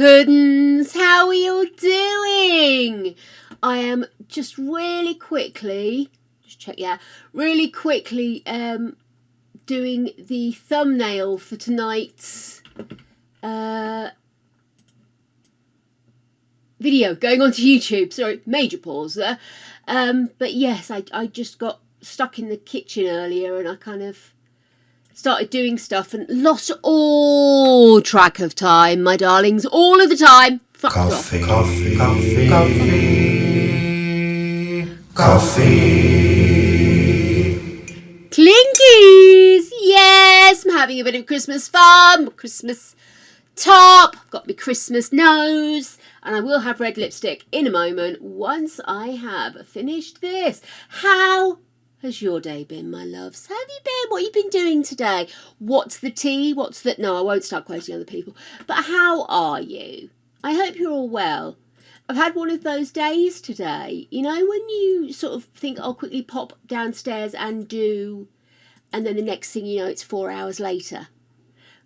puddings, how are you doing? I am just really quickly doing the thumbnail for tonight's video going onto YouTube. Sorry, major pause there. But yes, I just got stuck in the kitchen earlier and I kind of started doing stuff and lost all track of time, my darlings, all of the time. Fucked off. Coffee. Clinkies! Yes, I'm having a bit of Christmas fun. Christmas top. I've got my Christmas nose. And I will have red lipstick in a moment once I have finished this. How has your day been, my loves? How have you been? What have you been doing today? What's the tea? No, I won't start quoting other people. But how are you? I hope you're all well. I've had one of those days today. You know, when you sort of think I'll quickly pop downstairs and do, and then the next thing you know, it's 4 hours later.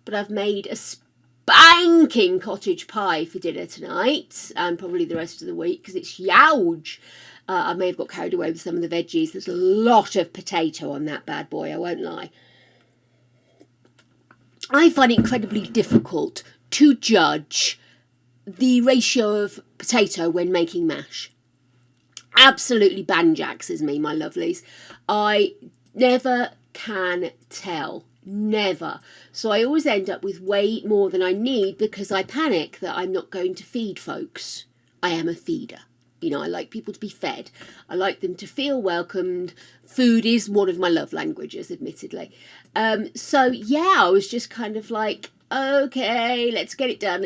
But I've made a spanking cottage pie for dinner tonight and probably the rest of the week because it's huge. I may have got carried away with some of the veggies. There's a lot of potato on that bad boy, I won't lie. I find it incredibly difficult to judge the ratio of potato when making mash. Absolutely banjaxes me, my lovelies. I never can tell. Never. So I always end up with way more than I need because I panic that I'm not going to feed folks. I am a feeder. You know, I like people to be fed. I like them to feel welcomed. Food is one of my love languages, admittedly. So, yeah, I was just kind of like, okay, let's get it done.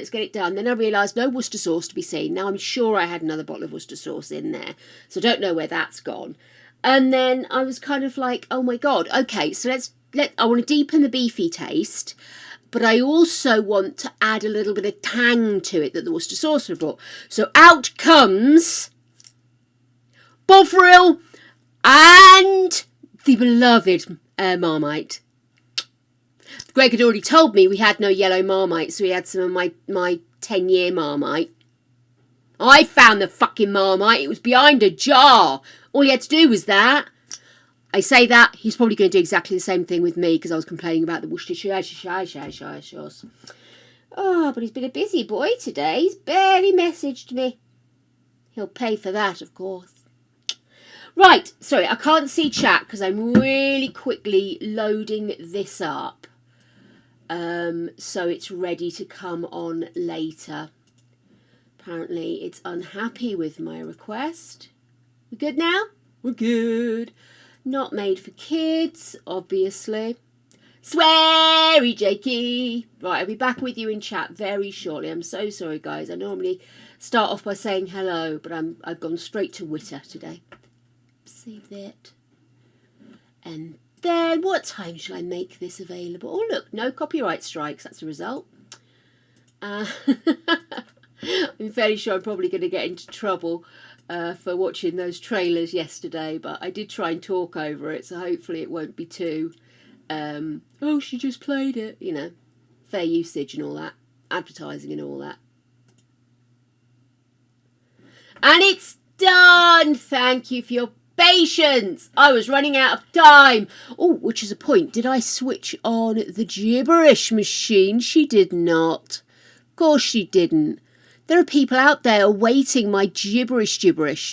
Then I realised no Worcester sauce to be seen. Now I'm sure I had another bottle of Worcester sauce in there. So I don't know where that's gone. And then I was kind of like, oh my God, okay, so I want to deepen the beefy taste. But I also want to add a little bit of tang to it that the Worcester sauce have brought. So out comes Bovril and the beloved Marmite. Greg had already told me we had no yellow Marmite, so he had some of my 10-year Marmite. I found the fucking Marmite. It was behind a jar. All he had to do was that. I say that, he's probably going to do exactly the same thing with me because I was complaining about the Worcestershire sauce. Oh, but he's been a busy boy today. He's barely messaged me. He'll pay for that, of course. Right, sorry, I can't see chat because I'm really quickly loading this up. So it's ready to come on later. Apparently it's unhappy with my request. We good now? We're good. Not made for kids, obviously. Sweary Jakey. Right, I'll be back with you in chat very shortly. I'm so sorry, guys. I normally start off by saying hello, but I've gone straight to Witter today. Save that. And then, what time shall I make this available? Oh, look, no copyright strikes. That's a result. I'm fairly sure I'm probably going to get into trouble for watching those trailers yesterday, but I did try and talk over it, so hopefully it won't be too, oh, she just played it, you know, fair usage and all that, advertising and all that. And it's done! Thank you for your patience! I was running out of time! Oh, which is a point. Did I switch on the gibberish machine? She did not. Of course she didn't. There are people out there awaiting my gibberish.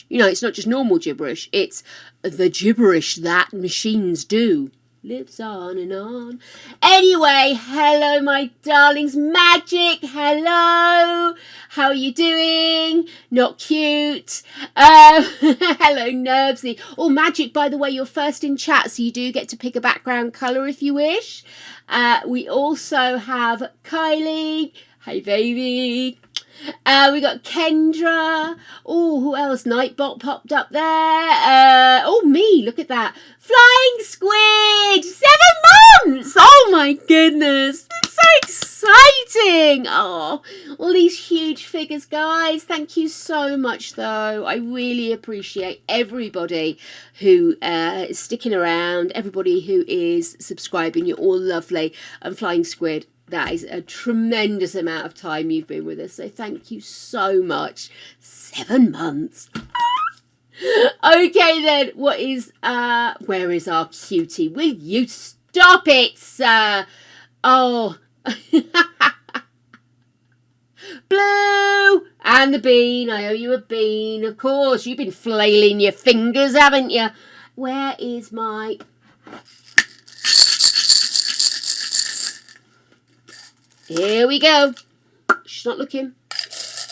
You know, it's not just normal gibberish. It's the gibberish that machines do. Lives on and on. Anyway, hello, my darlings. Magic, hello. How are you doing? Not cute. Hello, Nervesy. Oh, Magic, by the way, you're first in chat, so you do get to pick a background colour if you wish. We also have Kylie. Hey, baby. We got Kendra. Oh, who else? Nightbot popped up there. Oh, me. Look at that. Flying Squid. 7 months. Oh, my goodness. It's so exciting. Oh, all these huge figures, guys. Thank you so much, though. I really appreciate everybody who is sticking around, everybody who is subscribing. You're all lovely. And Flying Squid, That is a tremendous amount of time you've been with us. So thank you so much. 7 months. Okay then, where is our cutie? Will you stop it, sir? Oh. Blue and the bean. I owe you a bean. Of course, you've been flailing your fingers, haven't you? Where is my... Here we go. She's not looking.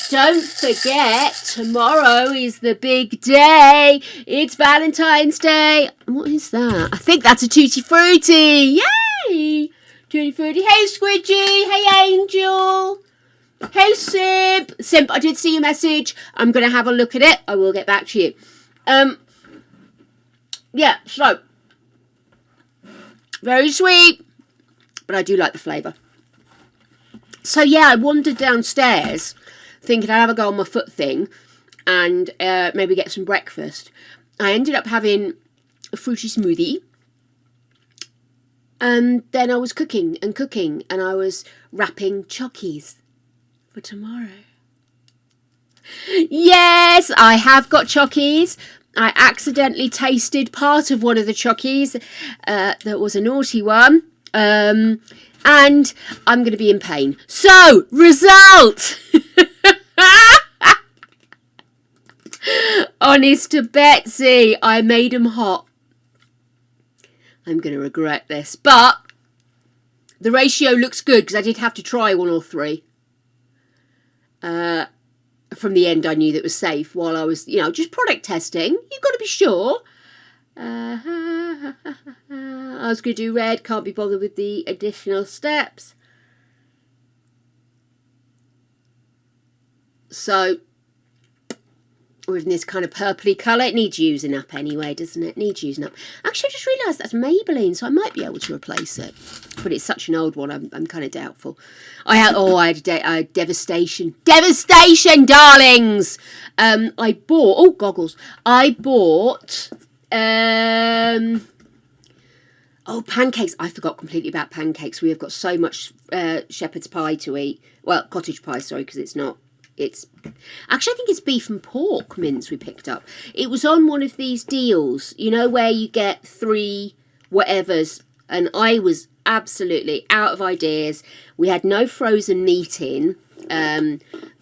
Don't forget, tomorrow is the big day. It's Valentine's Day. What is that? I think that's a Tutti Frutti. Yay! Tutti Frutti. Hey, Squidgy. Hey, Angel. Hey, Simp. Simp, I did see your message. I'm going to have a look at it. I will get back to you. Yeah, so. Very sweet. But I do like the flavour. So, yeah, I wandered downstairs thinking I'd have a go on my foot thing and maybe get some breakfast. I ended up having a fruity smoothie. And then I was cooking and I was wrapping chockies for tomorrow. Yes, I have got chockies. I accidentally tasted part of one of the chockies. That was a naughty one. And I'm going to be in pain. So, result! Honest to Betsy, I made them hot. I'm going to regret this. But the ratio looks good because I did have to try 1 or 3. From the end, I knew that was safe while I was, just product testing. You've got to be sure. I was going to do red. Can't be bothered with the additional steps. So, with this kind of purpley colour, it needs using up anyway, doesn't it? Needs using up. Actually, I just realised that's Maybelline, so I might be able to replace it. But it's such an old one, I'm kind of doubtful. I had devastation. Devastation, darlings! I bought, goggles. I bought, pancakes. I forgot completely about pancakes. We have got so much shepherd's pie to eat. Well, cottage pie, sorry, because it's not. Actually, I think it's beef and pork mince we picked up. It was on one of these deals, where you get 3 whatevers. And I was absolutely out of ideas. We had no frozen meat in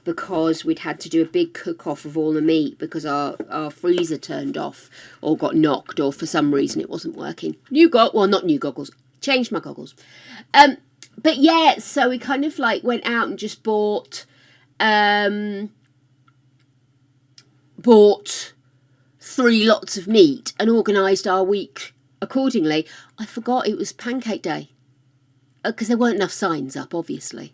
because we'd had to do a big cook-off of all the meat because our freezer turned off or got knocked or for some reason it wasn't working. Not new goggles. Changed my goggles. But yeah, so we kind of went out and just bought 3 lots of meat and organised our week accordingly. I forgot it was pancake day because there weren't enough signs up, obviously.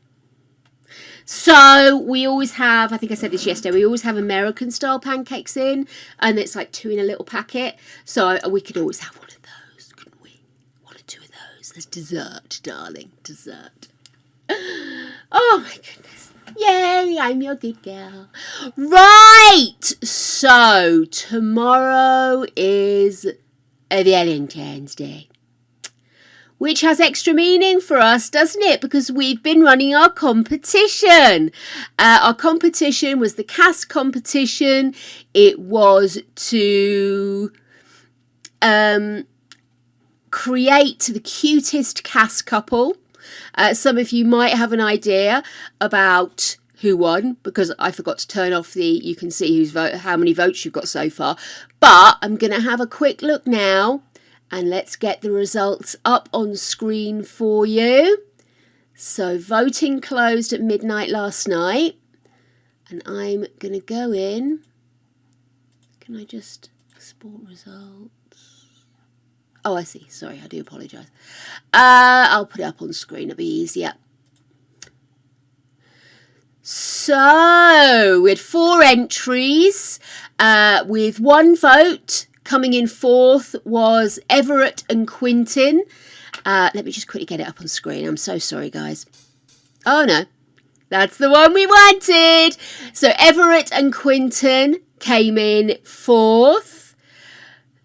So we always have, I think I said this yesterday, we always have American style pancakes in, and it's 2 in a little packet. So we could always have one of those, couldn't we? 1 or 2 of those. There's dessert, darling, dessert. Oh my goodness. Yay, I'm your good girl. Right, so tomorrow is Valentine's Day, which has extra meaning for us, doesn't it? Because we've been running our competition. Our competition was the cast competition. It was to create the cutest cast couple. Some of you might have an idea about who won because I forgot to turn off you can see how many votes you've got so far. But I'm going to have a quick look now and let's get the results up on screen for you. So voting closed at midnight last night and I'm going to go in. Can I just export results? Oh, I see. Sorry, I do apologise. I'll put it up on screen. It'll be easier. So, we had 4 entries with 1 vote. Coming in 4th was Everett and Quintin. Let me just quickly get it up on screen. I'm so sorry, guys. Oh, no. That's the one we wanted. So, Everett and Quintin came in 4th.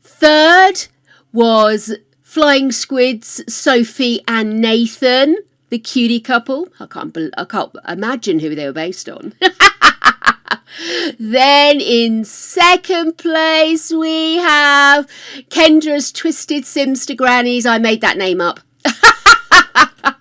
3rd was Flying Squids, Sophie and Nathan. the cutie couple. I can't imagine who they were based on. Then in second place, we have Kendra's Twisted Sims to Grannies. I made that name up.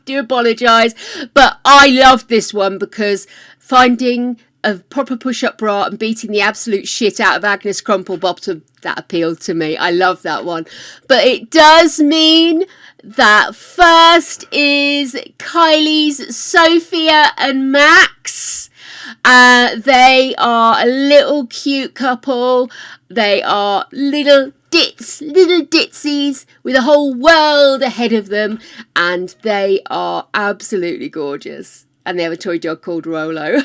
Do apologise. But I loved this one because finding a proper push-up bra and beating the absolute shit out of Agnes Crumplebottom, that appealed to me. I love that one. But it does mean that first is Kylie's Sophia and Max. They are a little cute couple. They are little ditsies with a whole world ahead of them, and they are absolutely gorgeous. And they have a toy dog called Rolo.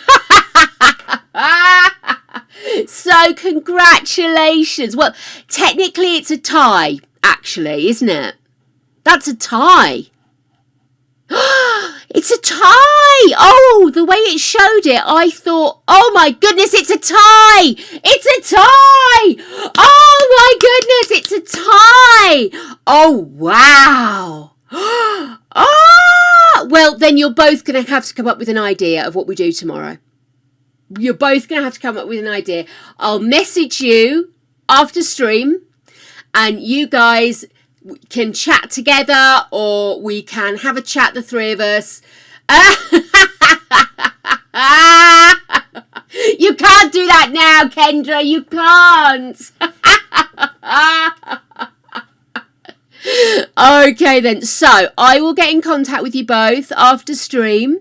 So congratulations. Well, technically it's a tie, actually, isn't it? That's a tie. It's a tie. Oh, the way it showed it, I thought, oh my goodness, it's a tie. It's a tie. Oh my goodness, it's a tie. Oh, wow. Well, then you're both going to have to come up with an idea of what we do tomorrow. You're both going to have to come up with an idea. I'll message you after stream, and you guys can chat together, or we can have a chat, the three of us. You can't do that now, Kendra. You can't. Okay then, so I will get in contact with you both after stream.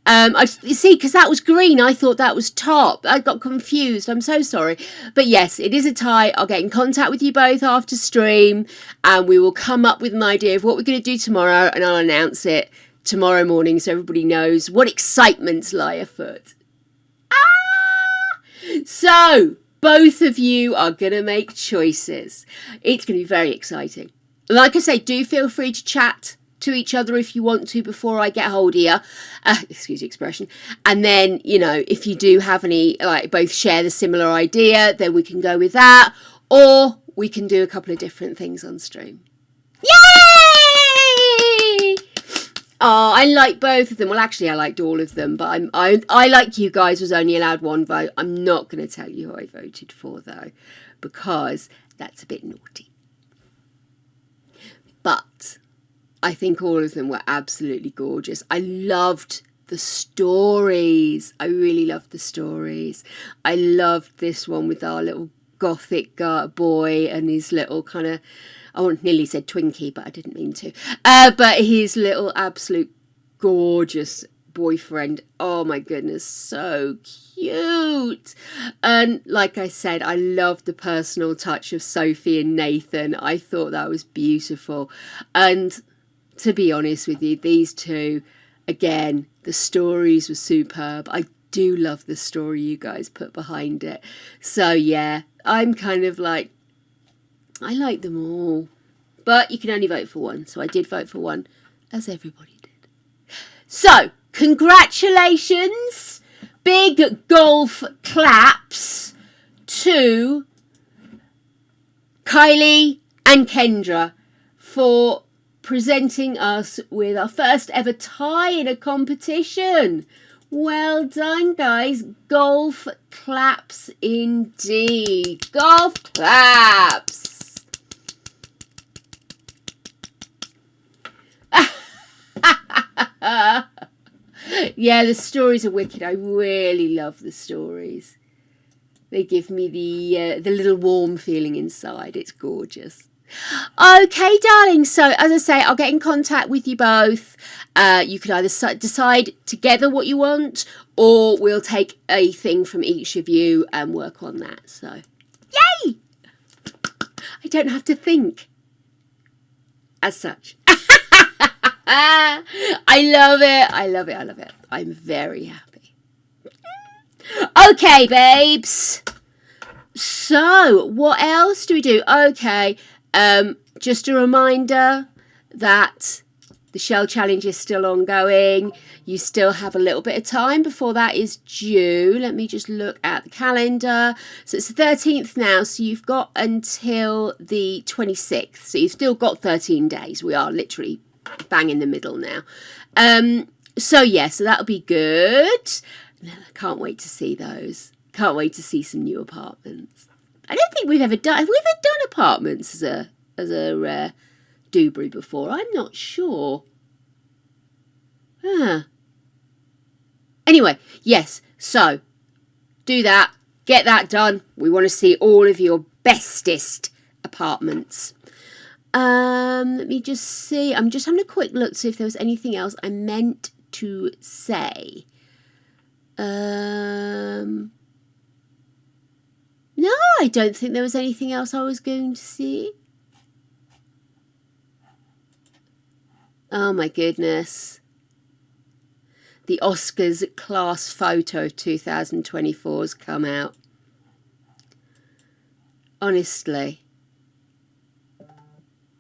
You see, because that was green, I thought that was top. I got confused. I'm so sorry. But yes, it is a tie. I'll get in contact with you both after stream, and we will come up with an idea of what we're going to do tomorrow, and I'll announce it tomorrow morning so everybody knows what excitements lie afoot. So, both of you are going to make choices. It's going to be very exciting. Like I say, do feel free to chat to each other if you want to before I get hold of you. Excuse the expression. And then, you know, if you do have any, like, both share the similar idea, then we can go with that. Or we can do a couple of different things on stream. Yay! Oh, I like both of them. Well, actually, I liked all of them, but I like you guys was only allowed one vote. I'm not going to tell you who I voted for, though, because that's a bit naughty. But I think all of them were absolutely gorgeous. I loved the stories. I really loved the stories. I loved this one with our little gothic boy and his little kind of, I nearly said Twinkie, but I didn't mean to. But his little absolute gorgeous boyfriend. Oh my goodness, so cute. And like I said, I loved the personal touch of Sophie and Nathan. I thought that was beautiful. And to be honest with you, these two, again, the stories were superb. I do love the story you guys put behind it. So yeah, I'm kind of like, I like them all. But you can only vote for one. So I did vote for one, as everybody did. So, congratulations. Big golf claps to Kylie and Kendra for presenting us with our first ever tie in a competition. Well done, guys. Golf claps indeed. Golf claps. Yeah, the stories are wicked. I really love the stories. They give me the little warm feeling inside. It's gorgeous. Okay, darling. So, as I say, I'll get in contact with you both. You can either decide together what you want, or we'll take a thing from each of you and work on that. So, yay! I don't have to think as such. I love it. I love it. I love it. I'm very happy. Okay, babes. So, what else do we do? Okay. Just a reminder that the Shell Challenge is still ongoing. You still have a little bit of time before that is due. Let me just look at the calendar. So it's the 13th now, so you've got until the 26th. So you've still got 13 days. We are literally bang in the middle now. So that'll be good. No, I can't wait to see those. Can't wait to see some new apartments. I don't think we've ever done. Have we ever done apartments as a Dewberry before? I'm not sure. Anyway, yes. So do that. Get that done. We want to see all of your bestest apartments. Let me just see. I'm just having a quick look to see if there was anything else I meant to say. No, I don't think there was anything else I was going to see. Oh my goodness. The Oscars class photo of 2024 has come out. Honestly.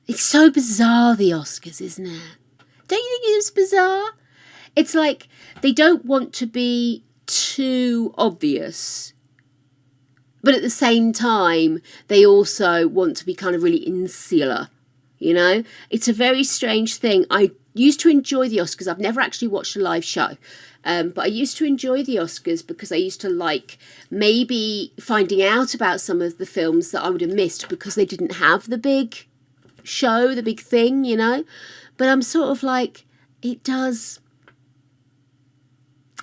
It's so bizarre, the Oscars, isn't it? Don't you think it's bizarre? It's like they don't want to be too obvious, but at the same time, they also want to be kind of really insular, you know? It's a very strange thing. I used to enjoy the Oscars. I've never actually watched a live show, but I used to enjoy the Oscars because I used to like maybe finding out about some of the films that I would have missed because they didn't have the big show, the big thing, you know? But I'm sort of like, it does...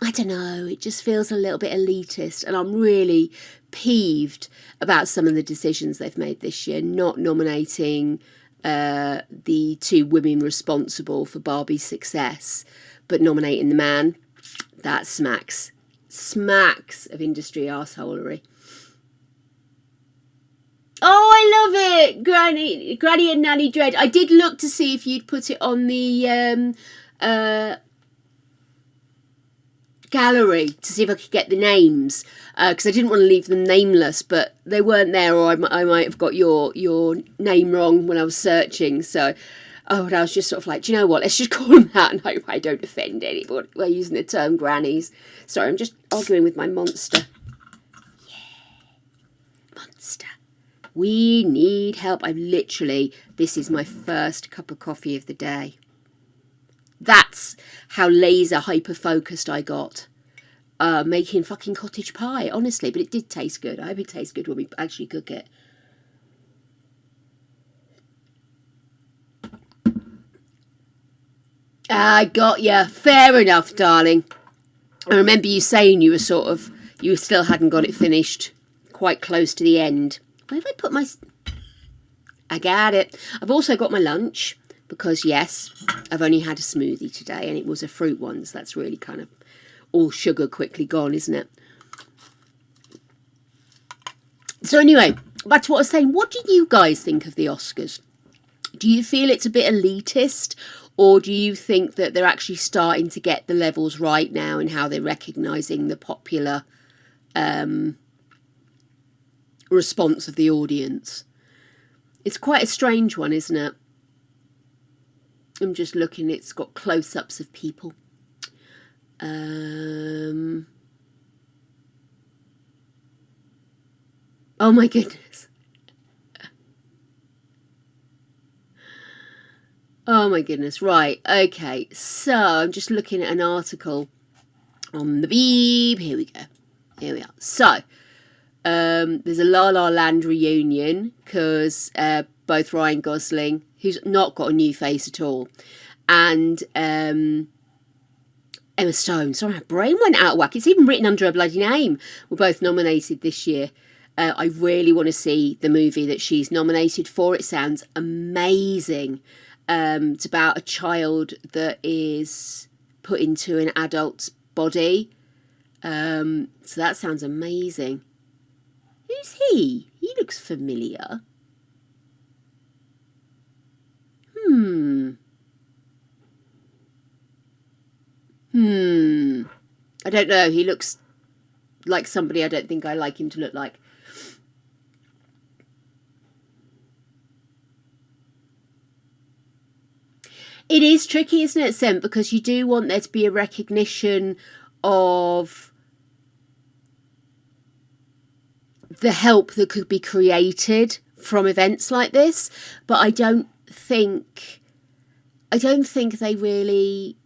I don't know, it just feels a little bit elitist, and I'm really peeved about some of the decisions they've made this year, not nominating the two women responsible for Barbie's success, but nominating the man. That smacks of industry arseholery. Oh, I love it! Granny and Nanny Dread. I did look to see if you'd put it on the gallery to see if I could get the names, because I didn't want to leave them nameless, but they weren't there, or I might have got your name wrong when I was searching. So, and I was just sort of like, do you know what? Let's just call them that and hope I don't offend anybody by using the term grannies. Sorry, I'm just arguing with my monster. Yeah, monster. We need help. This is my first cup of coffee of the day. That's how laser hyper-focused I got. Making fucking cottage pie, honestly. But it did taste good. I hope it tastes good when we actually cook it. I got ya. Fair enough, darling. I remember you saying you still hadn't got it finished. Quite close to the end. Where have I put my... I got it. I've also got my lunch. Because, yes, I've only had a smoothie today, and it was a fruit one, so that's really kind of all sugar quickly gone, isn't it? So anyway, back to what I was saying. What do you guys think of the Oscars? Do you feel it's a bit elitist, or do you think that they're actually starting to get the levels right now in how they're recognising the popular response of the audience? It's quite a strange one, isn't it? I'm just looking, it's got close-ups of people. Oh my goodness. Oh my goodness, right, okay. So, I'm just looking at an article on the Beeb. Here we go. Here we are. So, there's a La La Land reunion because both Ryan Gosling, who's not got a new face at all, and Emma Stone, sorry, my brain went out of whack. It's even written under her bloody name. Were both nominated this year. I really want to see the movie that she's nominated for. It sounds amazing. It's about a child that is put into an adult's body. So that sounds amazing. Who's he? He looks familiar. I don't know. He looks like somebody I don't think I like him to look like. It is tricky, isn't it, Sim? Because you do want there to be a recognition of the help that could be created from events like this. But I don't think I don't think they really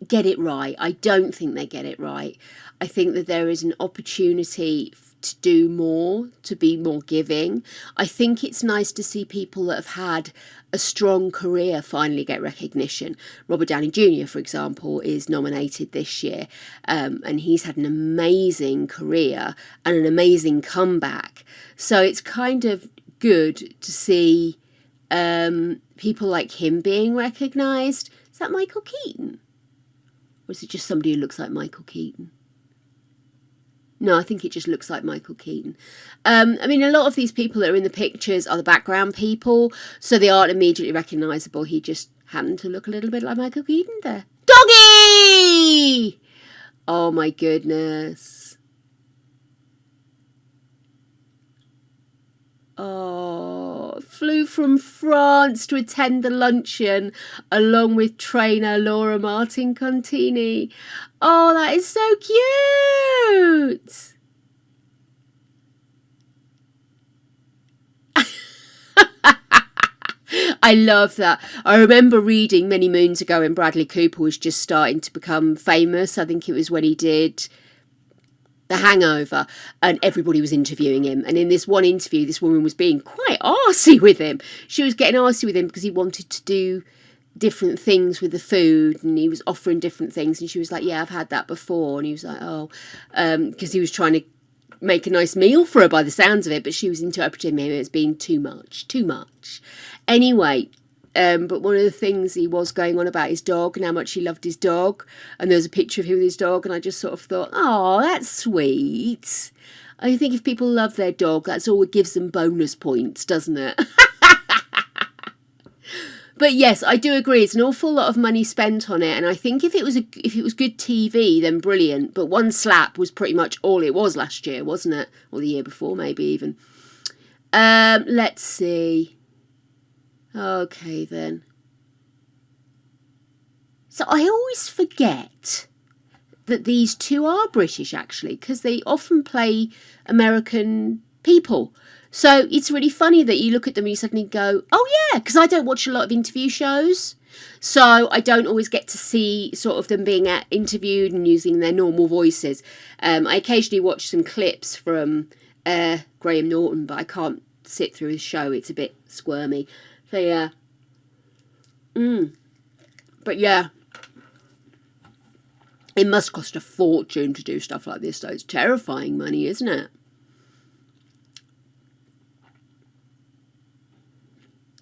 get it right. I don't think they get it right. I think that there is an opportunity to do more, to be more giving. I think it's nice to see people that have had a strong career finally get recognition. Robert Downey Jr., for example, is nominated this year, and he's had an amazing career and an amazing comeback. So it's kind of good to see people like him being recognised. Is that Michael Keaton? Or is it just somebody who looks like Michael Keaton? No, I think it just looks like Michael Keaton. I mean, a lot of these people that are in the pictures are the background people, so they aren't immediately recognisable. He just happened to look a little bit like Michael Keaton there. Doggy! Oh my goodness. Oh, flew from France to attend the luncheon along with trainer Laura Martin Contini. Oh, that is so cute. I love that. I remember reading many moons ago when Bradley Cooper was just starting to become famous. I think it was when he did The Hangover, and everybody was interviewing him. And in this one interview, this woman was being quite arsey with him. She was getting arsey with him because he wanted to do different things with the food, and he was offering different things. And she was like, yeah, I've had that before. And he was like, oh, because he was trying to make a nice meal for her by the sounds of it, but she was interpreting him as being too much. Anyway, but one of the things he was going on about his dog and how much he loved his dog, and there was a picture of him with his dog, and I just sort of thought, oh, that's sweet. I think if people love their dog, that's all it gives them bonus points, doesn't it? But yes, I do agree. It's an awful lot of money spent on it, and I think if it was good TV, then brilliant. But one slap was pretty much all it was last year, wasn't it? Or the year before, maybe even. Let's see. Okay, then. So I always forget that these two are British, actually, because they often play American people. So it's really funny that you look at them and you suddenly go, oh, yeah, because I don't watch a lot of interview shows. So I don't always get to see sort of them being interviewed and using their normal voices. I occasionally watch some clips from Graham Norton, but I can't sit through his show. It's a bit squirmy. So, yeah. But, yeah. It must cost a fortune to do stuff like this, though. It's terrifying money, isn't it?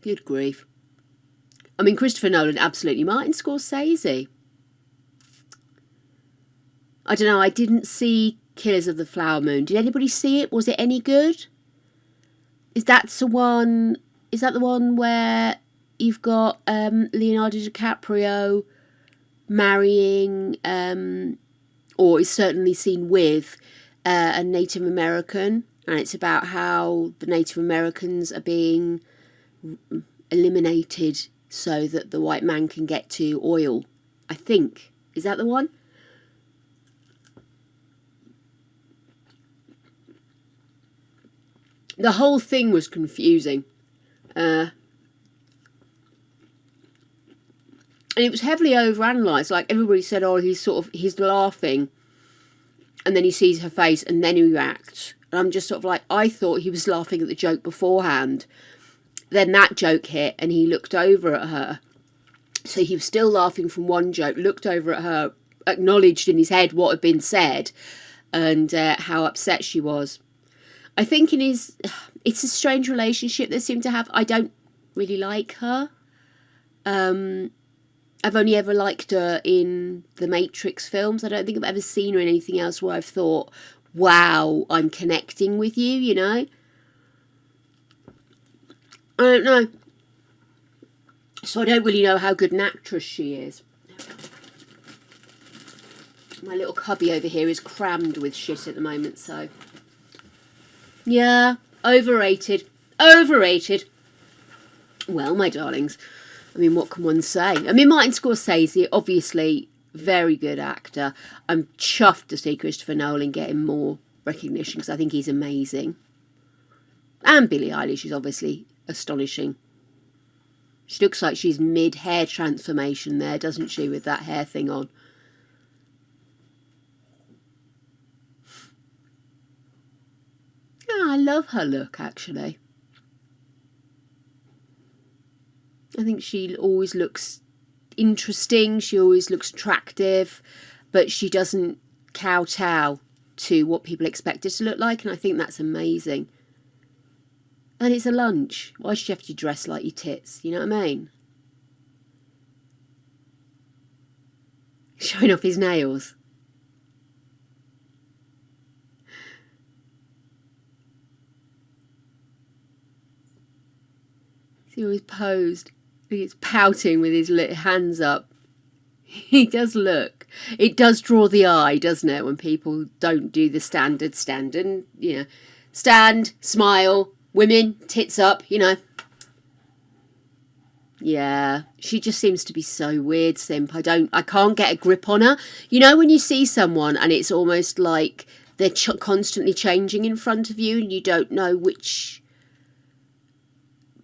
Good grief. I mean, Christopher Nolan, absolutely. Martin Scorsese. I don't know, I didn't see Killers of the Flower Moon. Did anybody see it? Was it any good? Is that the one where you've got Leonardo DiCaprio marrying, or is certainly seen with, a Native American? And it's about how the Native Americans are being eliminated so that the white man can get to oil, I think. Is that the one? The whole thing was confusing. And it was heavily overanalyzed. Like, everybody said, oh, he's laughing. And then he sees her face and then he reacts. And I'm just sort of like, I thought he was laughing at the joke beforehand. Then that joke hit and he looked over at her. So he was still laughing from one joke, looked over at her, acknowledged in his head what had been said and how upset she was. I think it's a strange relationship they seem to have. I don't really like her. I've only ever liked her in the Matrix films. I don't think I've ever seen her in anything else where I've thought, wow, I'm connecting with you, you know? I don't know. So I don't really know how good an actress she is. My little cubby over here is crammed with shit at the moment, so... Yeah, overrated. Overrated. Well, my darlings, I mean, what can one say? I mean, Martin Scorsese, obviously, very good actor. I'm chuffed to see Christopher Nolan getting more recognition because I think he's amazing. And Billie Eilish is obviously astonishing. She looks like she's mid-hair transformation there, doesn't she, with that hair thing on? Oh, I love her look, actually. I think she always looks interesting. She always looks attractive, but she doesn't kowtow to what people expect her to look like, and I think that's amazing. And it's a lunch. Why should you have to dress like your tits? You know what I mean? Showing off his nails. He always posed. He's pouting with his hands up. He does look. It does draw the eye, doesn't it, when people don't do the standard stand and, you know, stand, smile, women, tits up, you know. Yeah, she just seems to be so weird, Simp. I can't get a grip on her. You know, when you see someone and it's almost like they're constantly changing in front of you and you don't know which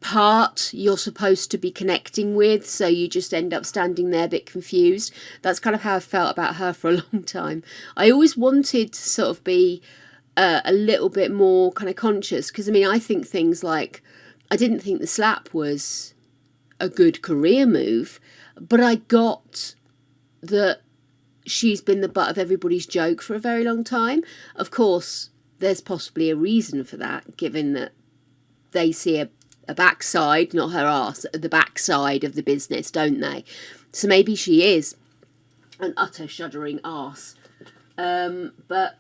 part you're supposed to be connecting with, so you just end up standing there a bit confused. That's kind of how I felt about her for a long time. I always wanted to sort of be a little bit more kind of conscious, because I mean, I think things like, I didn't think the slap was a good career move, but I got that she's been the butt of everybody's joke for a very long time. Of course, there's possibly a reason for that, given that they see a backside, not her arse, the backside of the business, don't they? So maybe she is an utter shuddering arse. But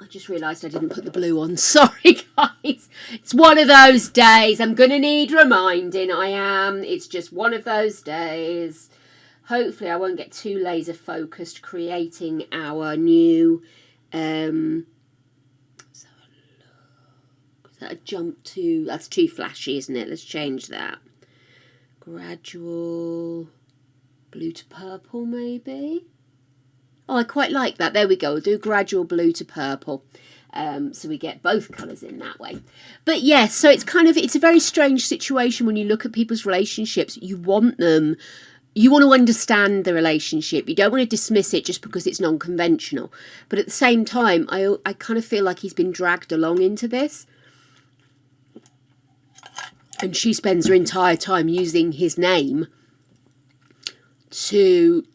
I just realised I didn't put the blue on. Sorry, guys. It's one of those days. I'm going to need reminding. I am. It's just one of those days. Hopefully I won't get too laser focused creating our new... a jump to, that's too flashy, isn't it? Let's change that. Gradual blue to purple, maybe. Oh, I quite like that. There we go. We'll do gradual blue to purple, so we get both colours in that way. But yes, so it's kind of, it's a very strange situation when you look at people's relationships. You want them, you want to understand the relationship. You don't want to dismiss it just because it's non-conventional. But at the same time, I kind of feel like he's been dragged along into this. And she spends her entire time using his name to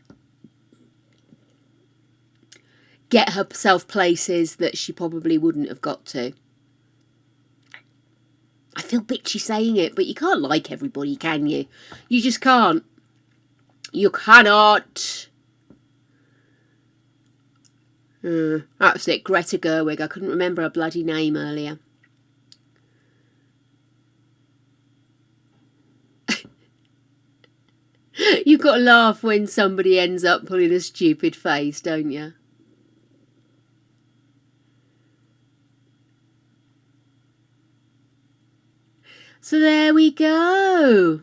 get herself places that she probably wouldn't have got to. I feel bitchy saying it, but you can't like everybody, can you? You just can't. You cannot. That's it, Greta Gerwig. I couldn't remember her bloody name earlier. You've got to laugh when somebody ends up pulling a stupid face, don't you? So there we go.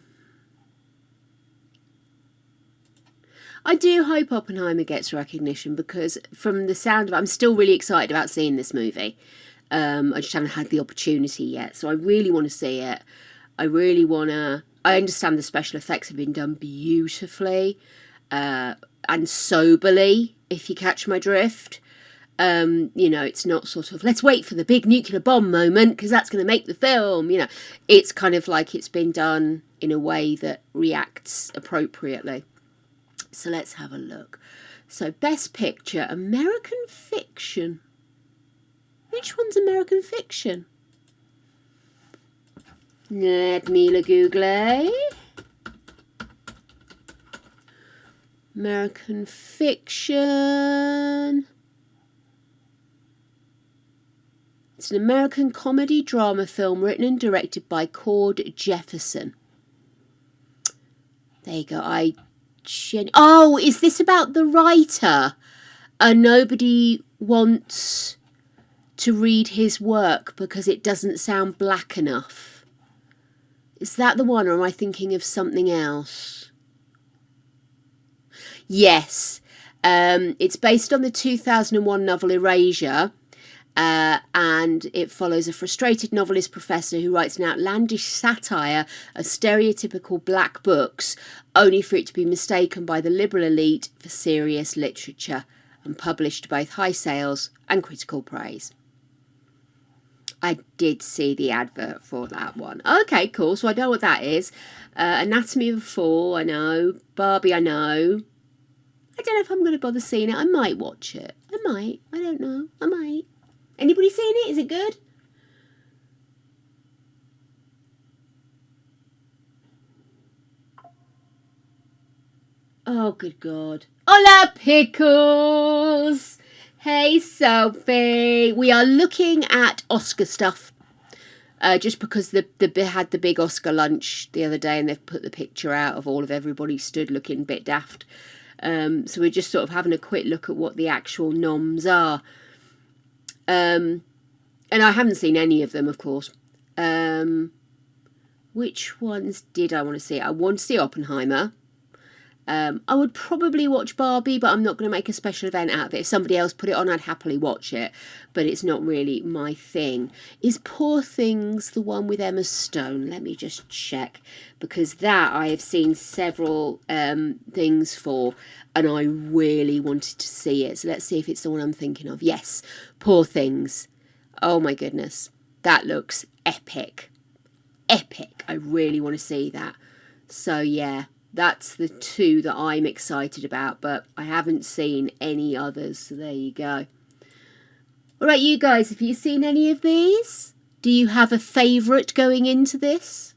I do hope Oppenheimer gets recognition, because from the sound of it, I'm still really excited about seeing this movie. I just haven't had the opportunity yet, so I really want to see it. I understand the special effects have been done beautifully and soberly, if you catch my drift. You know, it's not sort of, let's wait for the big nuclear bomb moment because that's going to make the film. You know, it's kind of like it's been done in a way that reacts appropriately. So let's have a look. So Best Picture, American Fiction. Which one's American Fiction? Let me look Google. American Fiction. It's an American comedy drama film written and directed by Cord Jefferson. There you go. Oh, is this about the writer? Nobody wants to read his work because it doesn't sound black enough. Is that the one, or am I thinking of something else? Yes. It's based on the 2001 novel Erasure. and it follows a frustrated novelist professor who writes an outlandish satire of stereotypical black books, only for it to be mistaken by the liberal elite for serious literature, and published to both high sales and critical praise. I did see the advert for that one. Okay, cool. So I know what that is. Anatomy of a Fall, I know. Barbie, I know. I don't know if I'm going to bother seeing it. I might watch it. I might. I don't know. I might. Anybody seen it? Is it good? Oh, good God. Hola, Pickles! Hey, Sophie. We are looking at Oscar stuff. Just because they had the big Oscar lunch the other day and they've put the picture out of all of everybody stood looking a bit daft. So we're just sort of having a quick look at what the actual noms are. And I haven't seen any of them, of course. Which ones did I want to see? I want to see Oppenheimer. I would probably watch Barbie, but I'm not going to make a special event out of it. If somebody else put it on, I'd happily watch it, but it's not really my thing. Is Poor Things the one with Emma Stone? Let me just check, because that I have seen several things for, and I really wanted to see it. So let's see if it's the one I'm thinking of. Yes, Poor Things. Oh my goodness, that looks epic. Epic. I really want to see that. So yeah. That's the two that I'm excited about, but I haven't seen any others, so there you go. What about you guys? Have you seen any of these? Do you have a favourite going into this?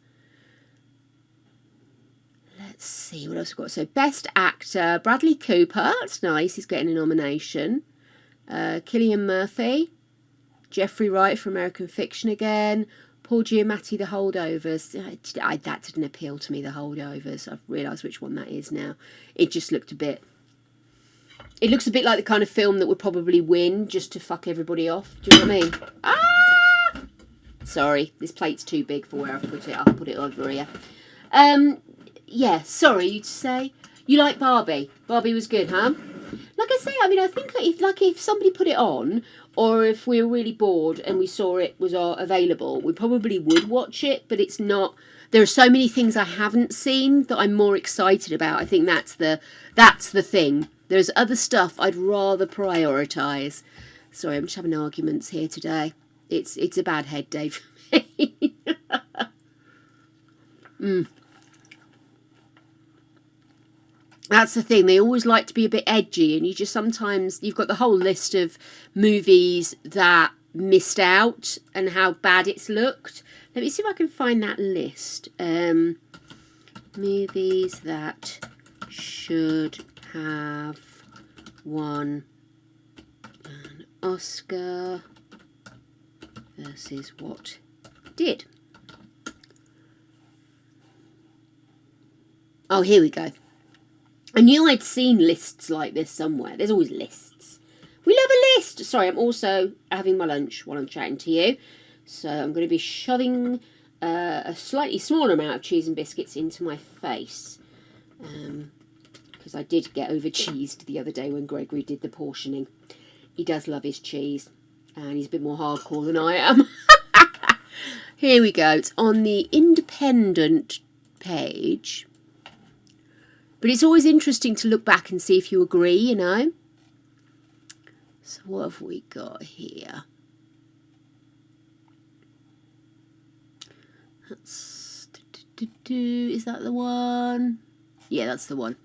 Let's see, what else we've got? So, Best Actor, Bradley Cooper. That's nice, he's getting a nomination. Cillian Murphy. Jeffrey Wright for American Fiction again. Paul Giamatti, The Holdovers. That didn't appeal to me, The Holdovers. I've realised which one that is now. It just looked a bit... It looks a bit like the kind of film that would probably win just to fuck everybody off. Do you know what I mean? Ah! Sorry, this plate's too big for where I've put it. I'll put it over here. Yeah, sorry, you'd say. You like Barbie? Barbie was good, huh? Like I say, I mean, I think if somebody put it on, or if we were really bored and we saw it was available, we probably would watch it, but it's not... There are so many things I haven't seen that I'm more excited about. I think that's the thing. There's other stuff I'd rather prioritise. Sorry, I'm just having arguments here today. It's a bad head day for me. That's the thing, they always like to be a bit edgy, and you've got the whole list of movies that missed out and how bad it's looked. Let me see if I can find that list. Movies that should have won an Oscar versus what did. Oh, here we go. I knew I'd seen lists like this somewhere. There's always lists. We love a list. Sorry, I'm also having my lunch while I'm chatting to you. So I'm going to be shoving a slightly smaller amount of cheese and biscuits into my face. Because I did get over cheesed the other day when Gregory did the portioning. He does love his cheese. And he's a bit more hardcore than I am. Here we go. It's on the Independent page. But it's always interesting to look back and see if you agree, you know. So what have we got here? Is that the one? Yeah, that's the one.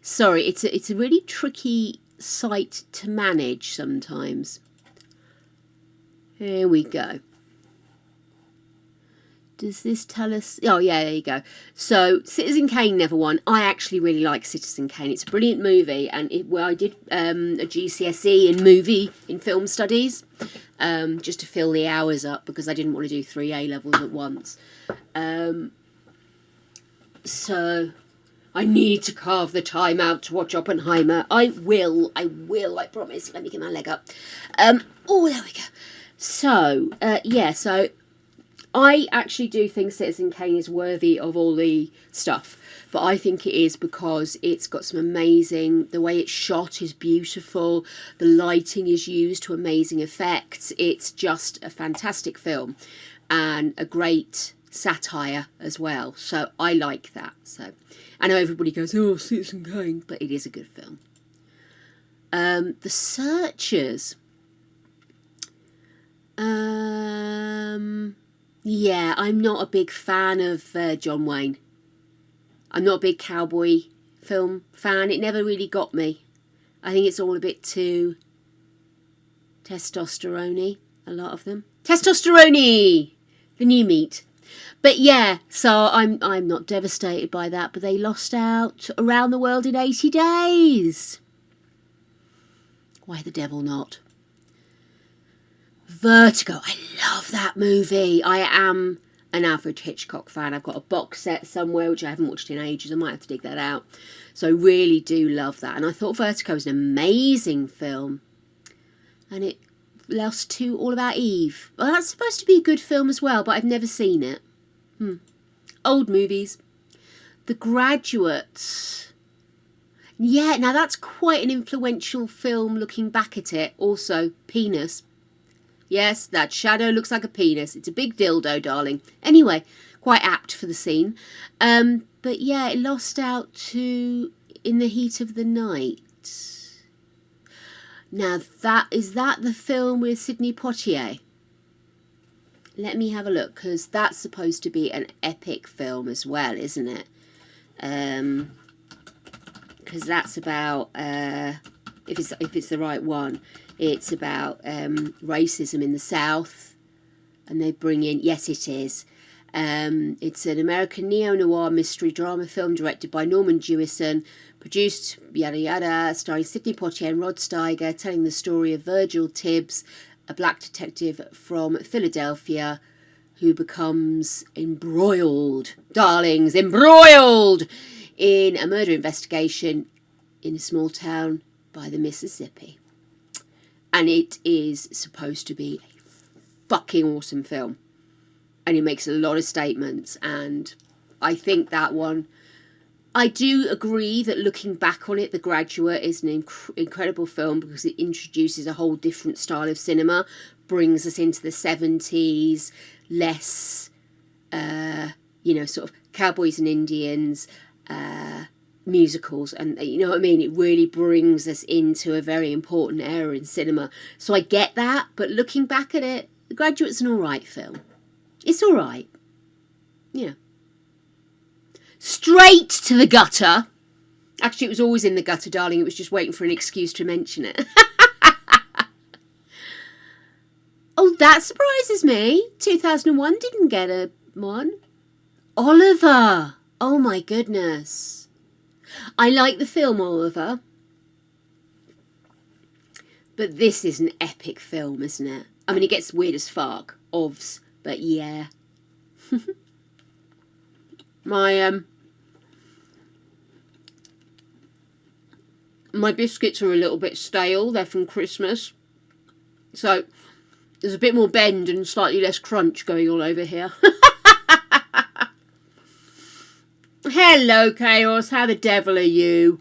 Sorry, it's a really tricky site to manage sometimes. Here we go. Does this tell us... Oh, yeah, there you go. So, Citizen Kane never won. I actually really like Citizen Kane. It's a brilliant movie. And I did a GCSE in film studies, just to fill the hours up because I didn't want to do 3 A-levels at once. So, I need to carve the time out to watch Oppenheimer. I will, I promise. Let me get my leg up. Oh, there we go. So, yeah, so... I actually do think Citizen Kane is worthy of all the stuff, but I think it is because it's got some amazing, the way it's shot is beautiful, the lighting is used to amazing effects. It's just a fantastic film and a great satire as well. So I like that. So I know everybody goes, oh, Citizen Kane, but it is a good film. The Searchers. Yeah, I'm not a big fan of John Wayne. I'm not a big cowboy film fan. It never really got me. I think it's all a bit too testosterone-y, a lot of them. Testosterone! The new meat. But yeah, so I'm not devastated by that, but they lost out Around the World in 80 Days. Why the devil not? Vertigo. I love that movie. I am an average Hitchcock fan. I've got a box set somewhere which I haven't watched in ages. I might have to dig that out. So I really do love that. And I thought Vertigo was an amazing film. And it lost to All About Eve. Well, that's supposed to be a good film as well, but I've never seen it. Old movies. The Graduate. Yeah, now that's quite an influential film looking back at it. Also, penis. Yes, that shadow looks like a penis. It's a big dildo, darling. Anyway, quite apt for the scene. But yeah, it lost out to In the Heat of the Night. Now, is that the film with Sidney Poitier? Let me have a look, because that's supposed to be an epic film as well, isn't it? Because that's about, if it's the right one, it's about racism in the South, and they bring in, yes it is, it's an American neo-noir mystery drama film directed by Norman Jewison, produced yada yada, starring Sidney Poitier and Rod Steiger, telling the story of Virgil Tibbs, a black detective from Philadelphia who becomes embroiled, darlings, embroiled in a murder investigation in a small town by the Mississippi. And it is supposed to be a fucking awesome film. And it makes a lot of statements. And I think that one, I do agree that looking back on it, The Graduate is an incredible film because it introduces a whole different style of cinema, brings us into the 70s, less, sort of cowboys and Indians, musicals, and you know what I mean, it really brings us into a very important era in cinema. So I get that, but looking back at it, The Graduate's an alright film. It's alright. Yeah. Straight to the gutter. Actually, it was always in the gutter, darling. It was just waiting for an excuse to mention it. Oh, that surprises me. 2001 didn't get a one. Oliver. Oh my goodness. I like the film Oliver. But this is an epic film, isn't it? I mean, it gets weird as fuck. Ovs. But yeah. My biscuits are a little bit stale. They're from Christmas. So there's a bit more bend and slightly less crunch going on over here. Hello, Chaos. How the devil are you?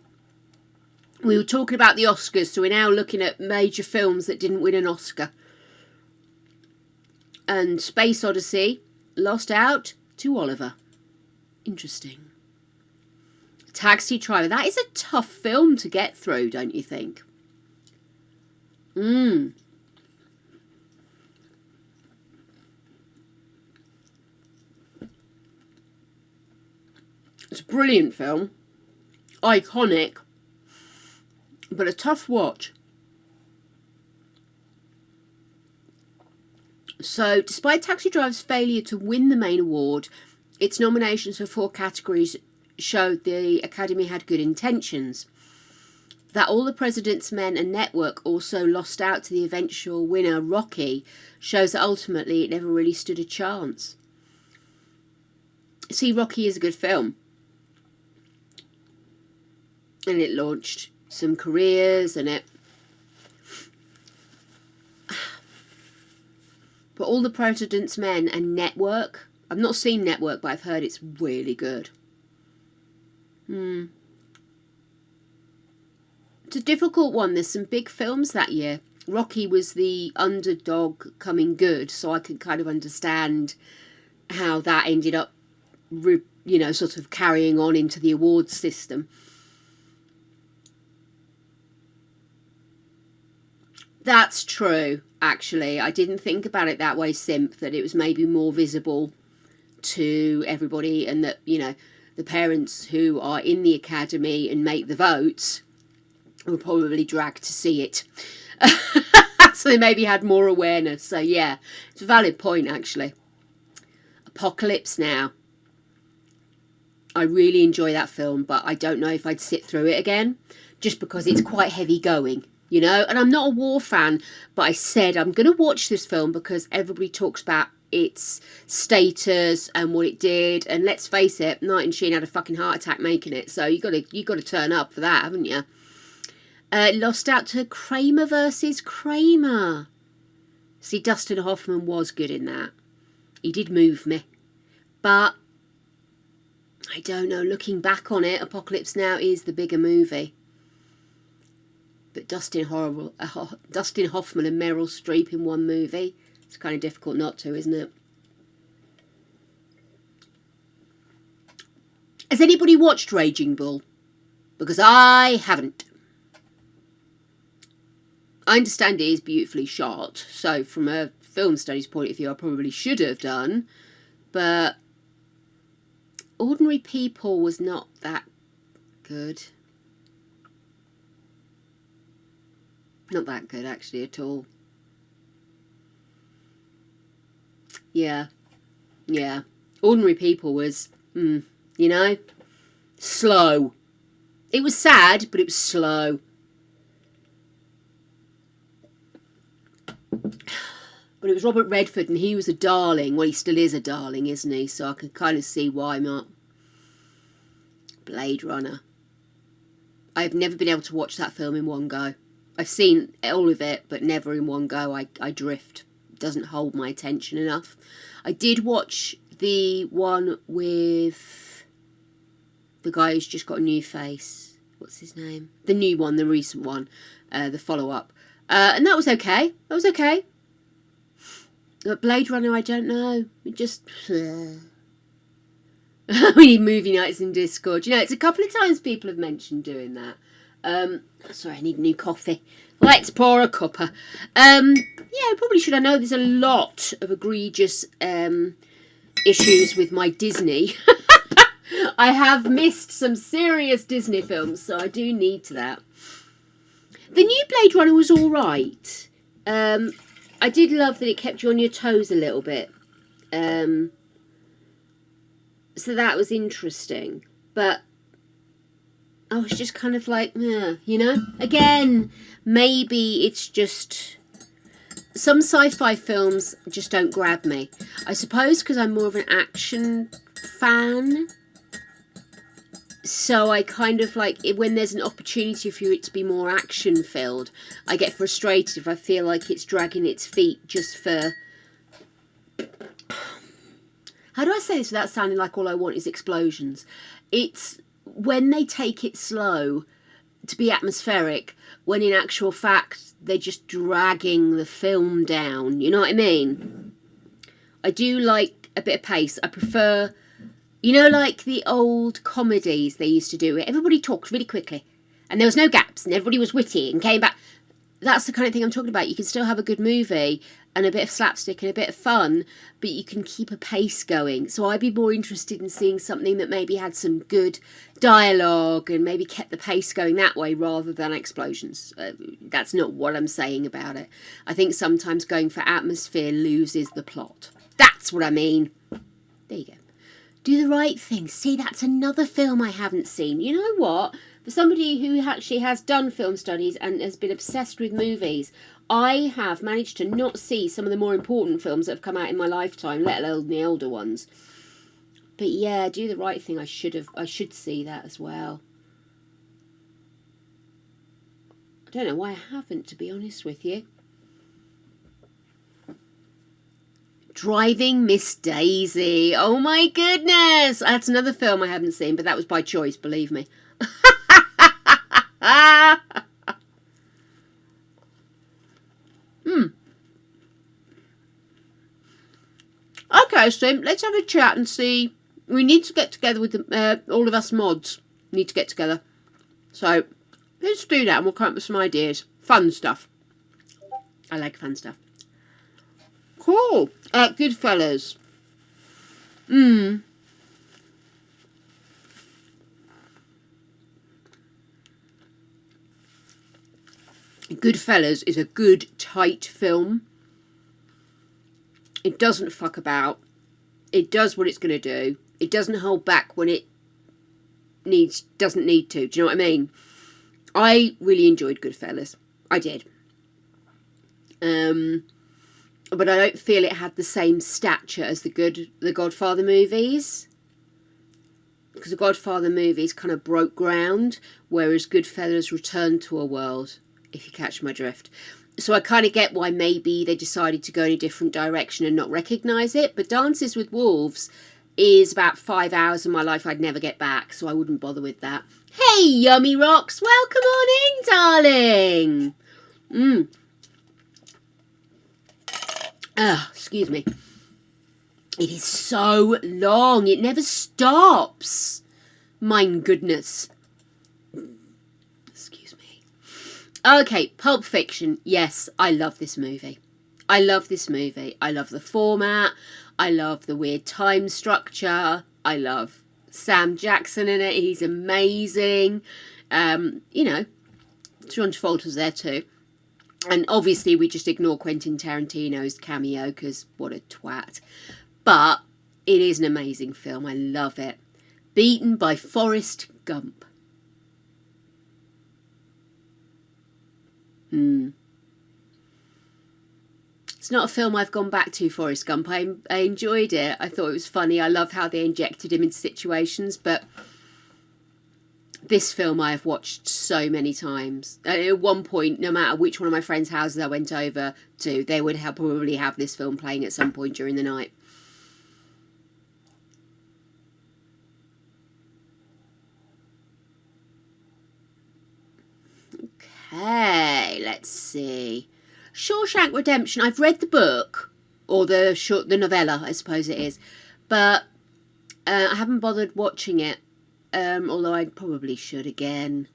We were talking about the Oscars, so we're now looking at major films that didn't win an Oscar. And Space Odyssey lost out to Oliver. Interesting. Taxi Driver. That is a tough film to get through, don't you think? It's a brilliant film. Iconic. But a tough watch. So, despite Taxi Driver's failure to win the main award, its nominations for 4 categories showed the Academy had good intentions. That All the President's Men and Network also lost out to the eventual winner, Rocky, shows that ultimately it never really stood a chance. See, Rocky is a good film. And it launched some careers and it... But All the President's Men and Network. I've not seen Network, but I've heard it's really good. It's a difficult one. There's some big films that year. Rocky was the underdog coming good, so I could kind of understand how that ended up, sort of carrying on into the awards system. That's true, actually. I didn't think about it that way, Simp, that it was maybe more visible to everybody, and that, the parents who are in the academy and make the votes were probably dragged to see it. So they maybe had more awareness. So yeah, it's a valid point, actually. Apocalypse Now. I really enjoy that film, but I don't know if I'd sit through it again, just because it's quite heavy going, and I'm not a war fan, but I said I'm going to watch this film because everybody talks about its status and what it did, and let's face it, Night Sheen had a fucking heart attack making it, so you got to turn up for that, haven't you? Lost out to Kramer versus Kramer. See, Dustin Hoffman was good in that. He did move me, but I don't know. Looking back on it, Apocalypse Now is the bigger movie. But Dustin Hoffman and Meryl Streep in one movie. It's kind of difficult not to, isn't it? Has anybody watched Raging Bull? Because I haven't. I understand it is beautifully shot, so from a film studies point of view, I probably should have done. But Ordinary People was not that good. Not that good, actually, at all. Yeah. Ordinary People was, slow. It was sad, but it was slow. But it was Robert Redford, and he was a darling. Well, he still is a darling, isn't he? So I can kind of see why not. Blade Runner. I've never been able to watch that film in one go. I've seen all of it, but never in one go. I drift. It doesn't hold my attention enough. I did watch the one with the guy who's just got a new face. What's his name? The new one, the recent one, the follow-up. And that was okay. But Blade Runner, I don't know. It just... We need movie nights in Discord. It's a couple of times people have mentioned doing that. Sorry, I need a new coffee. Let's pour a cuppa. I probably should. I know there's a lot of egregious issues with my Disney. I have missed some serious Disney films, so I do need to that. The new Blade Runner was all right. I did love that it kept you on your toes a little bit. So that was interesting. But I was just kind of like, Again, maybe it's just... Some sci-fi films just don't grab me. I suppose because I'm more of an action fan. So I kind of like, when there's an opportunity for it to be more action-filled, I get frustrated if I feel like it's dragging its feet just for... How do I say this without sounding like all I want is explosions? It's when they take it slow to be atmospheric, when in actual fact they're just dragging the film down. You know what I mean? I do like a bit of pace. I prefer... like the old comedies they used to do where everybody talked really quickly and there was no gaps and everybody was witty and came back. That's the kind of thing I'm talking about. You can still have a good movie and a bit of slapstick and a bit of fun, but you can keep a pace going. So I'd be more interested in seeing something that maybe had some good dialogue and maybe kept the pace going that way rather than explosions. That's not what I'm saying about it. I think sometimes going for atmosphere loses the plot. That's what I mean. There you go. Do the Right Thing. See, that's another film I haven't seen. You know what? For somebody who actually has done film studies and has been obsessed with movies, I have managed to not see some of the more important films that have come out in my lifetime, let alone the older ones. But yeah, Do the Right Thing. I should see that as well. I don't know why I haven't, to be honest with you. Driving Miss Daisy. Oh my goodness. That's another film I haven't seen, but that was by choice, believe me. Okay, so let's have a chat and see. We need to get together with all of us mods. Need to get together. So let's do that and we'll come up with some ideas. Fun stuff. I like fun stuff. Cool. Goodfellas. Goodfellas is a good, tight film. It doesn't fuck about. It does what it's going to do. It doesn't hold back when it doesn't need to. Do you know what I mean? I really enjoyed Goodfellas. I did. But I don't feel it had the same stature as the Godfather movies. Because the Godfather movies kind of broke ground, whereas Goodfellas returned to a world, if you catch my drift. So I kind of get why maybe they decided to go in a different direction and not recognise it. But Dances with Wolves is about 5 hours of my life I'd never get back, so I wouldn't bother with that. Hey, Yummy Rocks, welcome on in, darling. Excuse me. It is so long. It never stops. My goodness. Excuse me. Okay, Pulp Fiction. Yes, I love this movie. I love this movie. I love the format. I love the weird time structure. I love Sam Jackson in it. He's amazing. John Travolta's there too. And obviously we just ignore Quentin Tarantino's cameo because what a twat. But it is an amazing film. I love it. Beaten by Forrest Gump. It's not a film I've gone back to, Forrest Gump. I enjoyed it. I thought it was funny. I love how they injected him into situations, but this film I have watched so many times. At one point, no matter which one of my friends' houses I went over to, they would probably have this film playing at some point during the night. Okay, let's see. Shawshank Redemption. I've read the book, or the novella, I suppose it is, but I haven't bothered watching it. Although I probably should again.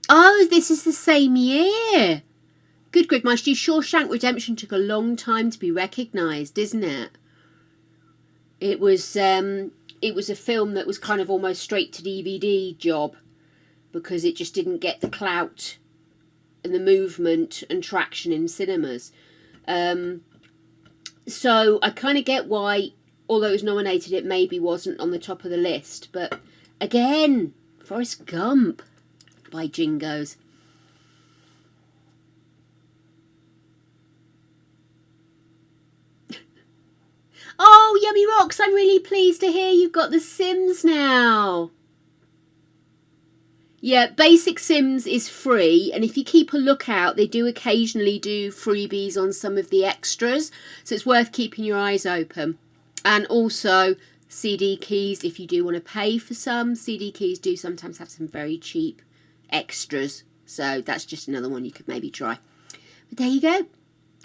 Oh, this is the same year. Good grief, my Stu. Shawshank Redemption took a long time to be recognised, isn't it? It was a film that was kind of almost straight to DVD job because it just didn't get the clout and the movement and traction in cinemas. So I kind of get why, although it was nominated, it maybe wasn't on the top of the list. But again, Forrest Gump by Jingos. Oh, Yummy Rocks, I'm really pleased to hear you've got The Sims now. Yeah, Basic Sims is free, and if you keep a lookout, they do occasionally do freebies on some of the extras, so it's worth keeping your eyes open. And also, CD keys, if you do want to pay for some, CD keys do sometimes have some very cheap extras, so that's just another one you could maybe try. But there you go.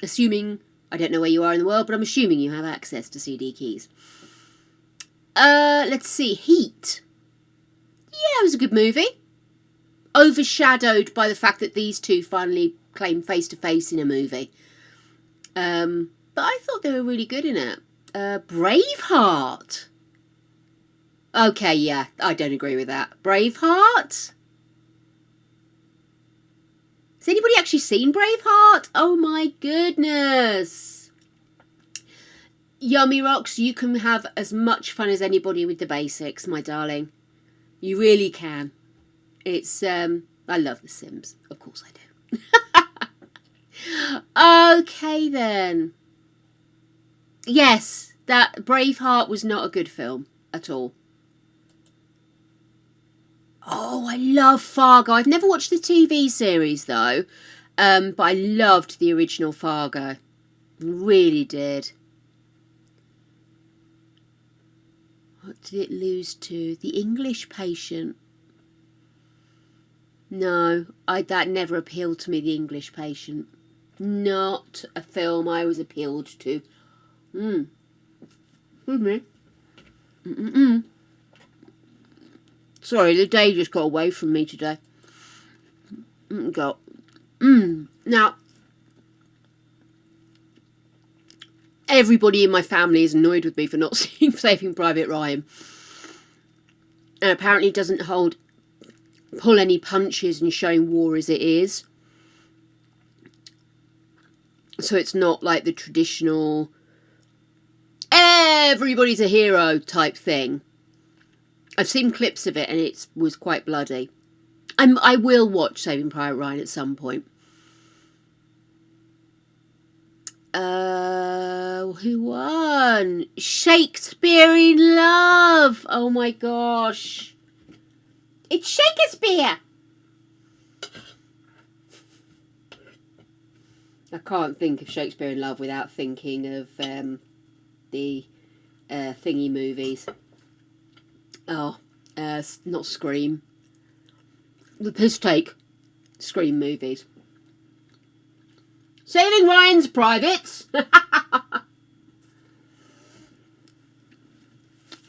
Assuming, I don't know where you are in the world, but I'm assuming you have access to CD keys. Let's see, Heat. Yeah, it was a good movie. Overshadowed by the fact that these two finally came face to face in a movie. But I thought they were really good in it. Braveheart. Okay, yeah, I don't agree with that. Braveheart? Has anybody actually seen Braveheart? Oh my goodness. Yummy Rocks, you can have as much fun as anybody with the basics, my darling. You really can. It's, I love The Sims. Of course I do. Okay then. Yes, that Braveheart was not a good film at all. Oh, I love Fargo. I've never watched the TV series though, but I loved the original Fargo. Really did. What did it lose to? The English Patient. No, that never appealed to me, The English Patient. Not a film I was appealed to. Excuse me. Sorry, the day just got away from me today. Now, everybody in my family is annoyed with me for not seeing Saving Private Ryan. And apparently doesn't pull any punches in showing war as it is. So it's not like the traditional everybody's a hero type thing. I've seen clips of it and it was quite bloody. I will watch Saving Private Ryan at some point. Who won? Shakespeare in Love. Oh my gosh. It's Shakespeare. I can't think of Shakespeare in Love without thinking of the thingy movies. Oh, not Scream. The piss take Scream movies. Saving Ryan's Privates.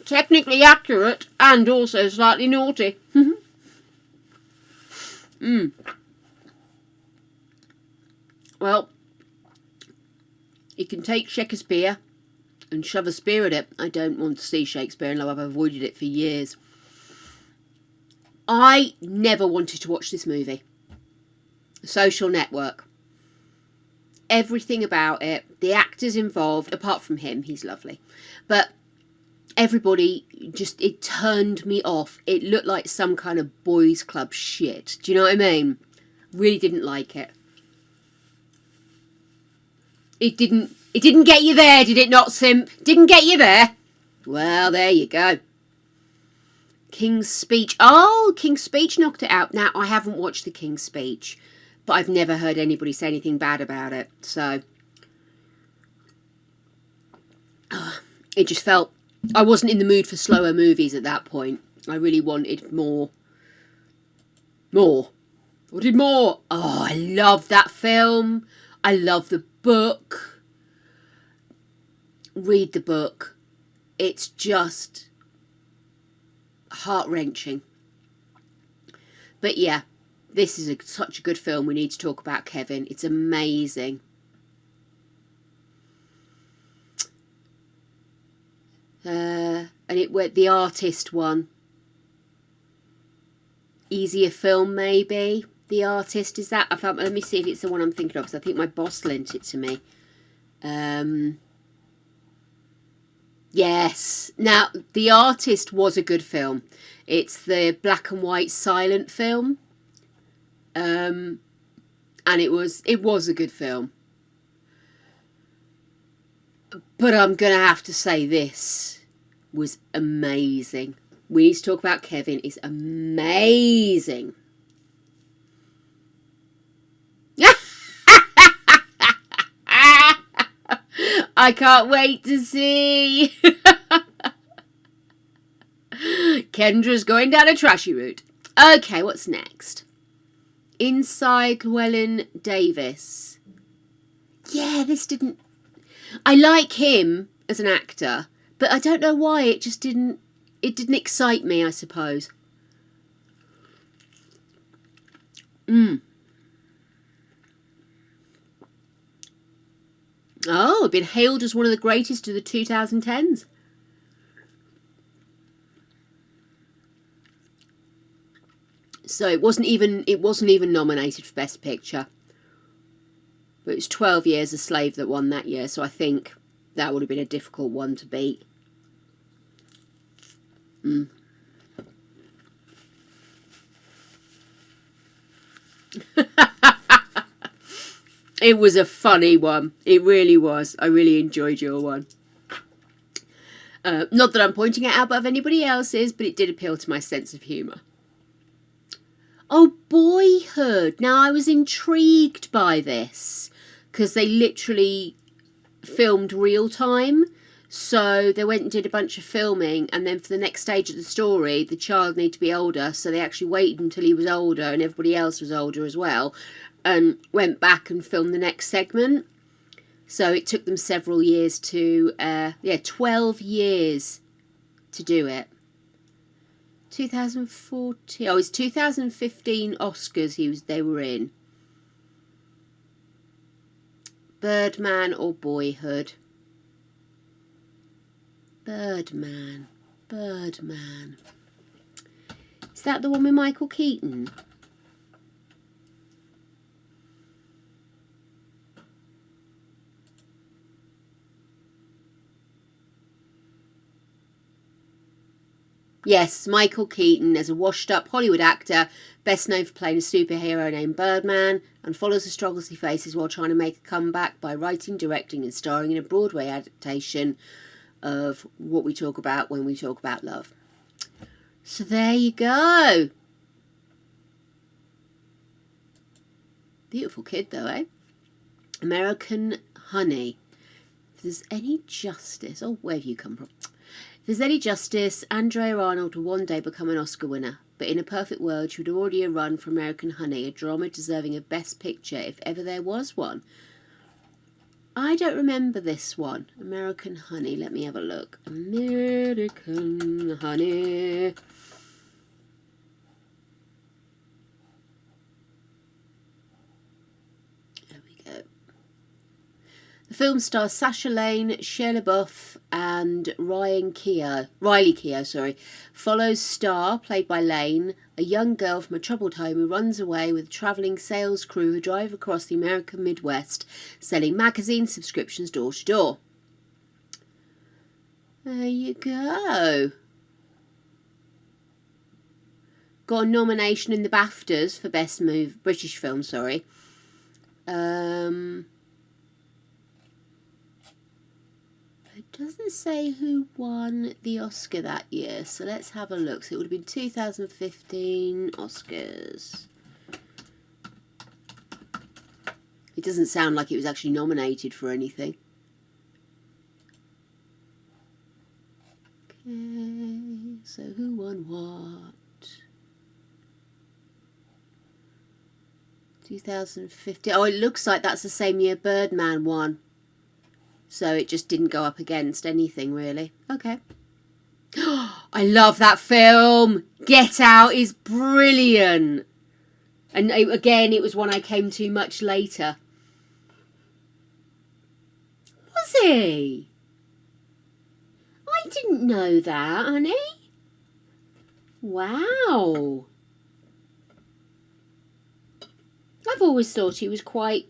Technically accurate and also slightly naughty. Well, you can take Shakespeare and shove a spear at it. I don't want to see Shakespeare in Love. I've avoided it for years. I never wanted to watch this movie. Social Network. Everything about it, the actors involved, apart from him, he's lovely. But everybody, it turned me off. It looked like some kind of boys' club shit. Do you know what I mean? Really didn't like it. It didn't get you there, did it not, simp? Didn't get you there? Well, there you go. King's Speech. Oh, King's Speech knocked it out. Now, I haven't watched the King's Speech, but I've never heard anybody say anything bad about it. So, it just felt... I wasn't in the mood for slower movies at that point. I really wanted more. More. I wanted more. Oh, I love that film. I love the book. Read the book. It's just heart-wrenching. But yeah, this is such a good film. We need to talk about Kevin. It's amazing. And the artist won. Easier film, maybe. The Artist, is that? Let me see if it's the one I'm thinking of, because I think my boss lent it to me. Yes. Now, The Artist was a good film. It's the black and white silent film. And it was a good film. But I'm going to have to say this was amazing. We need to talk about Kevin. It's amazing. I can't wait to see. Kendra's going down a trashy route. Okay, what's next? Inside Llewellyn Davis. Yeah, this didn't... I like him as an actor, but I don't know why it just didn't... It didn't excite me, I suppose. Oh, been hailed as one of the greatest of the 2010s. So it wasn't even nominated for Best Picture. But it was 12 Years a Slave that won that year, so I think that would have been a difficult one to beat. It was a funny one. It really was. I really enjoyed your one. Not that I'm pointing it out above anybody else's, but it did appeal to my sense of humour. Oh, Boyhood. Now, I was intrigued by this because they literally filmed real time. So they went and did a bunch of filming, and then for the next stage of the story, the child needed to be older, so they actually waited until he was older and everybody else was older as well, and went back and filmed the next segment. So it took them several years to, 12 years to do it. 2014, it's 2015 Oscars they were in. Birdman or Boyhood? Birdman. Is that the one with Michael Keaton? Yes, Michael Keaton as a washed-up Hollywood actor, best known for playing a superhero named Birdman, and follows the struggles he faces while trying to make a comeback by writing, directing and starring in a Broadway adaptation of what we talk about when we talk about love. So there you go. Beautiful kid though, eh? American Honey. If there's any justice... Oh, where have you come from? If there's any justice, Andrea Arnold will one day become an Oscar winner. But in a perfect world, she would already have run for American Honey, a drama deserving of Best Picture if ever there was one. I don't remember this one. American Honey. Let me have a look. American Honey. There we go. The film stars Sacha Lane, Shia LaBeouf and Riley Keough, follows Star, played by Lane, a young girl from a troubled home who runs away with a travelling sales crew who drive across the American Midwest, selling magazine subscriptions door to door. There you go. Got a nomination in the BAFTAs for Best British Film, It doesn't say who won the Oscar that year, so let's have a look. So it would have been 2015 Oscars. It doesn't sound like it was actually nominated for anything. Okay, so who won what? 2015. Oh, it looks like that's the same year Birdman won. So it just didn't go up against anything, really. Okay. I love that film. Get Out is brilliant. And again, it was one I came to much later. Was he? I didn't know that, honey. Wow. I've always thought he was quite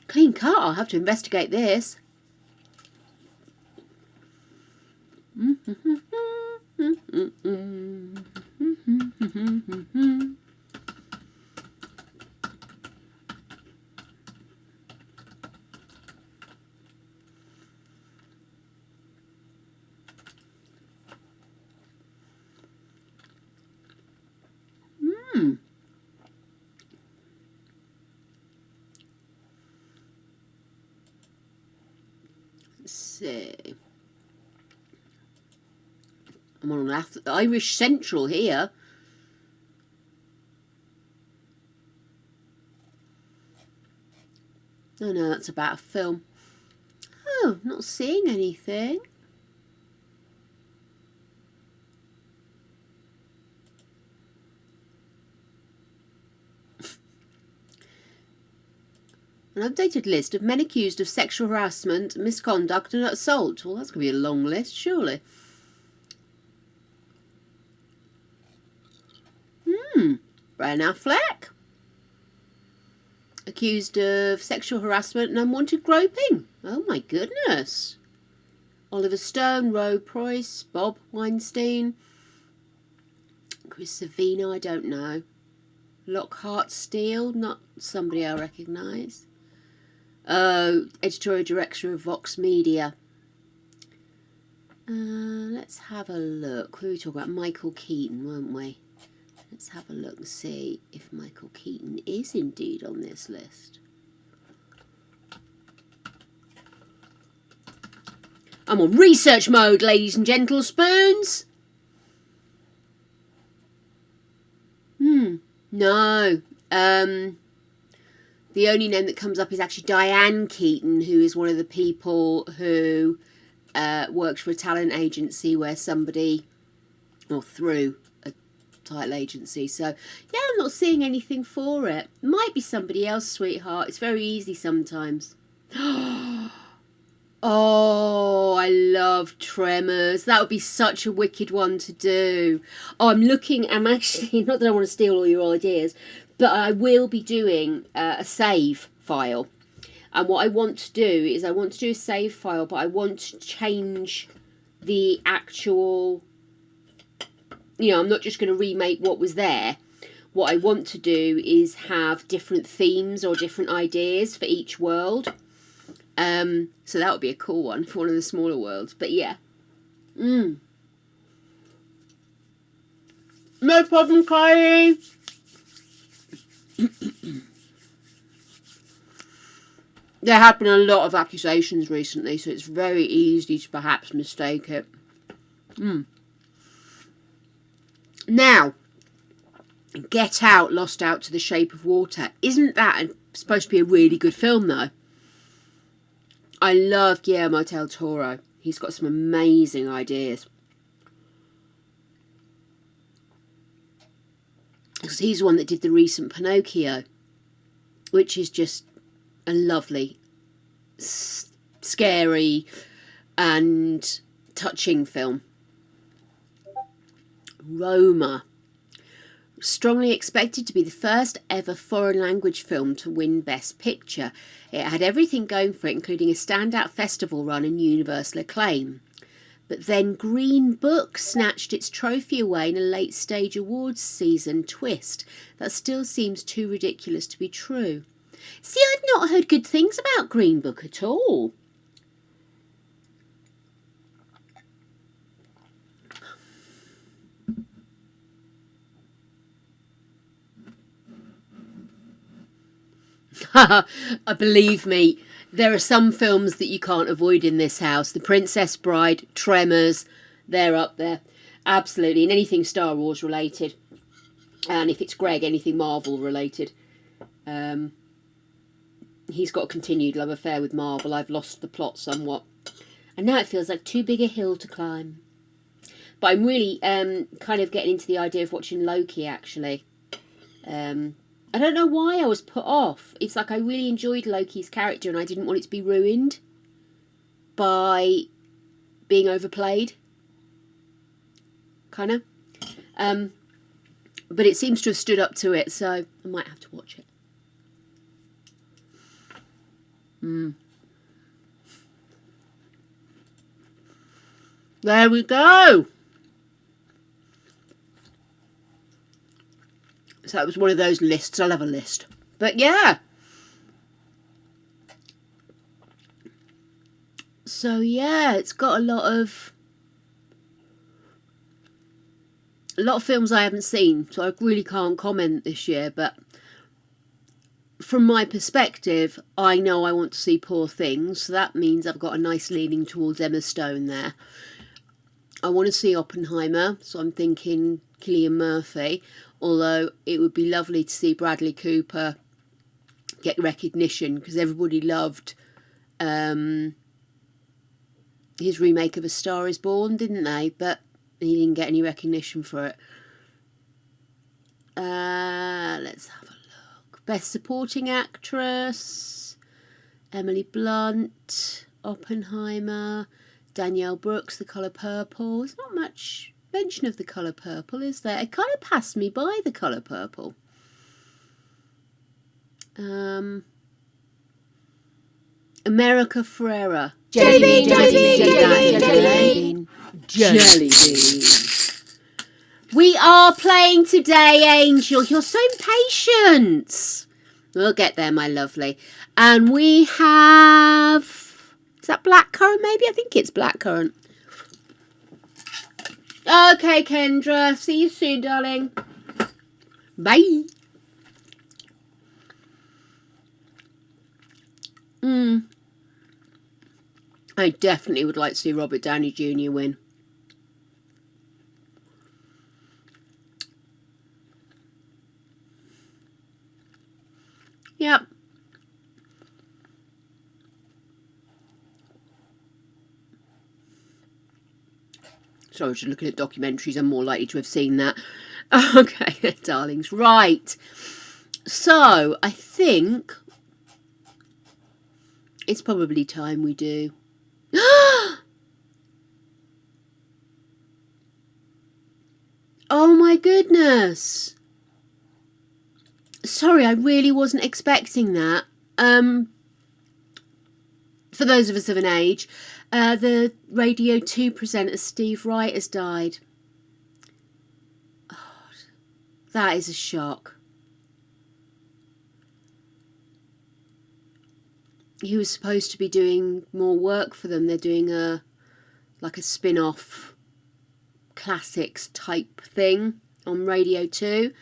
clean cut. I'll have to investigate this. Let's see. I'm on Irish Central here. Oh no, that's about a film. Oh, not seeing anything. An updated list of men accused of sexual harassment, misconduct and assault. Well, that's going to be a long list, surely. Ben Affleck. Accused of sexual harassment and unwanted groping. Oh my goodness. Oliver Stone, Roe Price, Bob Weinstein, Chris Savino, I don't know. Lockhart Steele, not somebody I recognise. Editorial director of Vox Media. Let's have a look. We were talking about Michael Keaton, weren't we? Let's have a look and see if Michael Keaton is indeed on this list. I'm on research mode, ladies and gentle spoons. No. The only name that comes up is actually Diane Keaton, who is one of the people who works for a talent agency where somebody, or through a title agency. So, yeah, I'm not seeing anything for it. Might be somebody else, sweetheart. It's very easy sometimes. Oh, I love Tremors. That would be such a wicked one to do. Oh, I'm actually, not that I want to steal all your ideas, but I will be doing a save file. And what I want to do is I want to do a save file, but I want to change the actual, I'm not just going to remake what was there. What I want to do is have different themes or different ideas for each world. So that would be a cool one for one of the smaller worlds. But yeah. No problem, Kylie. There have been a lot of accusations recently, so it's very easy to perhaps mistake it. Now, Get Out, Lost Out to the Shape of Water. Isn't that supposed to be a really good film, though? I love Guillermo del Toro. He's got some amazing ideas. Because he's the one that did the recent Pinocchio, which is just a lovely, scary and touching film. Roma. Strongly expected to be the first ever foreign language film to win Best Picture. It had everything going for it, including a standout festival run and universal acclaim. But then Green Book snatched its trophy away in a late stage awards season twist that still seems too ridiculous to be true. See, I've not heard good things about Green Book at all. Believe me, there are some films that you can't avoid in this house. The Princess Bride, Tremors, they're up there. Absolutely. And anything Star Wars related. And if it's Greg, anything Marvel related. He's got a continued love affair with Marvel. I've lost the plot somewhat. And now it feels like too big a hill to climb. But I'm really kind of getting into the idea of watching Loki, actually. I don't know why I was put off. It's like I really enjoyed Loki's character and I didn't want it to be ruined by being overplayed. Kind of. But it seems to have stood up to it, so I might have to watch it. There we go. So that was one of those lists. I love a list. But yeah. So yeah, it's got a lot of films I haven't seen, so I really can't comment this year, but from my perspective, I know I want to see Poor Things, so that means I've got a nice leaning towards Emma Stone there. I want to see Oppenheimer, so I'm thinking Cillian Murphy, although it would be lovely to see Bradley Cooper get recognition, because everybody loved his remake of A Star Is Born, didn't they? But he didn't get any recognition for it. Let's have a look. Best Supporting Actress, Emily Blunt, Oppenheimer, Danielle Brooks, The Colour Purple. There's not much mention of The Colour Purple, is there? It kind of passed me by, The Colour Purple. America Ferrera. Jelly bean. We are playing today, Angel. You're so impatient. We'll get there, my lovely. And we have... Is that blackcurrant, maybe? I think it's blackcurrant. Okay, Kendra. See you soon, darling. Bye. I definitely would like to see Robert Downey Jr. win. Yep. Sorry, I was just looking at documentaries. I'm more likely to have seen that. Okay, darlings. Right. So, I think it's probably time we do. Oh my goodness. Sorry, I really wasn't expecting that. For those of us of an age, the Radio 2 presenter Steve Wright has died. Oh, that is a shock. He was supposed to be doing more work for them. They're doing a spin-off classics type thing on Radio 2,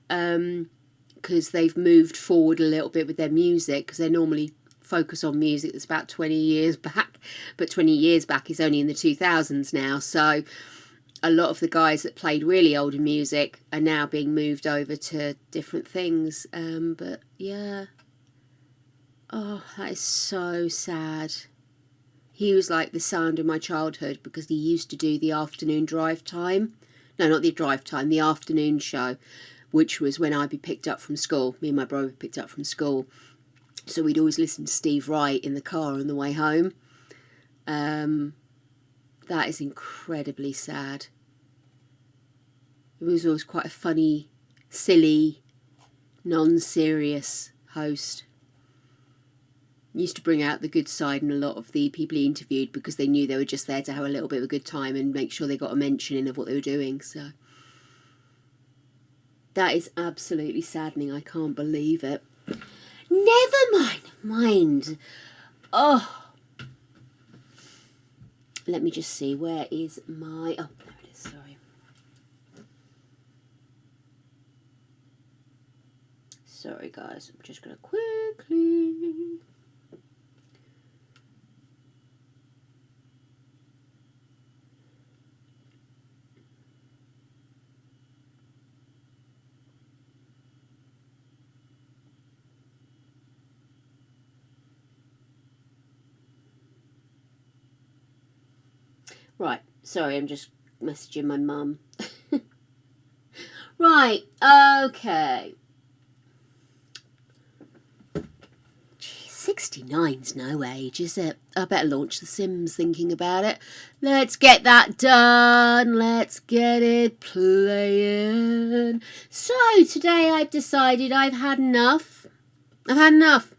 because they've moved forward a little bit with their music, because they normally focus on music that's about 20 years back, but 20 years back is only in the 2000s now, so a lot of the guys that played really older music are now being moved over to different things. But yeah, oh, that is so sad. He was like the sound of my childhood, because he used to do the afternoon drive time. No, not the drive time, the afternoon show, which was when I'd be picked up from school. Me and my brother were picked up from school. So we'd always listen to Steve Wright in the car on the way home. That is incredibly sad. He was always quite a funny, silly, non-serious host. He used to bring out the good side in a lot of the people he interviewed, because they knew they were just there to have a little bit of a good time and make sure they got a mention in of what they were doing. So that is absolutely saddening. I can't believe it. Never mind. Oh, let me just see. Where is my... Oh, there it is. Sorry. Sorry, guys. I'm just going to quickly... Right, sorry, I'm just messaging my mum. Right, okay. Gee, 69's no age, is it? I better launch The Sims thinking about it. Let's get that done. Let's get it playing. So, today I've decided I've had enough. I've had enough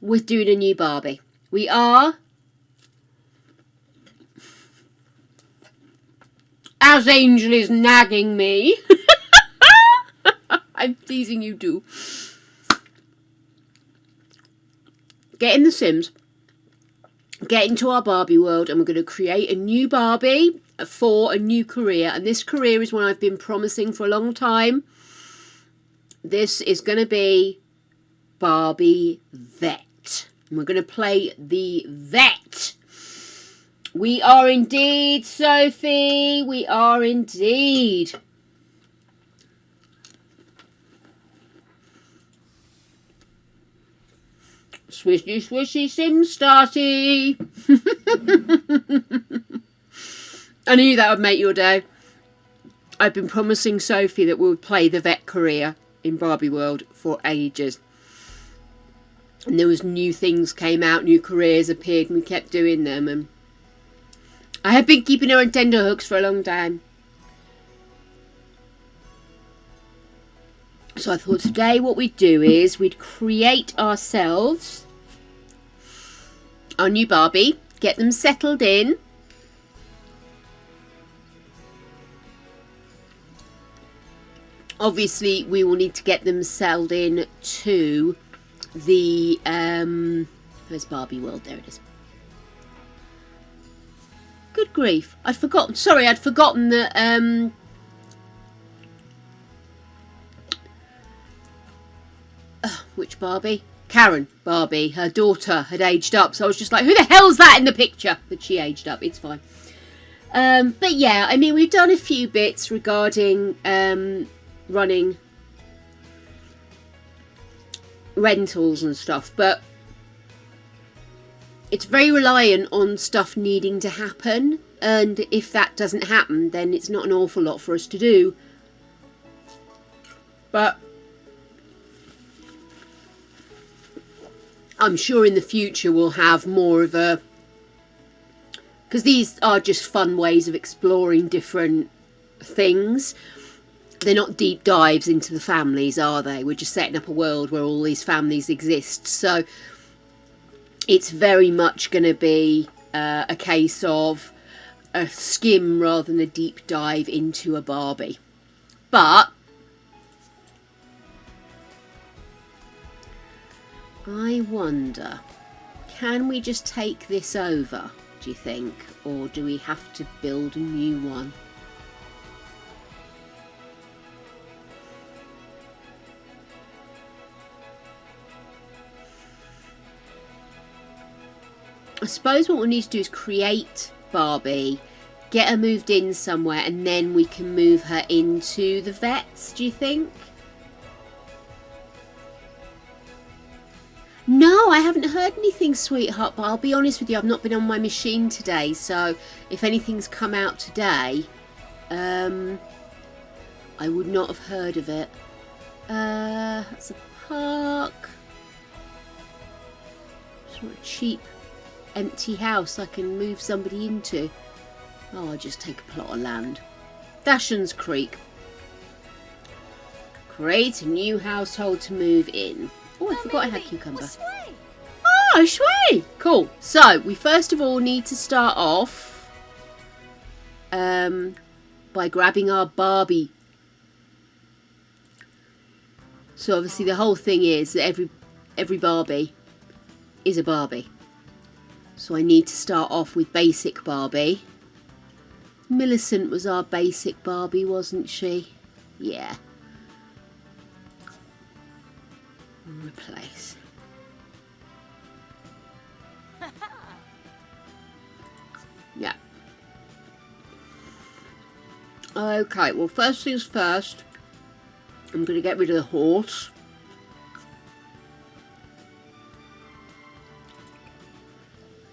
with doing a new Barbie. We are... As Angel is nagging me. I'm teasing you too. Get in The Sims. Get into our Barbie world, and we're going to create a new Barbie for a new career. And this career is one I've been promising for a long time. This is going to be Barbie Vet. And we're going to play the vet. We are indeed, Sophie. We are indeed. Swishy, swishy, sim starty. I knew that would make your day. I've been promising Sophie that we'll play the vet career in Barbie World for ages. And there was new things came out, new careers appeared, and we kept doing them. And I have been keeping her on tenterhooks for a long time. So I thought today what we'd do is we'd create ourselves our new Barbie, get them settled in. Obviously, we will need to get them settled in to the... where's Barbie World? There it is. Good grief. I'd forgotten. Sorry, I'd forgotten that... which Barbie? Karen Barbie, her daughter, had aged up. So I was just like, who the hell's that in the picture? But she aged up. It's fine. But yeah, I mean, we've done a few bits regarding running rentals and stuff, but it's very reliant on stuff needing to happen, and if that doesn't happen, then it's not an awful lot for us to do. But I'm sure in the future we'll have more of a, because these are just fun ways of exploring different things. They're not deep dives into the families, are they? We're just setting up a world where all these families exist. So it's very much going to be a case of a skim rather than a deep dive into a Barbie. But I wonder, can we just take this over, do you think? Or do we have to build a new one? I suppose what we'll need to do is create Barbie, get her moved in somewhere, and then we can move her into the vets, do you think? No, I haven't heard anything, sweetheart, but I'll be honest with you, I've not been on my machine today, so if anything's come out today, I would not have heard of it. That's a park. Just want a cheap empty house I can move somebody into. Oh, I'll just take a plot of land. Dashens Creek. Create a new household to move in. Oh, I forgot I had cucumber. Oh, shui! Cool. So, we first of all need to start off by grabbing our Barbie. So obviously the whole thing is that every Barbie is a Barbie. So I need to start off with basic Barbie. Millicent was our basic Barbie, wasn't she? Yeah. Replace. Yeah. Okay, well, first things first, I'm going to get rid of the horse.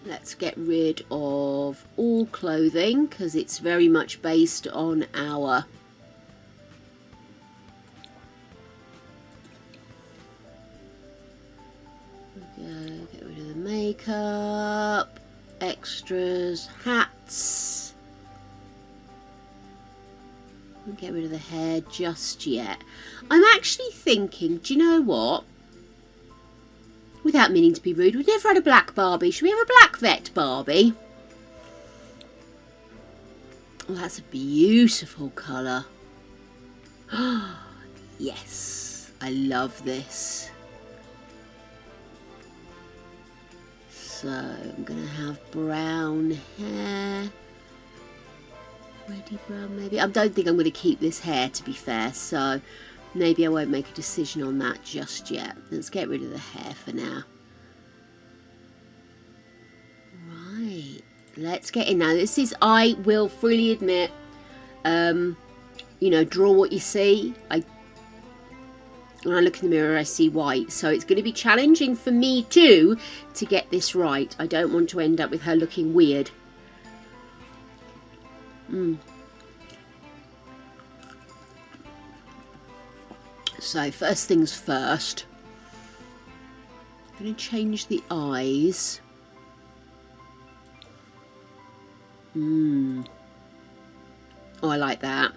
Let's get rid of all clothing because it's very much based on our get rid of the makeup, extras, hats. Don't get rid of the hair just yet. I'm actually thinking, do you know what? Without meaning to be rude, we've never had a black Barbie. Should we have a black vet Barbie? Oh, that's a beautiful colour. Yes, I love this. So I'm going to have brown hair. Ready brown maybe. I don't think I'm going to keep this hair, to be fair, so maybe I won't make a decision on that just yet. Let's get rid of the hair for now. Right, let's get in now. This is, I will freely admit, you know, draw what you see. When I look in the mirror, I see white. So it's going to be challenging for me too to get this right. I don't want to end up with her looking weird. So first things first, I'm going to change the eyes. Oh, I like that.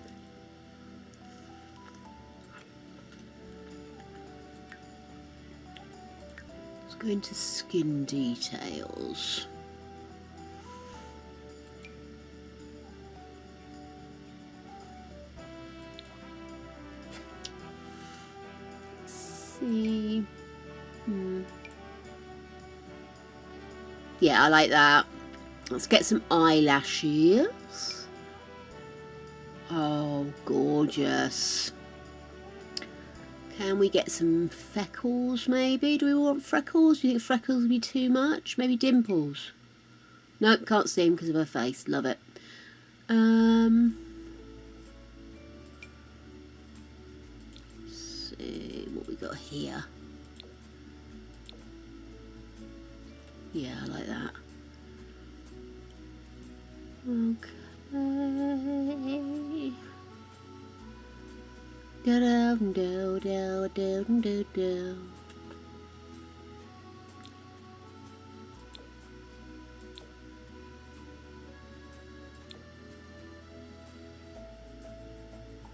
Let's go into skin details. See. Yeah, I like that. Let's get some eyelashes. Oh, gorgeous. Can we get some freckles maybe? Do we want freckles? Do you think freckles would be too much? Maybe dimples? Nope, can't see them because of her face. Love it. Let's see what we got here. Yeah, I like that. Okay. Do do do do do do do.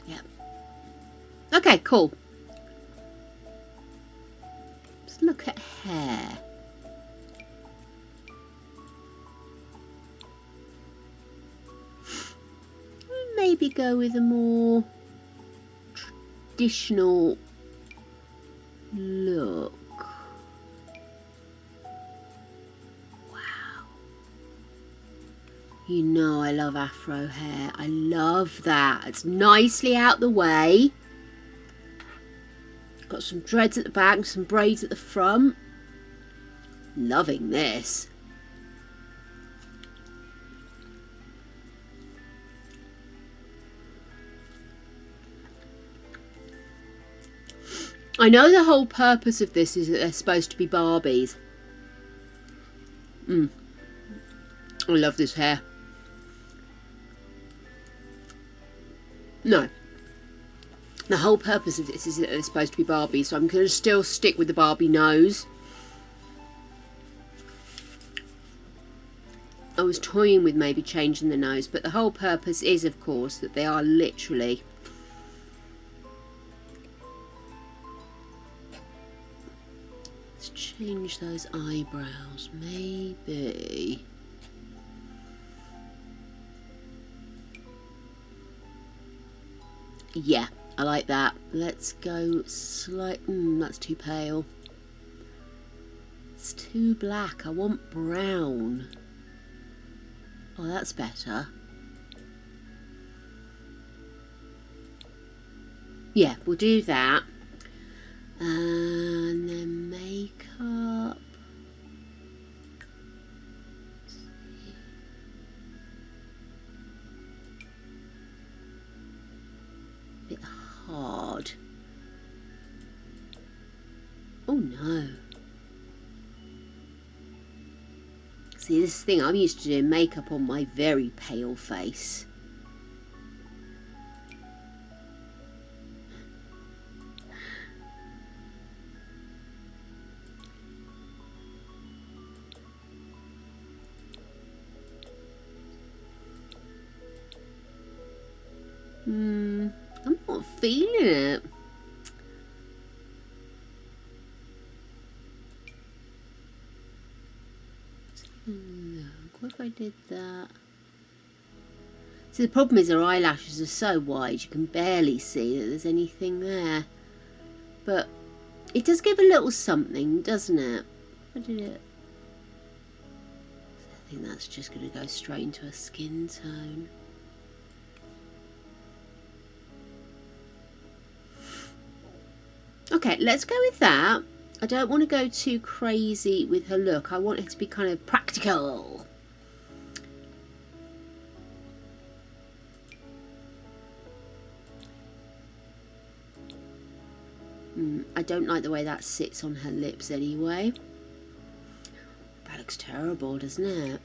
Yep. Okay, cool. Let's look at hair. Maybe go with a more traditional look. Wow. You know I love afro hair. I love that. It's nicely out the way. Got some dreads at the back and some braids at the front. Loving this. I know the whole purpose of this is that they're supposed to be Barbies. I love this hair. No. The whole purpose of this is that they're supposed to be Barbies, so I'm going to still stick with the Barbie nose. I was toying with maybe changing the nose, but the whole purpose is, of course, that they are literally... Change those eyebrows, maybe. Yeah, I like that. Let's go that's too pale. It's too black. I want brown. Oh, that's better. Yeah, we'll do that. And then makeup. Bit hard. Oh no. See, this thing, I'm used to doing makeup on my very pale face. I'm not feeling it. Look, what if I did that? See, the problem is her eyelashes are so wide you can barely see that there's anything there. But it does give a little something, doesn't it? I did it. I think that's just going to go straight into her skin tone. Okay, let's go with that. I don't want to go too crazy with her look. I want her to be kind of practical. I don't like the way that sits on her lips anyway. That looks terrible, doesn't it?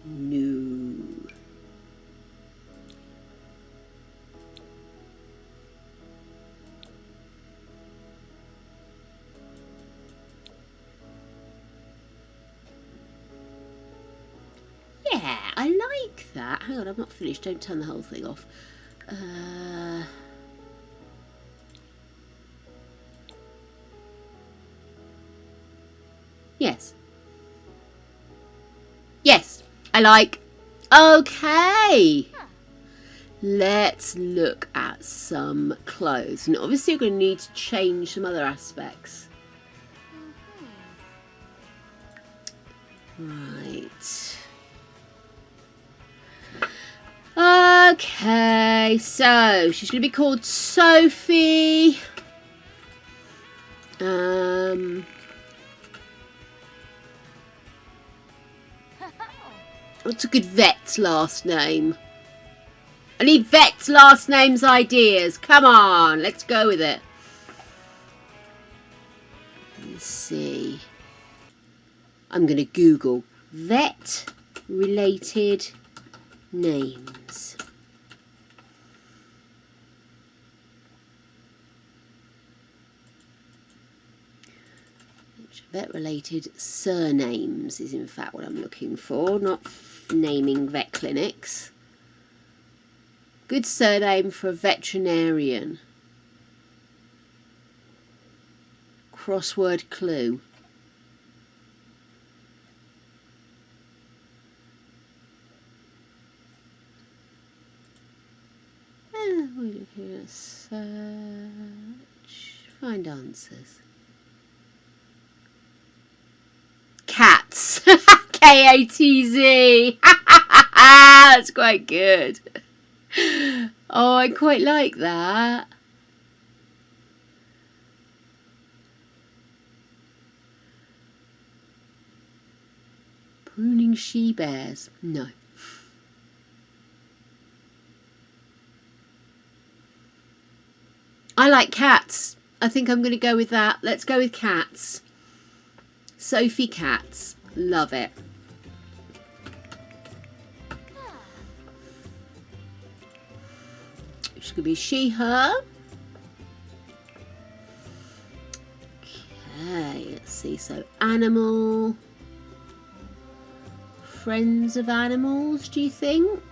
No. Yeah, I like that. Hang on, I'm not finished. Don't turn the whole thing off. Yes. Yes, I like. Okay. Let's look at some clothes. And obviously you're going to need to change some other aspects. Right. Okay, so she's going to be called Sophie. What's a good vet's last name? I need vet's last names ideas. Come on, let's go with it. Let's see. I'm going to Google vet related names. Vet related surnames is in fact what I'm looking for, not naming vet clinics. Good surname for a veterinarian. Crossword clue. Search. Find answers. Cats. K-A-T-Z. That's quite good. Oh, I quite like that. Pruning she-bears. No. I like cats. I think I'm going to go with that. Let's go with cats. Sophie Cats. Love it. It's going to be she, her. Okay, let's see. So, animal. Friends of animals, do you think?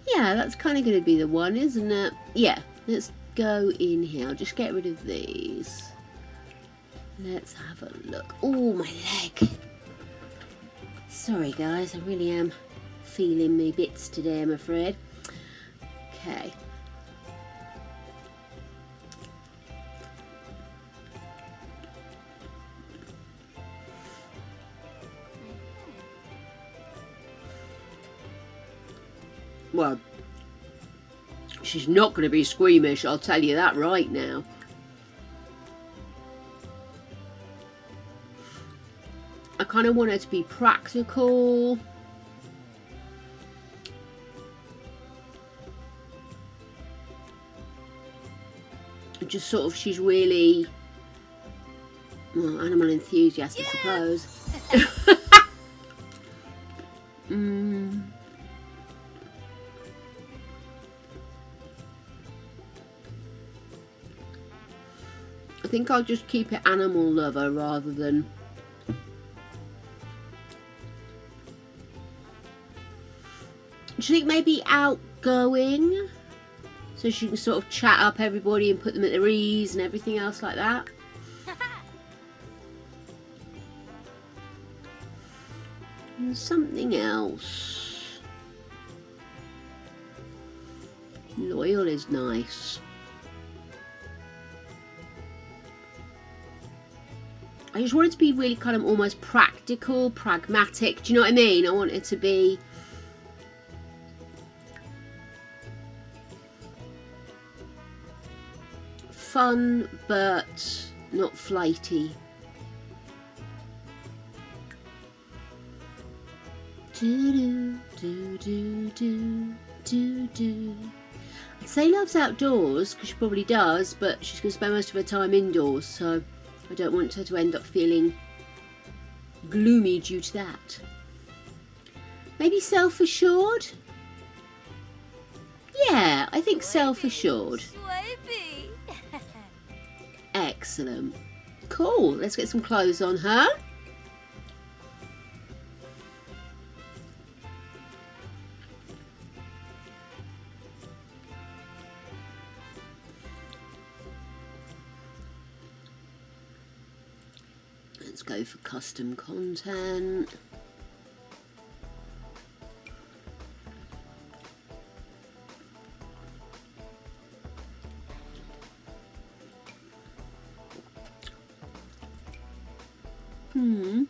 Yeah, that's kind of going to be the one, isn't it? Yeah, let's go in here. I'll just get rid of these. Let's have a look. Oh, my leg. Sorry, guys. I really am feeling me bits today, I'm afraid. Okay. Well, she's not going to be squeamish, I'll tell you that right now. I kind of want her to be practical. Just sort of, she's really, well, animal enthusiast, I suppose. I think I'll just keep it animal lover rather than... Do you think maybe outgoing? So she can sort of chat up everybody and put them at their ease and everything else like that? And something else. Loyal is nice. I just want it to be really kind of almost practical, pragmatic. Do you know what I mean? I want it to be... fun, but not flighty. Do do do do do do. I'd say loves outdoors because she probably does, but she's going to spend most of her time indoors, so I don't want her to end up feeling gloomy due to that. Maybe self-assured? Yeah, I think self-assured. Excellent. Cool. Let's get some clothes on her. Let's go for custom content. Hmm.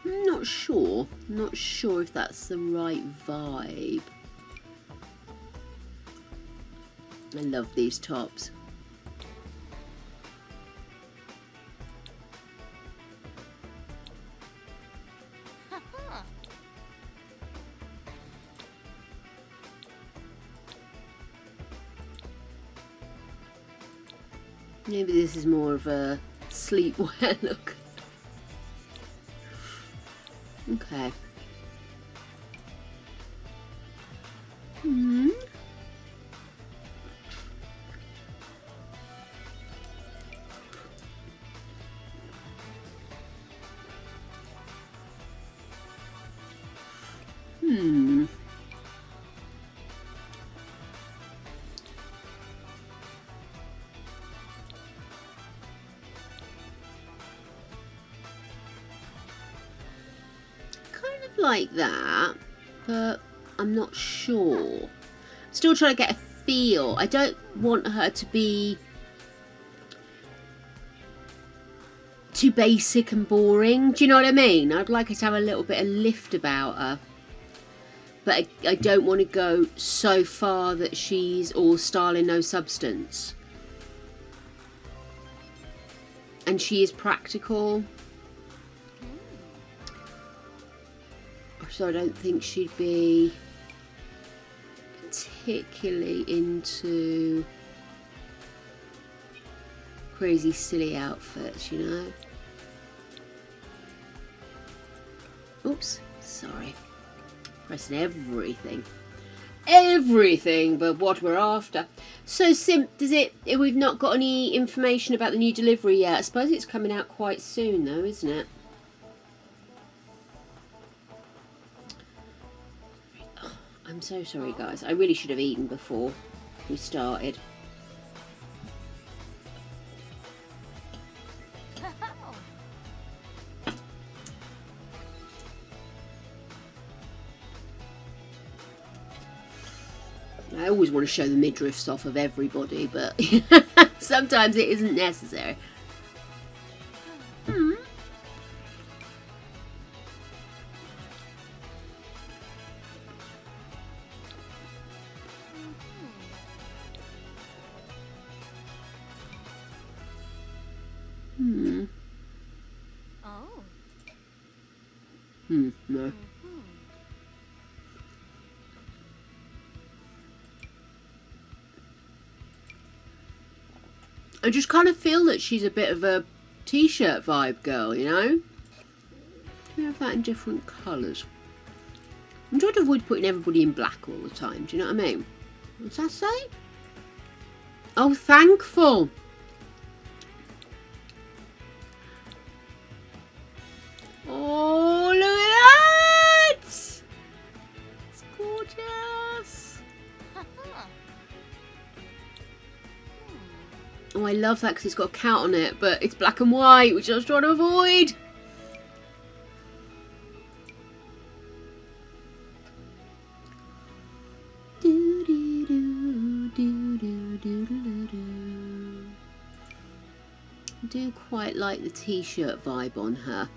Not sure. Not sure if that's the right vibe. I love these tops. Maybe this is more of a sleepwear look. Okay. Hmm. Hmm. Kind of like that, but I'm not sure. Still trying to get a feel. I don't want her to be too basic and boring. Do you know what I mean? I'd like her to have a little bit of lift about her. But I don't want to go so far that she's all style and no substance. And she is practical. So I don't think she'd be particularly into crazy silly outfits, you know. Oops, sorry. Pressing everything but what we're after. So Simp, does it, we've not got any information about the new delivery yet. I suppose it's coming out quite soon though, isn't it? Oh, I'm so sorry guys, I really should have eaten before we started. I always want to show the midriffs off of everybody, but sometimes it isn't necessary. Hmm. Hmm. Oh. No. I just kind of feel that she's a bit of a t-shirt vibe girl, you know? We have that in different colours. I'm trying to avoid putting everybody in black all the time, do you know what I mean? What's that say? Oh, thankful! Oh, look at that! It's gorgeous! Oh, I love that because it's got a cat on it, but it's black and white, which I was trying to avoid. I do quite like the t-shirt vibe on her.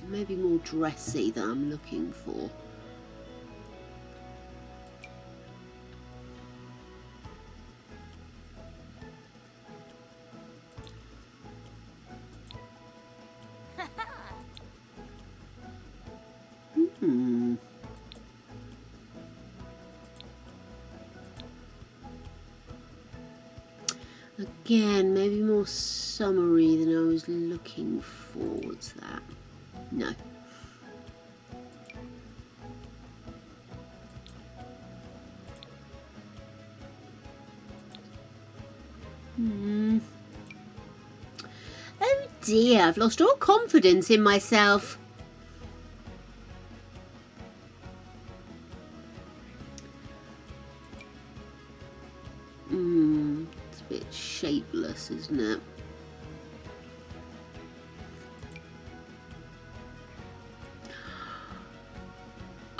Maybe more dressy than I'm looking for. Again, maybe more summery than I was looking for. What's that? No. Oh dear, I've lost all confidence in myself. It's a bit shapeless, isn't it?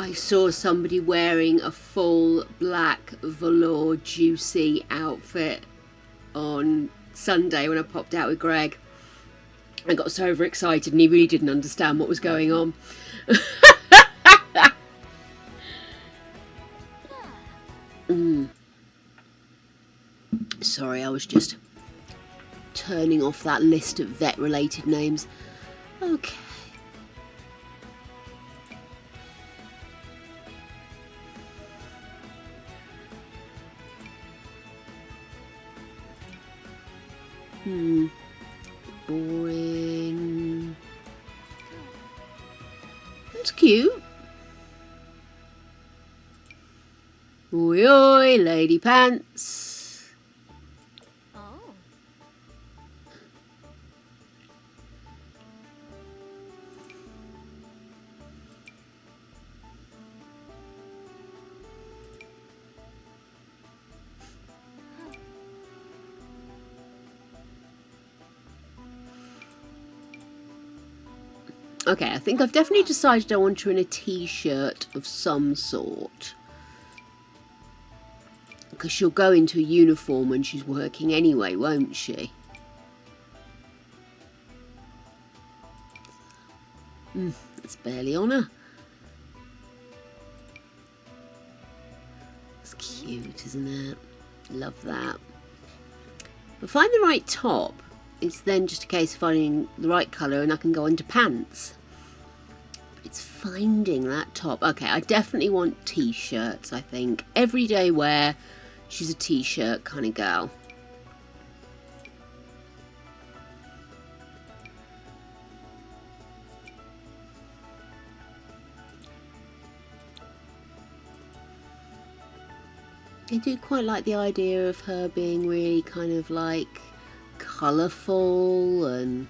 I saw somebody wearing a full black velour juicy outfit on Sunday when I popped out with Greg. I got so overexcited and he really didn't understand what was going on. Sorry, I was just turning off that list of vet related names. Okay. Boring. That's cute. Oi oi, lady pants. Oh. Okay, I think I've definitely decided I want her in a t-shirt of some sort. Because she'll go into a uniform when she's working anyway, won't she? That's barely on her. It's cute, isn't it? Love that. But find the right top. It's then just a case of finding the right colour and I can go into pants. But it's finding that top. Okay, I definitely want t-shirts, I think. Everyday wear. She's a t-shirt kind of girl. I do quite like the idea of her being really kind of like colourful and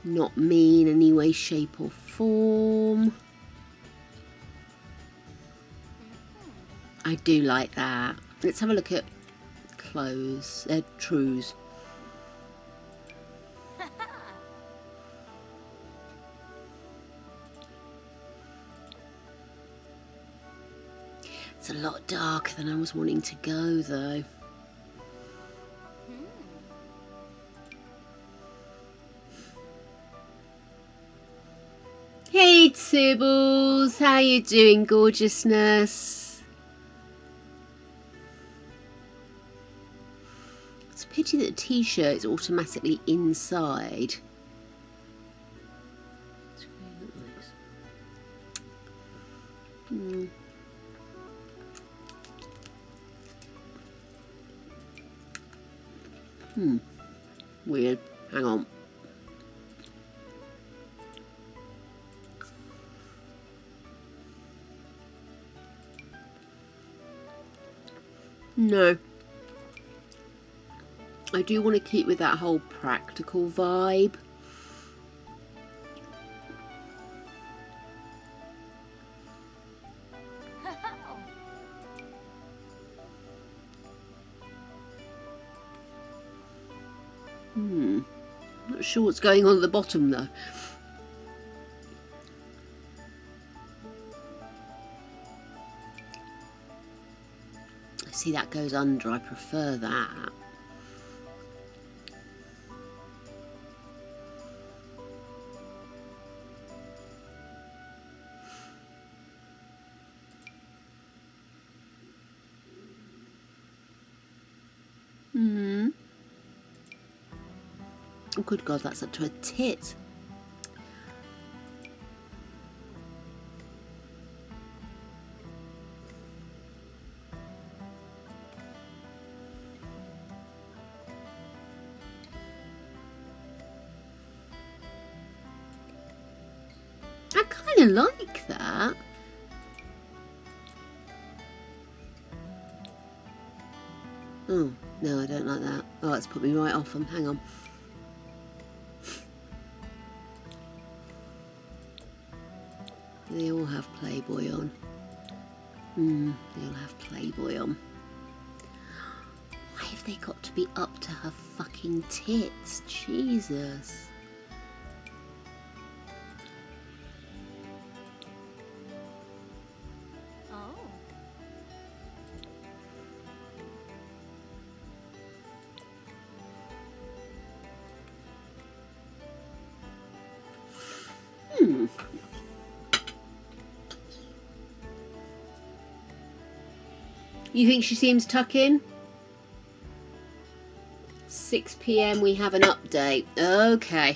not mean in any way, shape or form. I do like that. Let's have a look at clothes, trews. It's a lot darker than I was wanting to go though. Hey Tibbles, how you doing, gorgeousness? It's a pity that the t-shirt is automatically inside. Weird. Hang on. No. I do want to keep with that whole practical vibe. Not sure what's going on at the bottom though. I see that goes under. I prefer that. Oh, good God, that's up to a tit. I kind of like that. Oh, no, I don't like that. Oh, it's put me right off them. Hang on. They all have Playboy on. They all have Playboy on. Why have they got to be up to her fucking tits? Jesus. You think she seems tuck in? 6 p.m. we have an update. Okay.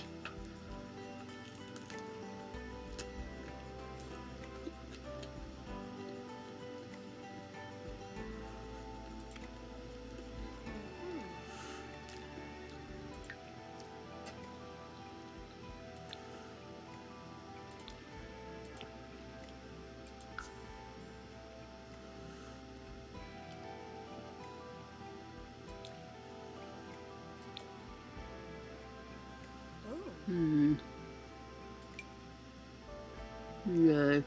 Oh. No.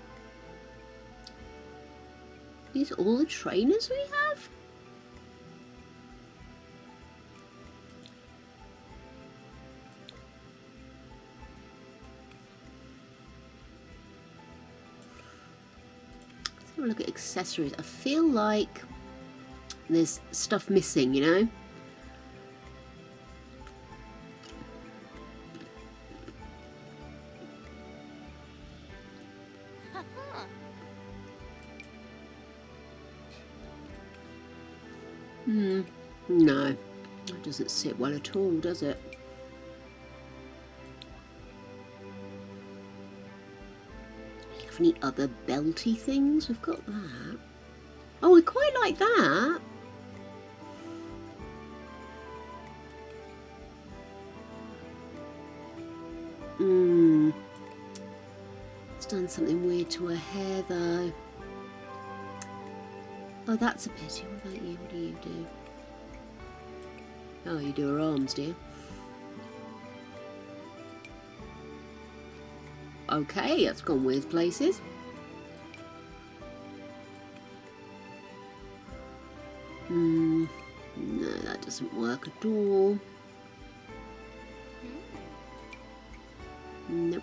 These are all the trainers we have? Let's have a look at accessories. I feel like there's stuff missing, you know? No, that doesn't sit well at all, does it? Have any other belty things? We've got that. Oh, I quite like that. It's done something weird to her hair though. Oh, that's a pity. What about you? What do you do? Oh, you do her arms, do you? Okay, that's gone weird places. No, that doesn't work at all. Nope.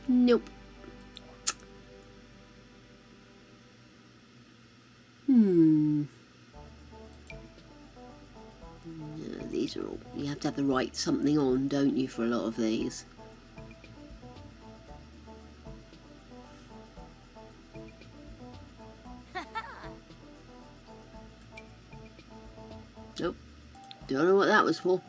Nope. No, these are all... You have to have the right something on, don't you, for a lot of these? Nope. Don't know what that was for.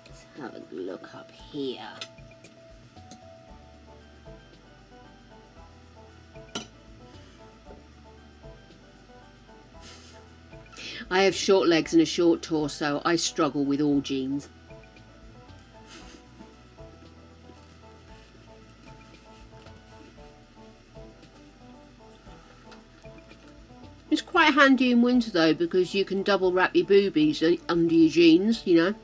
Let's have a look up here. I have short legs and a short torso. I struggle with all jeans. It's quite handy in winter though, because you can double wrap your boobies under your jeans, you know.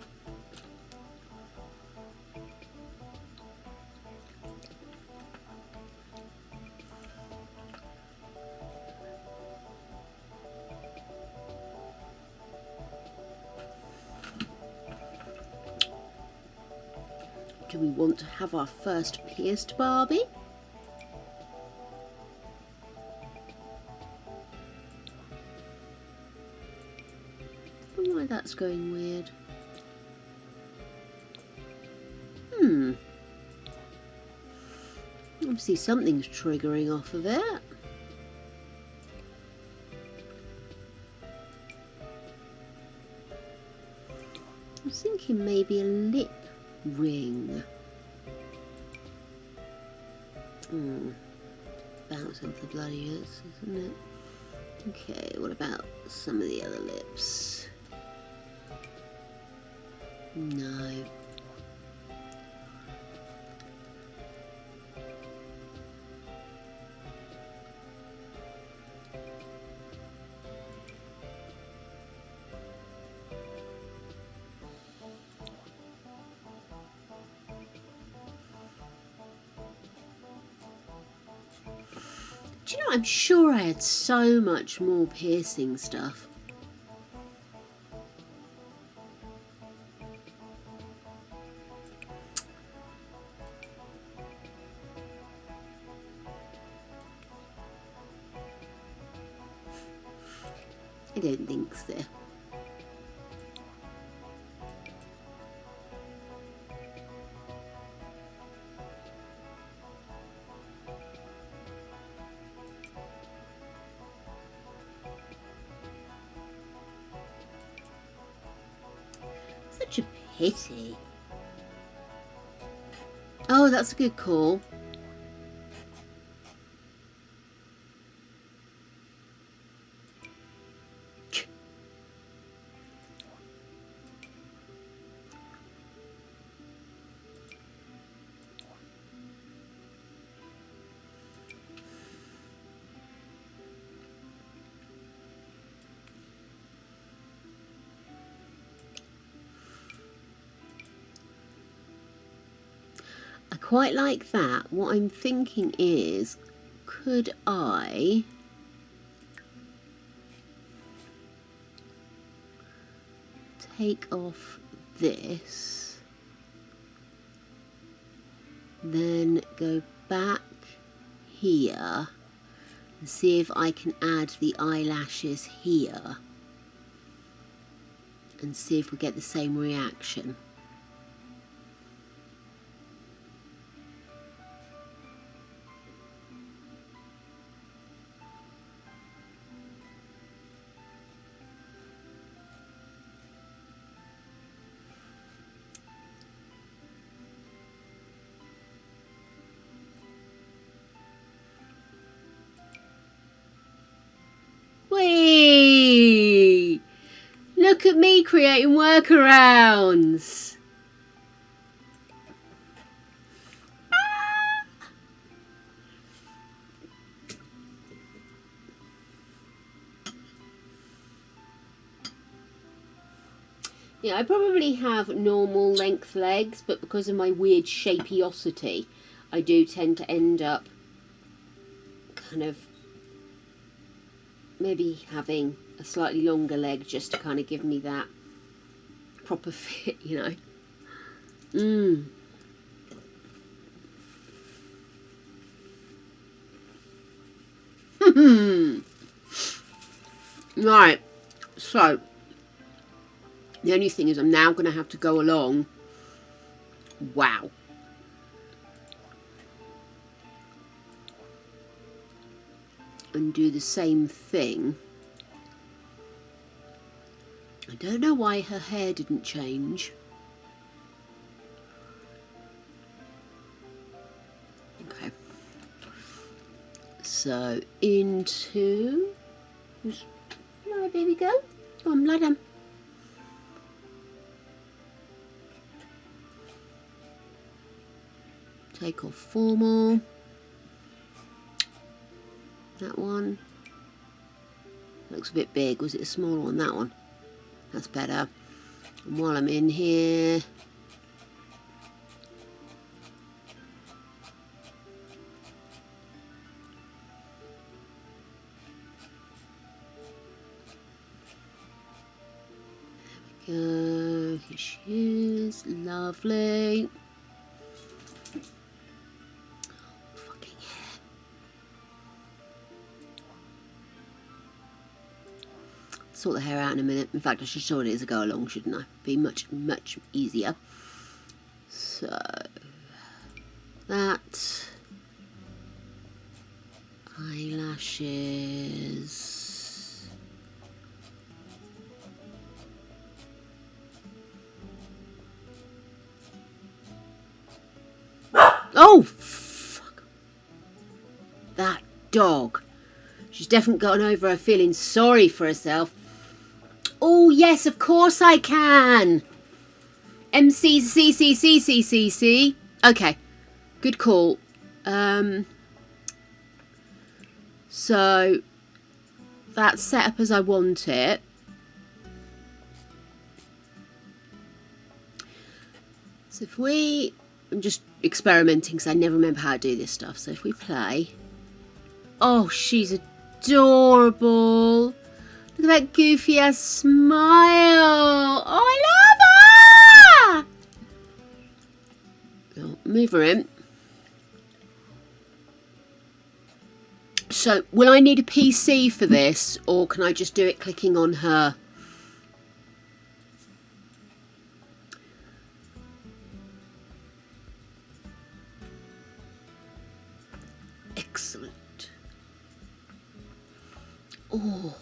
Do we want to have our first pierced Barbie? I don't know why that's going weird. Obviously something's triggering off of it. I was thinking maybe a lip ring. Bouncing for bloody hurts, isn't it? Okay, what about some of the other lips? No. Do you know, I'm sure I had so much more piercing stuff. I don't think so. Such a pity. Oh, that's a good call. I quite like that. What I'm thinking is, could I take off this, then go back here and see if I can add the eyelashes here and see if we get the same reaction. Whee! Look at me creating workarounds. Yeah, I probably have normal length legs, but because of my weird shapeosity, I do tend to end up kind of maybe having a slightly longer leg just to kind of give me that proper fit, you know. Right, so the only thing is I'm now going to have to go along. Wow. And do the same thing. I don't know why her hair didn't change. Okay. So into... Hello, baby girl. Come on, lie down. Take off formal. That one. Looks a bit big. Was it a smaller one? That one. That's better. And while I'm in here... There we go. Here she is. Lovely. Fucking hair. Sort the hair out in a minute. In fact, I should show it as I go along, shouldn't I? Be much, much easier. So, that. Eyelashes. Oh, fuck. That dog. She's definitely gotten over her feeling sorry for herself. Oh, yes, of course I can. MCCCCCCC. Okay, good call. So that's set up as I want it. So if we... I'm just experimenting because I never remember how to do this stuff. So if we play... Oh, she's adorable. Look at that goofy ass smile. Oh, I love her. Oh, move her in. So, will I need a PC for this, or can I just do it clicking on her? Excellent. Oh.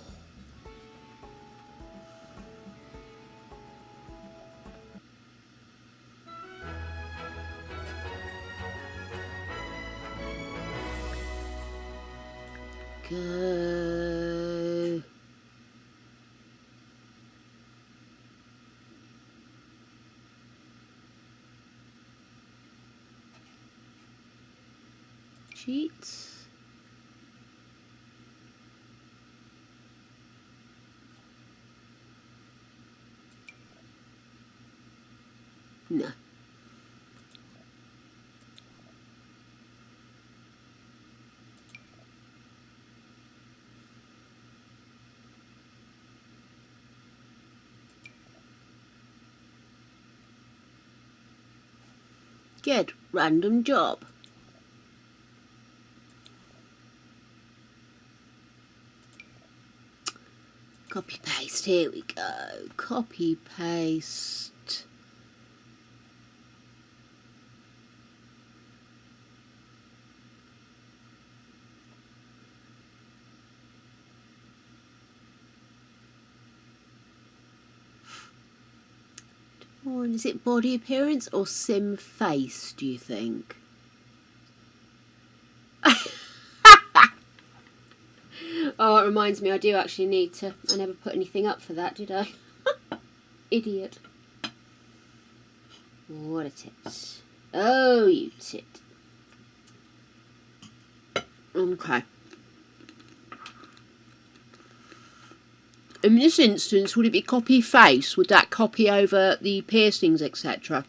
go. Cheats. No. Get random job. Copy paste. Here we go. Copy paste. Or is it body appearance or sim face, do you think? Oh, it reminds me, I do actually need to... I never put anything up for that, did I? Idiot. What a tit. Oh, you tit. Okay. In this instance, would it be copy face? Would that copy over the piercings, etc.?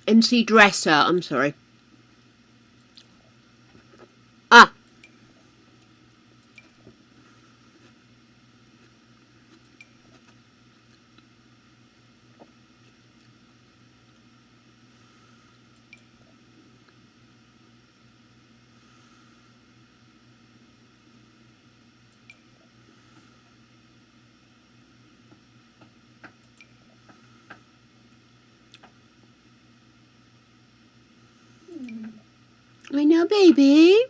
MC Dresser, I'm sorry. Ah. I know, baby.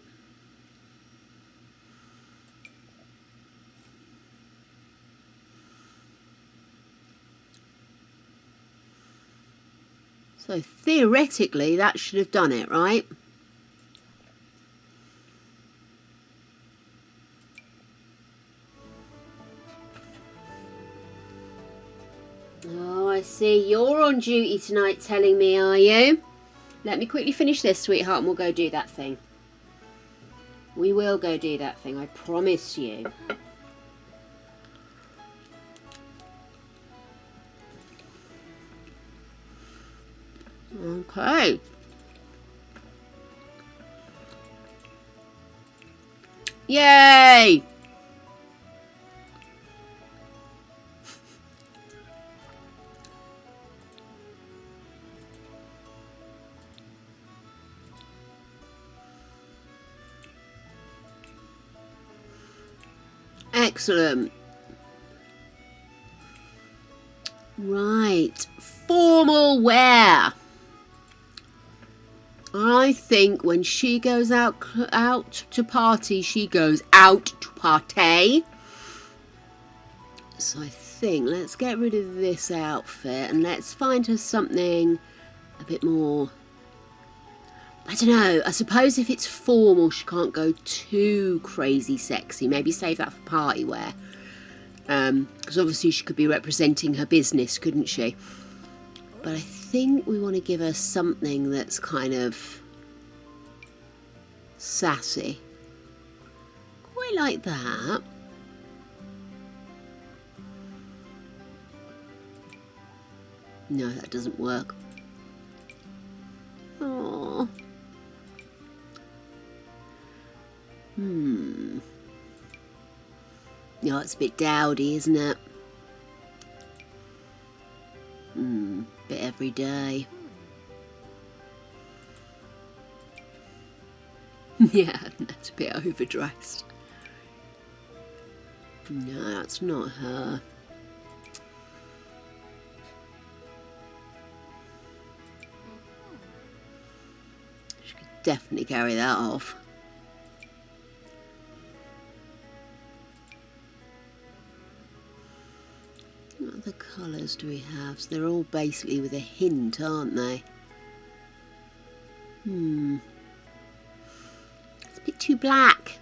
So theoretically, that should have done it, right? Oh, I see. You're on duty tonight telling me, are you? Let me quickly finish this, sweetheart, and we'll go do that thing. We will go do that thing, I promise you. Okay. Yay! Excellent. Right. Formal wear. I think when she goes out to party, she goes out to party. So I think let's get rid of this outfit and let's find her something a bit more... I don't know. I suppose if it's formal, she can't go too crazy sexy. Maybe save that for party wear. Because obviously she could be representing her business, couldn't she? But I think we want to give her something that's kind of sassy. Quite like that. No, that doesn't work. Oh. No, it's a bit dowdy, isn't it? Bit every day. Yeah, that's a bit overdressed. No, that's not her. She could definitely carry that off. What other colours do we have? So they're all basically with a hint, aren't they? It's a bit too black.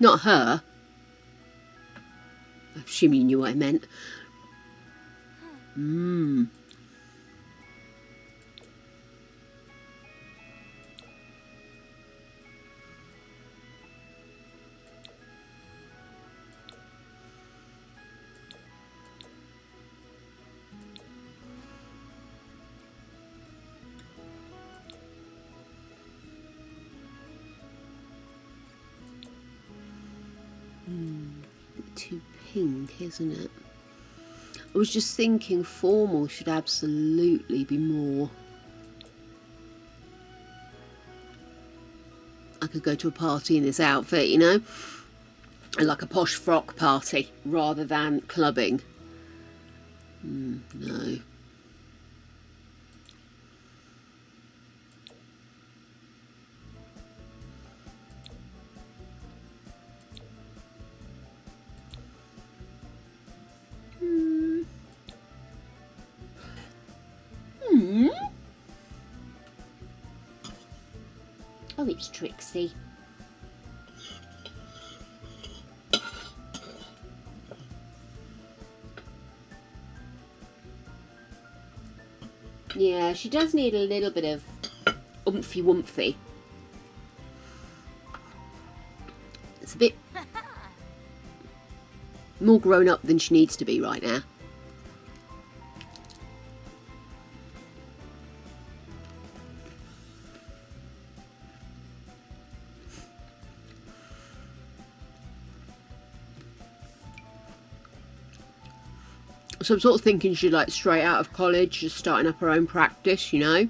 Not her. I assume you knew what I meant. Mmm. Too pink, isn't it? I was just thinking formal should absolutely be more. I could go to a party in this outfit, you know, like a posh frock party rather than clubbing. No. Oh, it's Trixie. Yeah, she does need a little bit of oomphy woomphy. It's a bit more grown up than she needs to be right now. So I'm sort of thinking she's like straight out of college, just starting up her own practice, you know.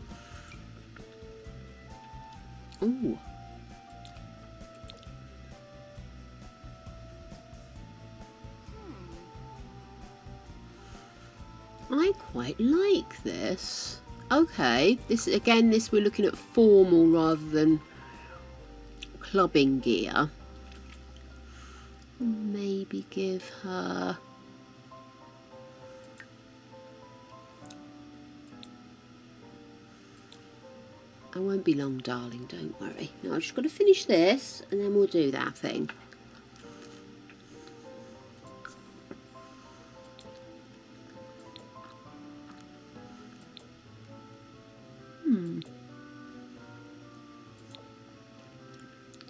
Ooh. I quite like this. Okay, this again, this we're looking at formal rather than clubbing gear. Maybe give her... I won't be long, darling, don't worry. No, I've just got to finish this and then we'll do that thing.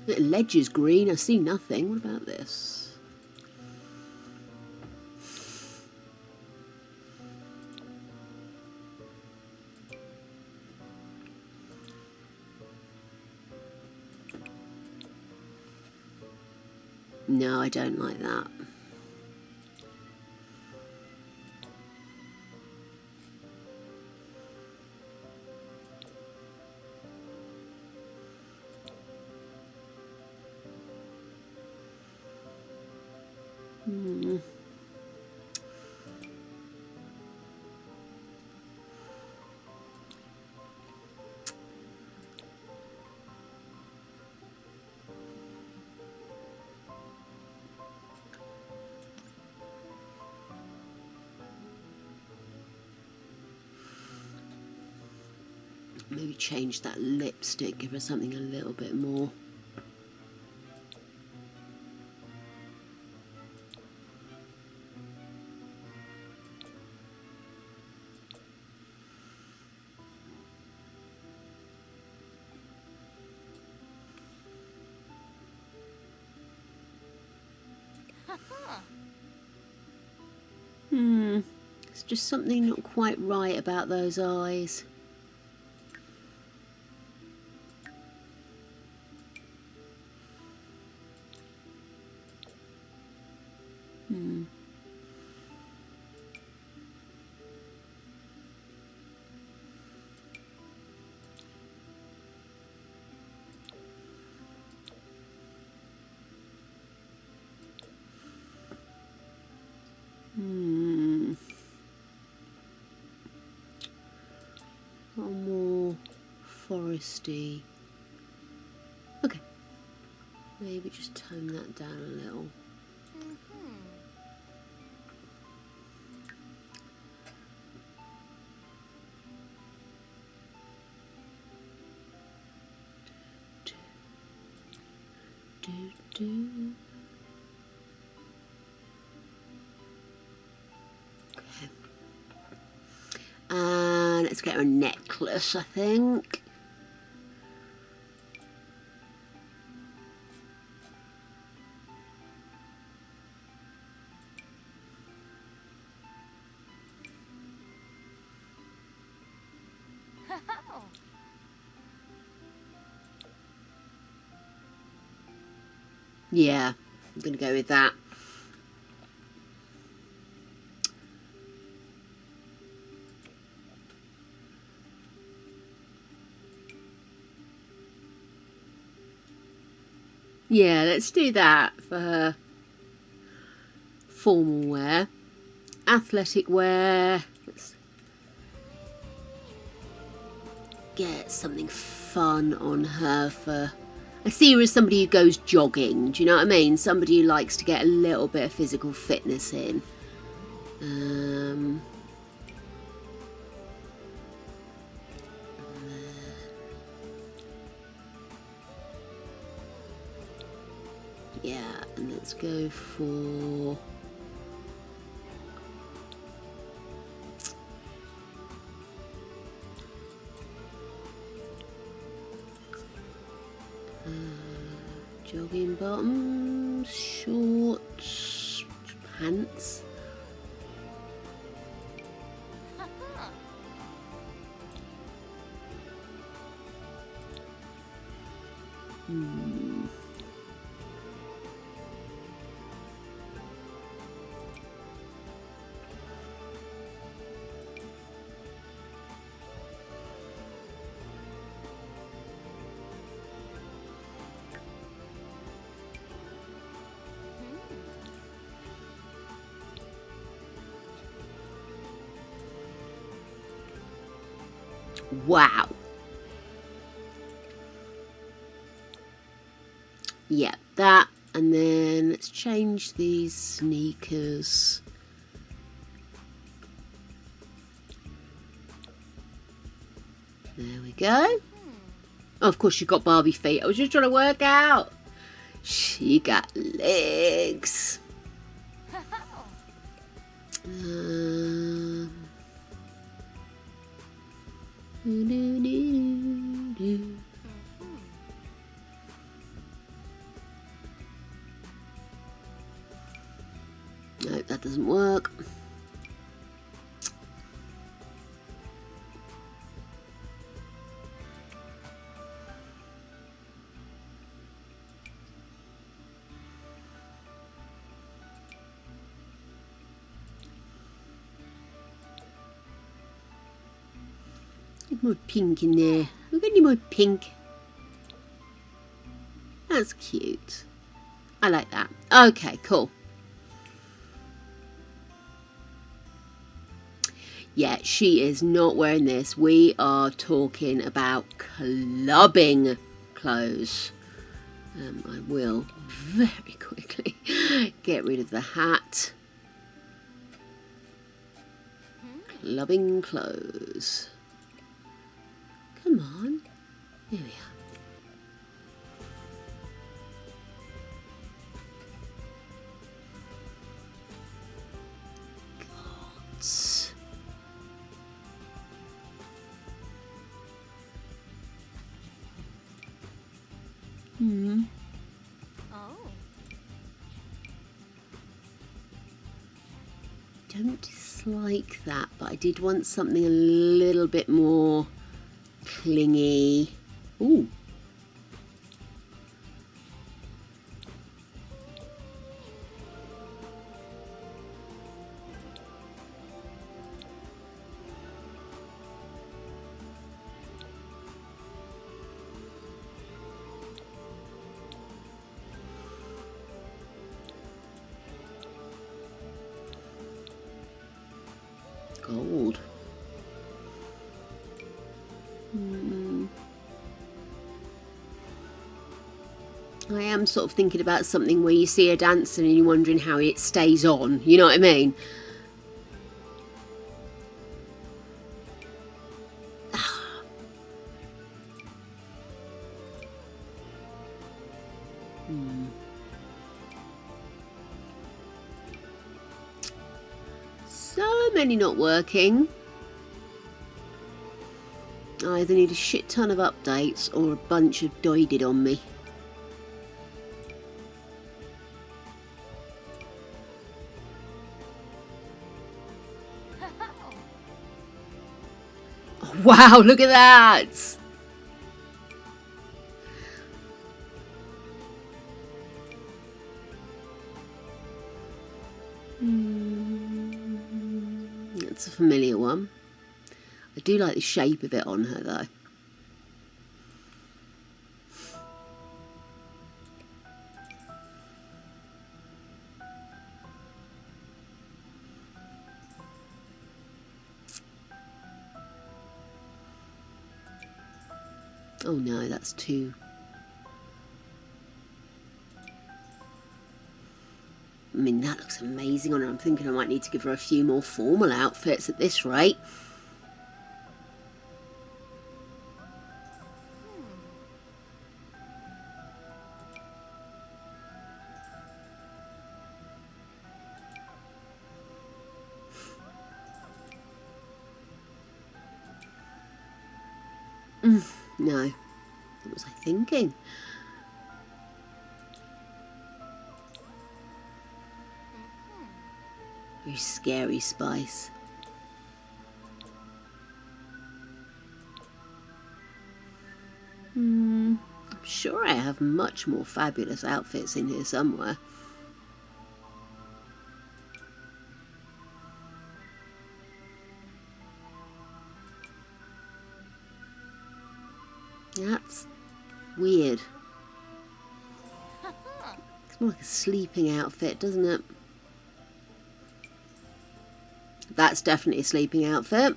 The ledge is green, I see nothing. What about this? No, I don't like that. Maybe change that lipstick, give her something a little bit more. It's just something not quite right about those eyes. Or more foresty. Okay. Maybe just tone that down a little. Do, do. let's get her a necklace, I think. Yeah, I'm going to go with that. Yeah, let's do that for her. Formal wear. Athletic wear. Let's get something fun on her for... I see her as somebody who goes jogging, do you know what I mean? Somebody who likes to get a little bit of physical fitness in. Yeah, and let's go for... jogging bottoms, shorts, pants. Wow. Yeah, that, and then let's change these sneakers. There we go. Oh, of course, you've got Barbie feet. I was just trying to work out. She got legs. No, that doesn't work. Need more pink in there. We've got any more pink. That's cute. I like that. Okay, cool. Yeah, she is not wearing this. We are talking about clubbing clothes. I will very quickly get rid of the hat. Clubbing clothes. Come on. Here we are. Gods. Oh. Don't dislike that, but I did want something a little bit more clingy. Ooh. Gold. I am sort of thinking about something where you see her dancing and you're wondering how it stays on. You know what I mean? So many not working. I either need a shit ton of updates or a bunch of doided on me. Oh, wow, look at that! That's a familiar one. I do like the shape of it on her though. Oh no, that's too... I mean, that looks amazing on her. I'm thinking I might need to give her a few more formal outfits at this rate. No. What was I thinking? Very scary spice. I'm sure I have much more fabulous outfits in here somewhere. That's weird. It's more like a sleeping outfit, doesn't it? That's definitely a sleeping outfit.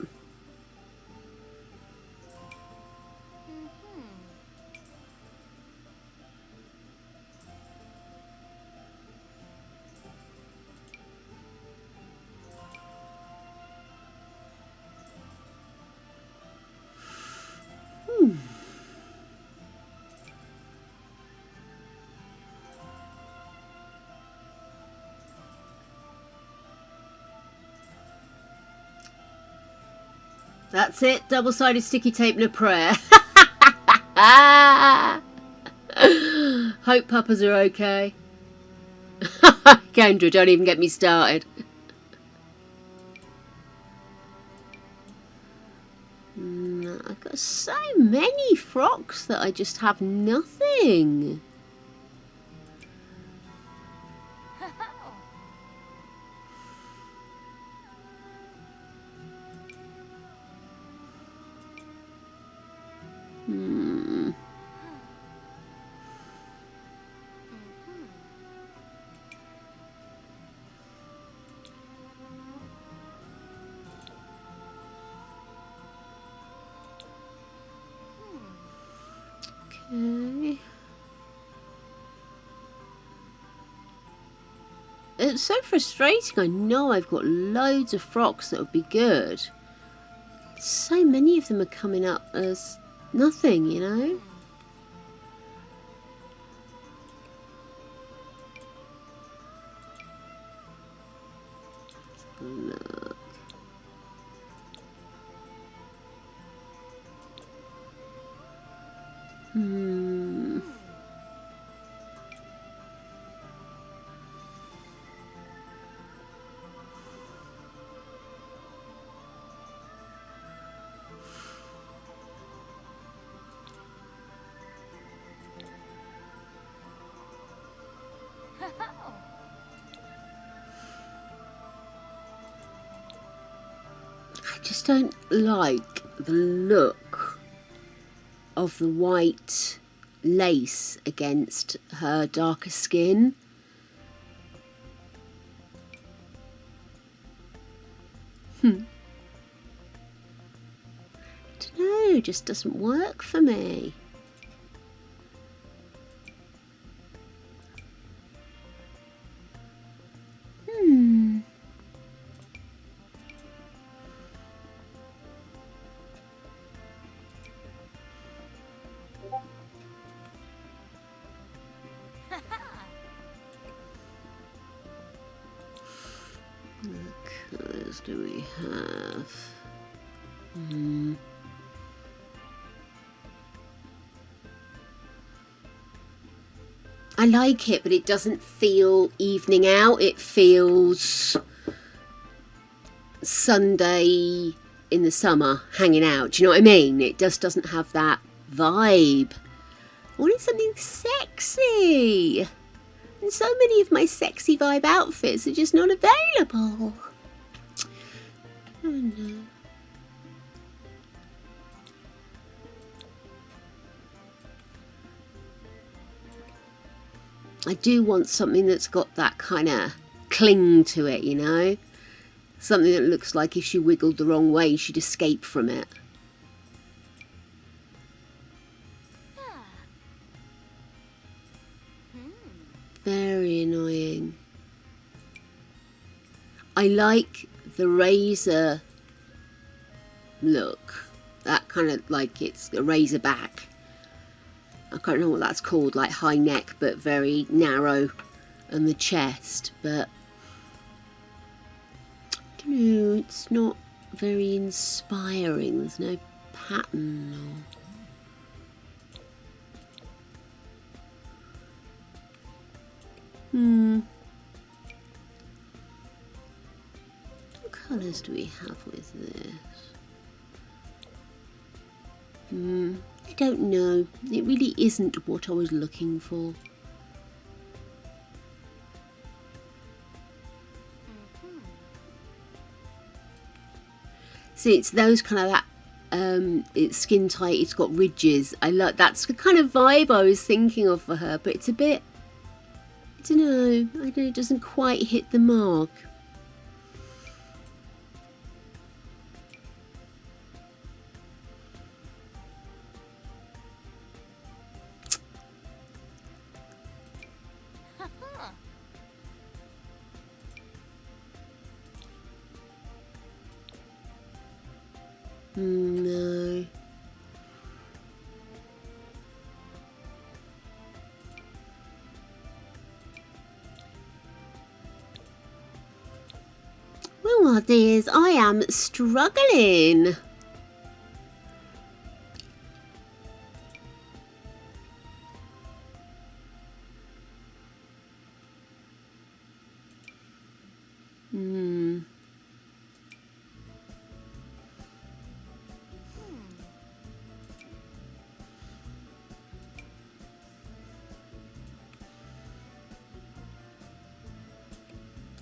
That's it, double-sided sticky tape and a prayer. Hope papas are okay. Kendra, don't even get me started. I've got so many frocks that I just have nothing. Okay. It's so frustrating. I know I've got loads of frocks that would be good. So many of them are coming up as nothing, you know? Look. I just don't like the look of the white lace against her darker skin. I don't know, it just doesn't work for me. What colours do we have? I like it, but it doesn't feel evening out. It feels Sunday in the summer, hanging out. Do you know what I mean? It just doesn't have that vibe. I wanted something sexy. And so many of my sexy vibe outfits are just not available. Oh no. I do want something that's got that kind of cling to it, you know? Something that looks like if she wiggled the wrong way, she'd escape from it. Very annoying. I like the razor look. That kind of like it's a razor back. I can't know what that's called, like high neck but very narrow and the chest, but I don't know, it's not very inspiring. There's no pattern or... What colours do we have with this? I don't know. It really isn't what I was looking for. See, it's those kind of that it's skin tight, it's got ridges. I like that's the kind of vibe I was thinking of for her, but it's a bit, I don't know, it doesn't quite hit the mark. No. Well, my dears, I am struggling.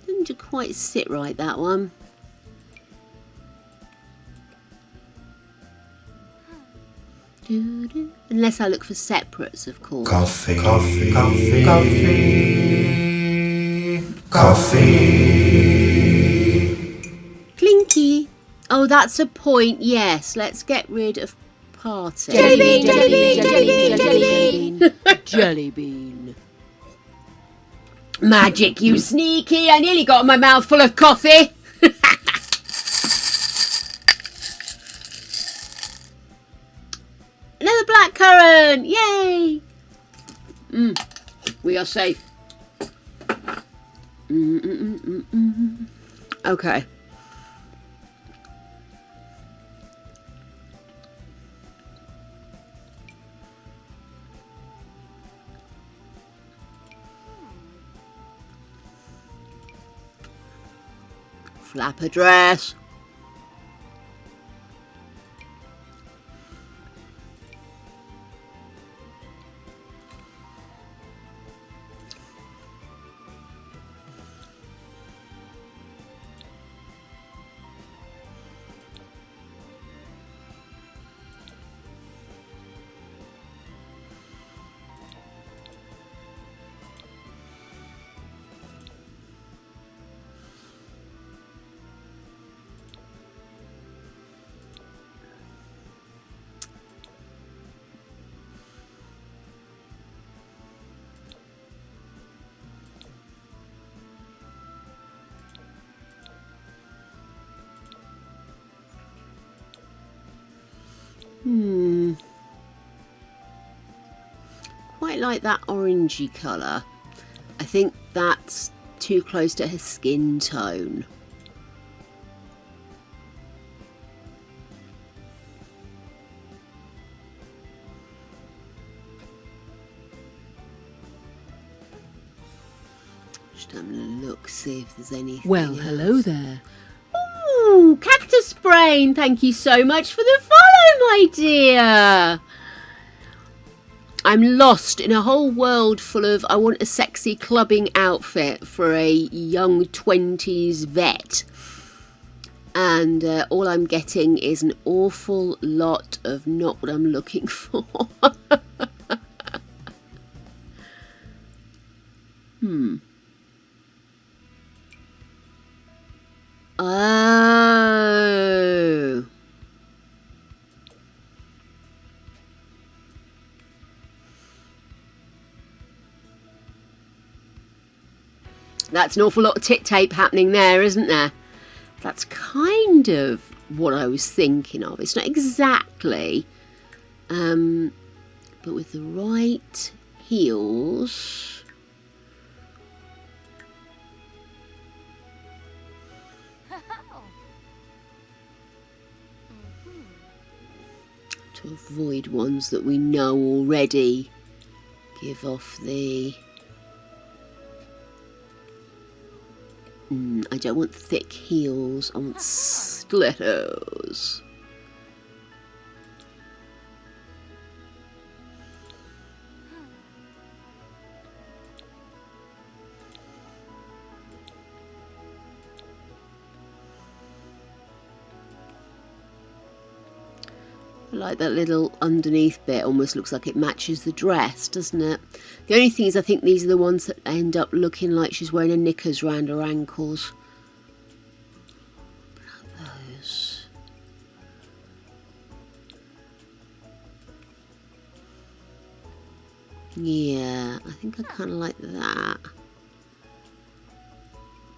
Didn't quite sit right, that one. Unless I look for separates, of course. Coffee, coffee, coffee, coffee, coffee. Clinky. Oh, that's a point. Yes, let's get rid of party. Jelly bean, jelly bean, jelly bean, jelly bean. Jelly bean. Magic, you sneaky. I nearly got my mouth full of coffee. Another blackcurrant. Yay. We are safe. Okay. Flapper dress. Quite like that orangey colour. I think that's too close to her skin tone. Just have a look, see if there's anything. Well, else. hello there. Ooh, Cactus Brain, thank you so much for the follow, my dear. I'm lost in a whole world full of, I want a sexy clubbing outfit for a young 20s vet. And all I'm getting is an awful lot of not what I'm looking for. Oh. That's an awful lot of tit tape happening there, isn't there? That's kind of what I was thinking of. It's not exactly, but with the right heels. To avoid ones that we know already give off the... I don't want thick heels, I want stilettos. I like that little underneath bit, almost looks like it matches the dress, doesn't it? The only thing is I think these are the ones that end up looking like she's wearing a knickers round her ankles. Those. Yeah, I think I kind of like that.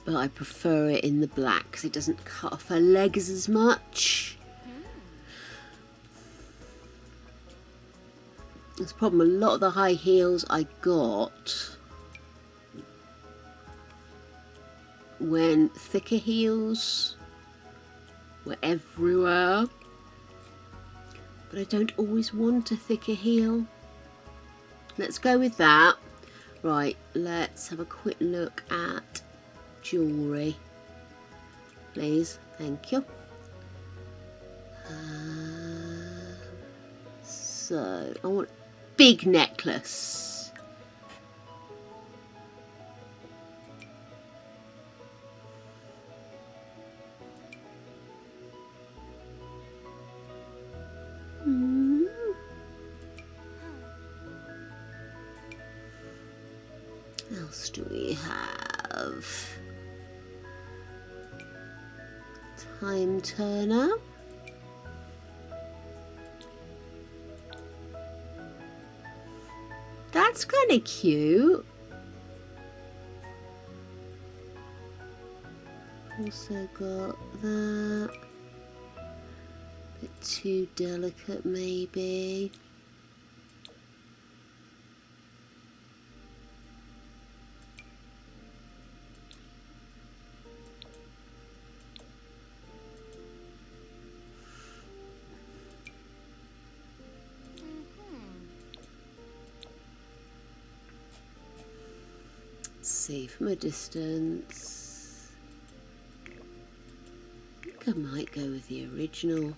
But I prefer it in the black because it doesn't cut off her legs as much. That's the problem, a lot of the high heels I got when thicker heels were everywhere. But I don't always want a thicker heel. Let's go with that. Right, let's have a quick look at jewellery. Please, thank you. So, I want big necklace. What else do we have? Time turner. That's kind of cute. Also got that. Bit too delicate, maybe. See from a distance. I think I might go with the original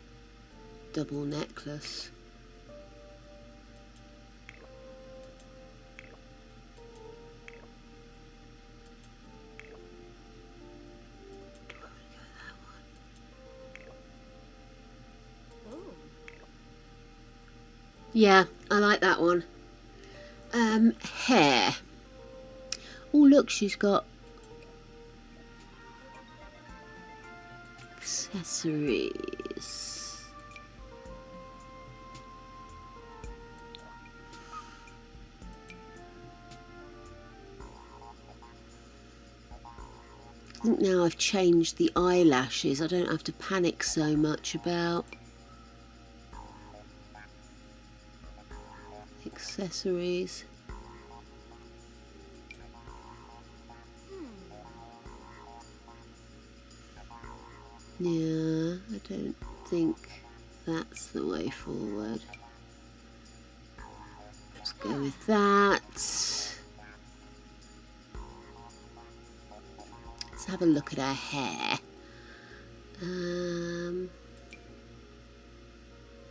double necklace. Yeah, I like that one. Hair. Oh, look, she's got accessories. I think now I've changed the eyelashes, I don't have to panic so much about accessories. Yeah, I don't think that's the way forward. Let's go with that. have a look at her hair.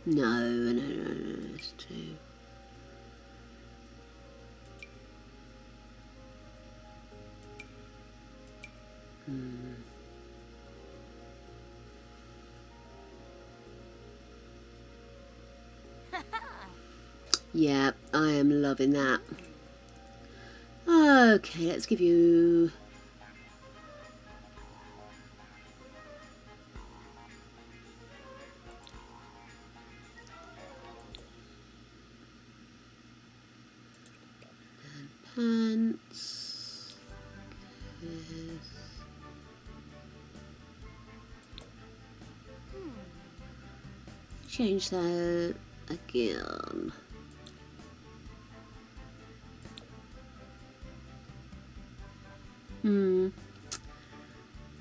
No, it's too... Yeah, I am loving that. Okay, let's give you... pants. Yes. Change that again.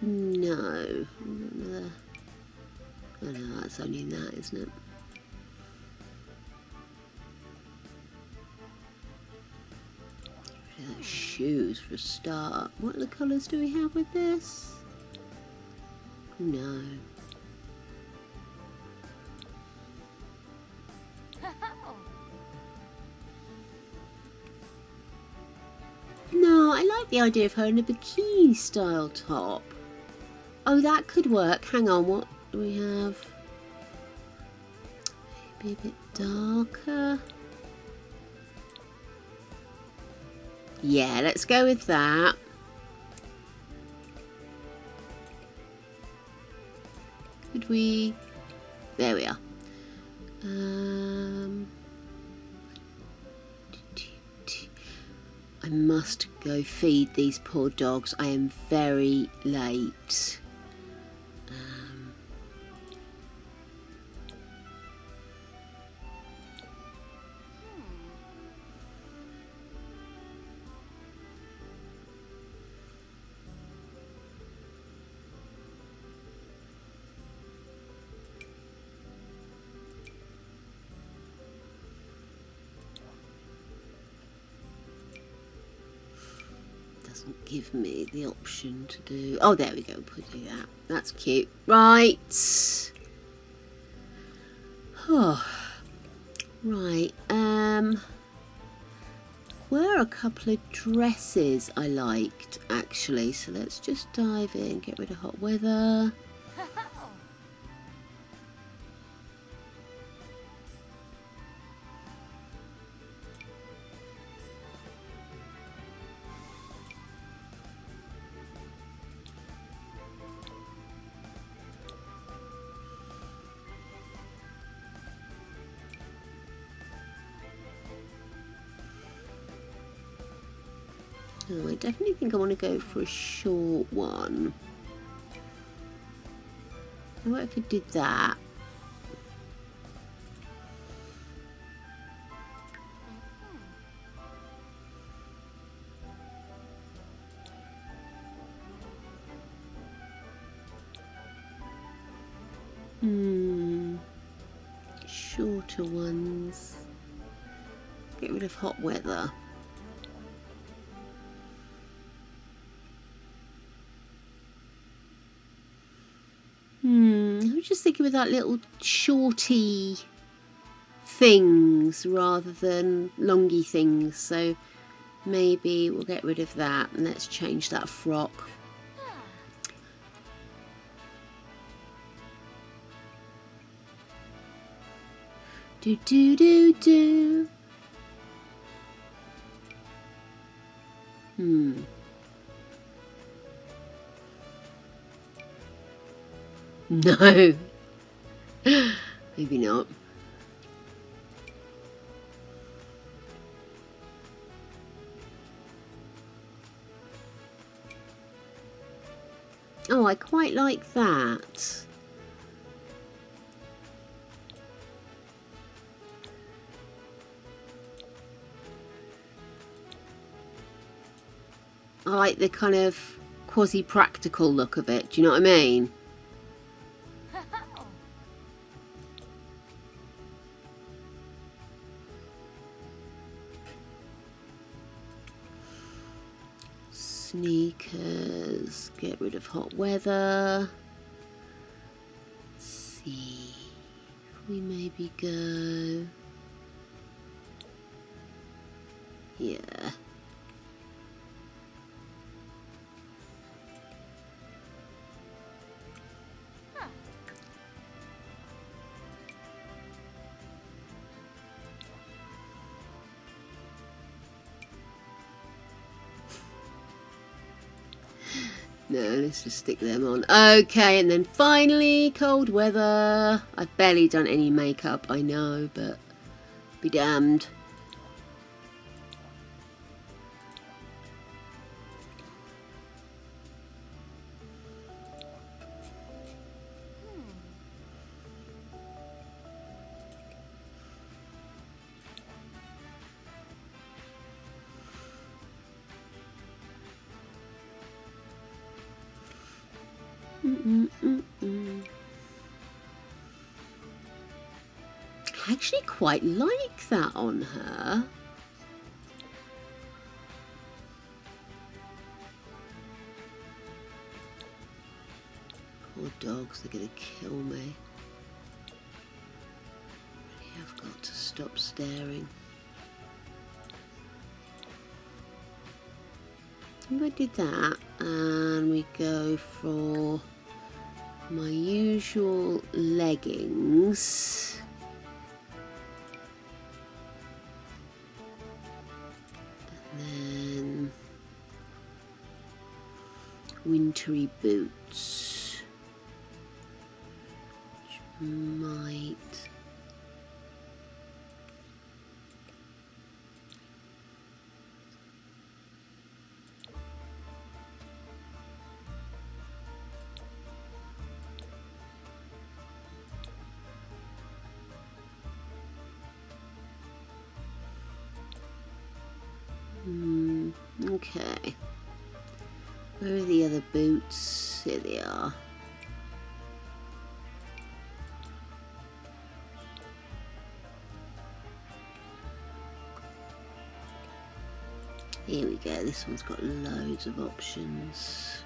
No. Oh no, that's only that, isn't it? Shoes for a start. What other colours do we have with this? No. No, I like the idea of her in a bikini style top. Oh, that could work. Hang on, what do we have? Maybe a bit darker. Yeah, let's go with that. Could we... There we are. I must go feed these poor dogs. I am very late. Doesn't give me the option to do... Oh, there we go. Put do that. That's cute. Right. Oh. Right. Were a couple of dresses I liked, actually. So let's just dive in. Get rid of hot weather. Oh, I definitely think I want to go for a short one. What if I did that? Shorter ones. Get rid of hot weather. I was just thinking with that little shorty things rather than longy things, so maybe we'll get rid of that and let's change that frock. Do do do do. No. Maybe not. Oh, I quite like that. I like the kind of quasi-practical look of it. Do you know what I mean? Sneakers. Get rid of hot weather. Let's see. We maybe go. Yeah. No, let's just stick them on. Okay, and then finally, cold weather. I've barely done any makeup, I know, but be damned. I actually quite like that on her. Poor dogs, they're gonna kill me. Really have got to stop staring. I think I did that, and we go for my usual leggings. And then wintry boots, which might okay. Where are the other boots? Here they are. Here we go. This one's got loads of options.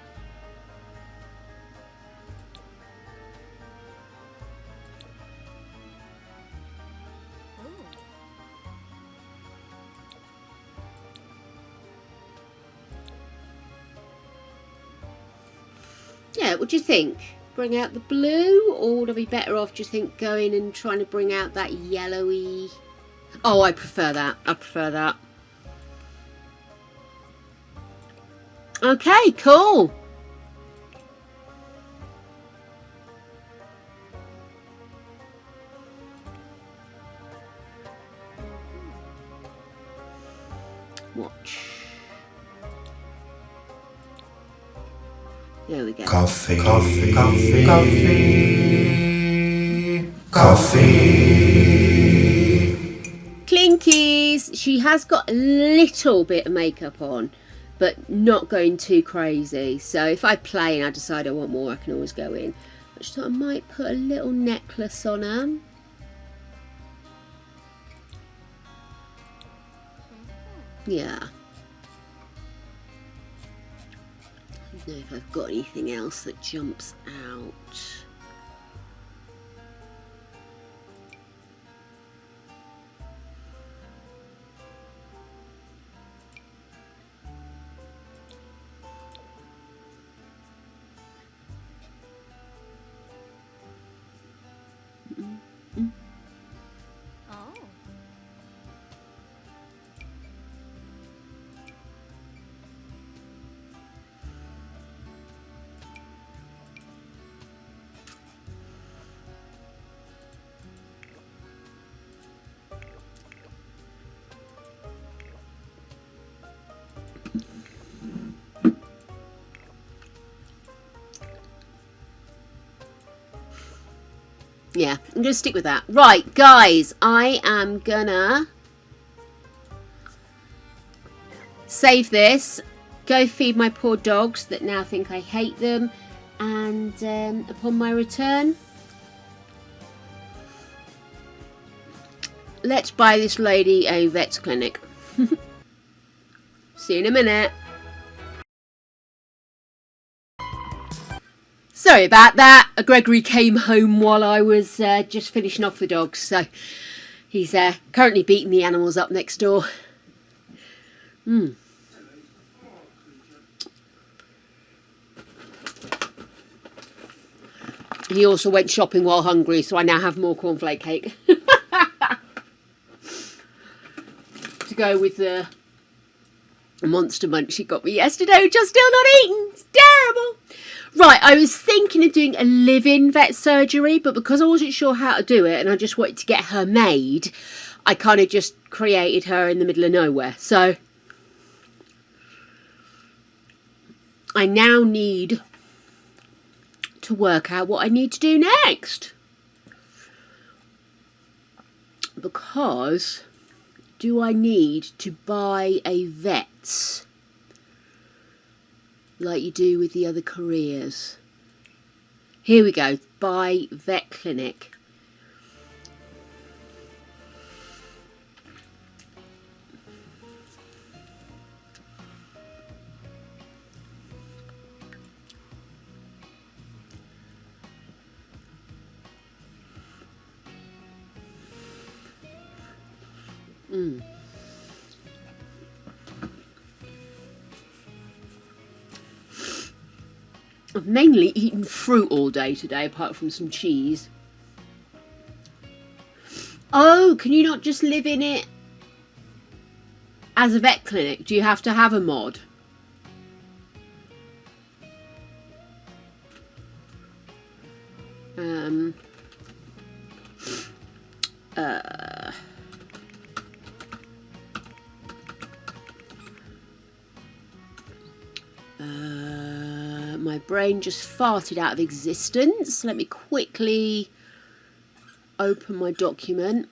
Yeah, what do you think? Bring out the blue, or would I be better off, do you think, going and trying to bring out that yellowy? Oh, I prefer that. I prefer that. Okay, cool. Watch. There we go. Coffee, coffee, coffee, coffee, coffee. Clinkies. She has got a little bit of makeup on, but not going too crazy. So if I play and I decide I want more, I can always go in. I just thought I might put a little necklace on her. Yeah. I don't know if I've got anything else that jumps out. Yeah, I'm going to stick with that. Right, guys, I am going to save this, go feed my poor dogs that now think I hate them, and upon my return, let's buy this lady a vet's clinic. See you in a minute. Sorry about that. Gregory came home while I was just finishing off the dogs, so he's currently beating the animals up next door. He also went shopping while hungry, so I now have more cornflake cake. To go with the Monster Munch he got me yesterday, which I'm still not eating. It's terrible. Right, I was thinking of doing a live-in vet surgery, but because I wasn't sure how to do it and I just wanted to get her made, I kind of just created her in the middle of nowhere. So I now need to work out what I need to do next. Because do I need to buy a vet like you do with the other careers? Here we go. Buy vet clinic. I've mainly eaten fruit all day today, apart from some cheese. Oh, can you not just live in it as a vet clinic? Do you have to have a mod? My brain just farted out of existence. Let me quickly open my document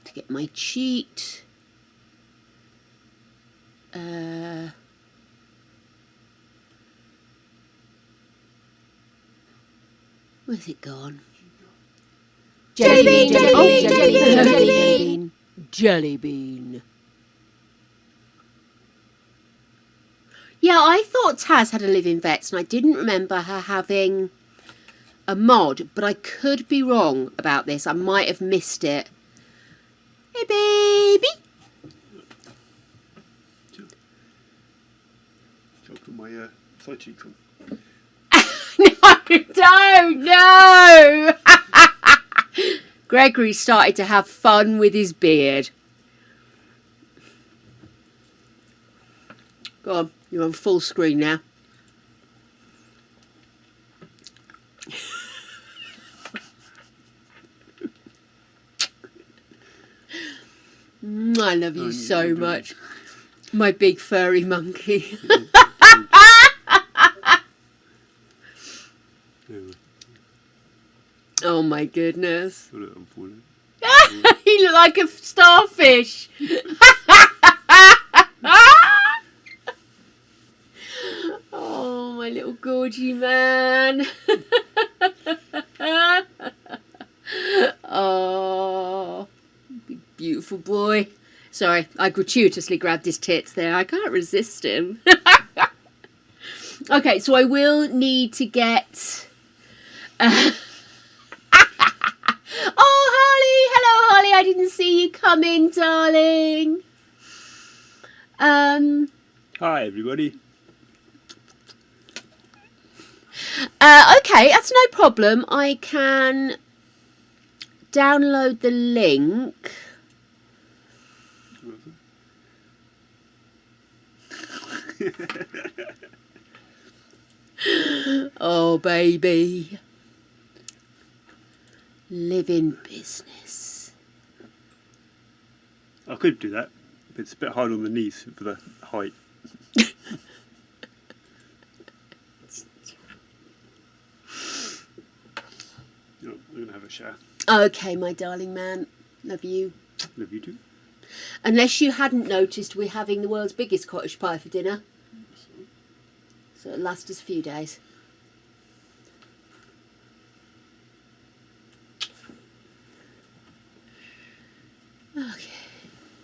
to get my cheat. Where's it gone? Jelly bean, jelly Oh, bean, jelly bean, jelly bean. Jelly bean. Yeah, I thought Taz had a live-in vets and I didn't remember her having a mod, but I could be wrong about this. I might have missed it. Hey, baby. Shall I put my side cheeks on? No, don't, no. Gregory started to have fun with his beard. Go on, you're on full screen now. I love you so much. My big furry monkey. Oh my goodness. I'm falling. He looked like a starfish. Oh, my little gorgy man. Oh, big beautiful boy. Sorry, I gratuitously grabbed his tits there. I can't resist him. Okay, so I will need to get... Oh, Holly! Hello, Holly. I didn't see you come in, darling. Hi, everybody. Okay, that's no problem. I can download the link. Oh, baby. Live in business. I could do that, but it's a bit hard on the knees for the height. We're going to have a shower. Okay, my darling man. Love you. Love you too. Unless you hadn't noticed, we're having the world's biggest cottage pie for dinner. So it'll last us a few days. Okay.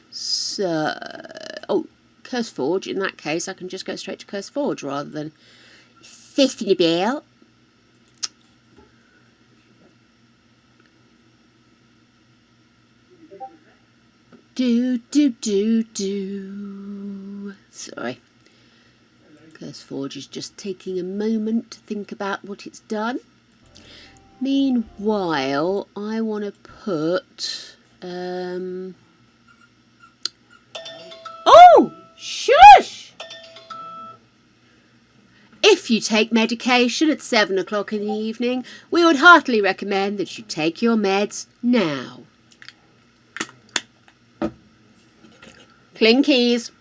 So, oh, Curse Forge. In that case, I can just go straight to Curse Forge rather than fifthing about. Do. Sorry. Curse Forge is just taking a moment to think about what it's done. Meanwhile, I want to put... Oh! Shush! If you take medication at 7 o'clock in the evening, we would heartily recommend that you take your meds now. Clinkies.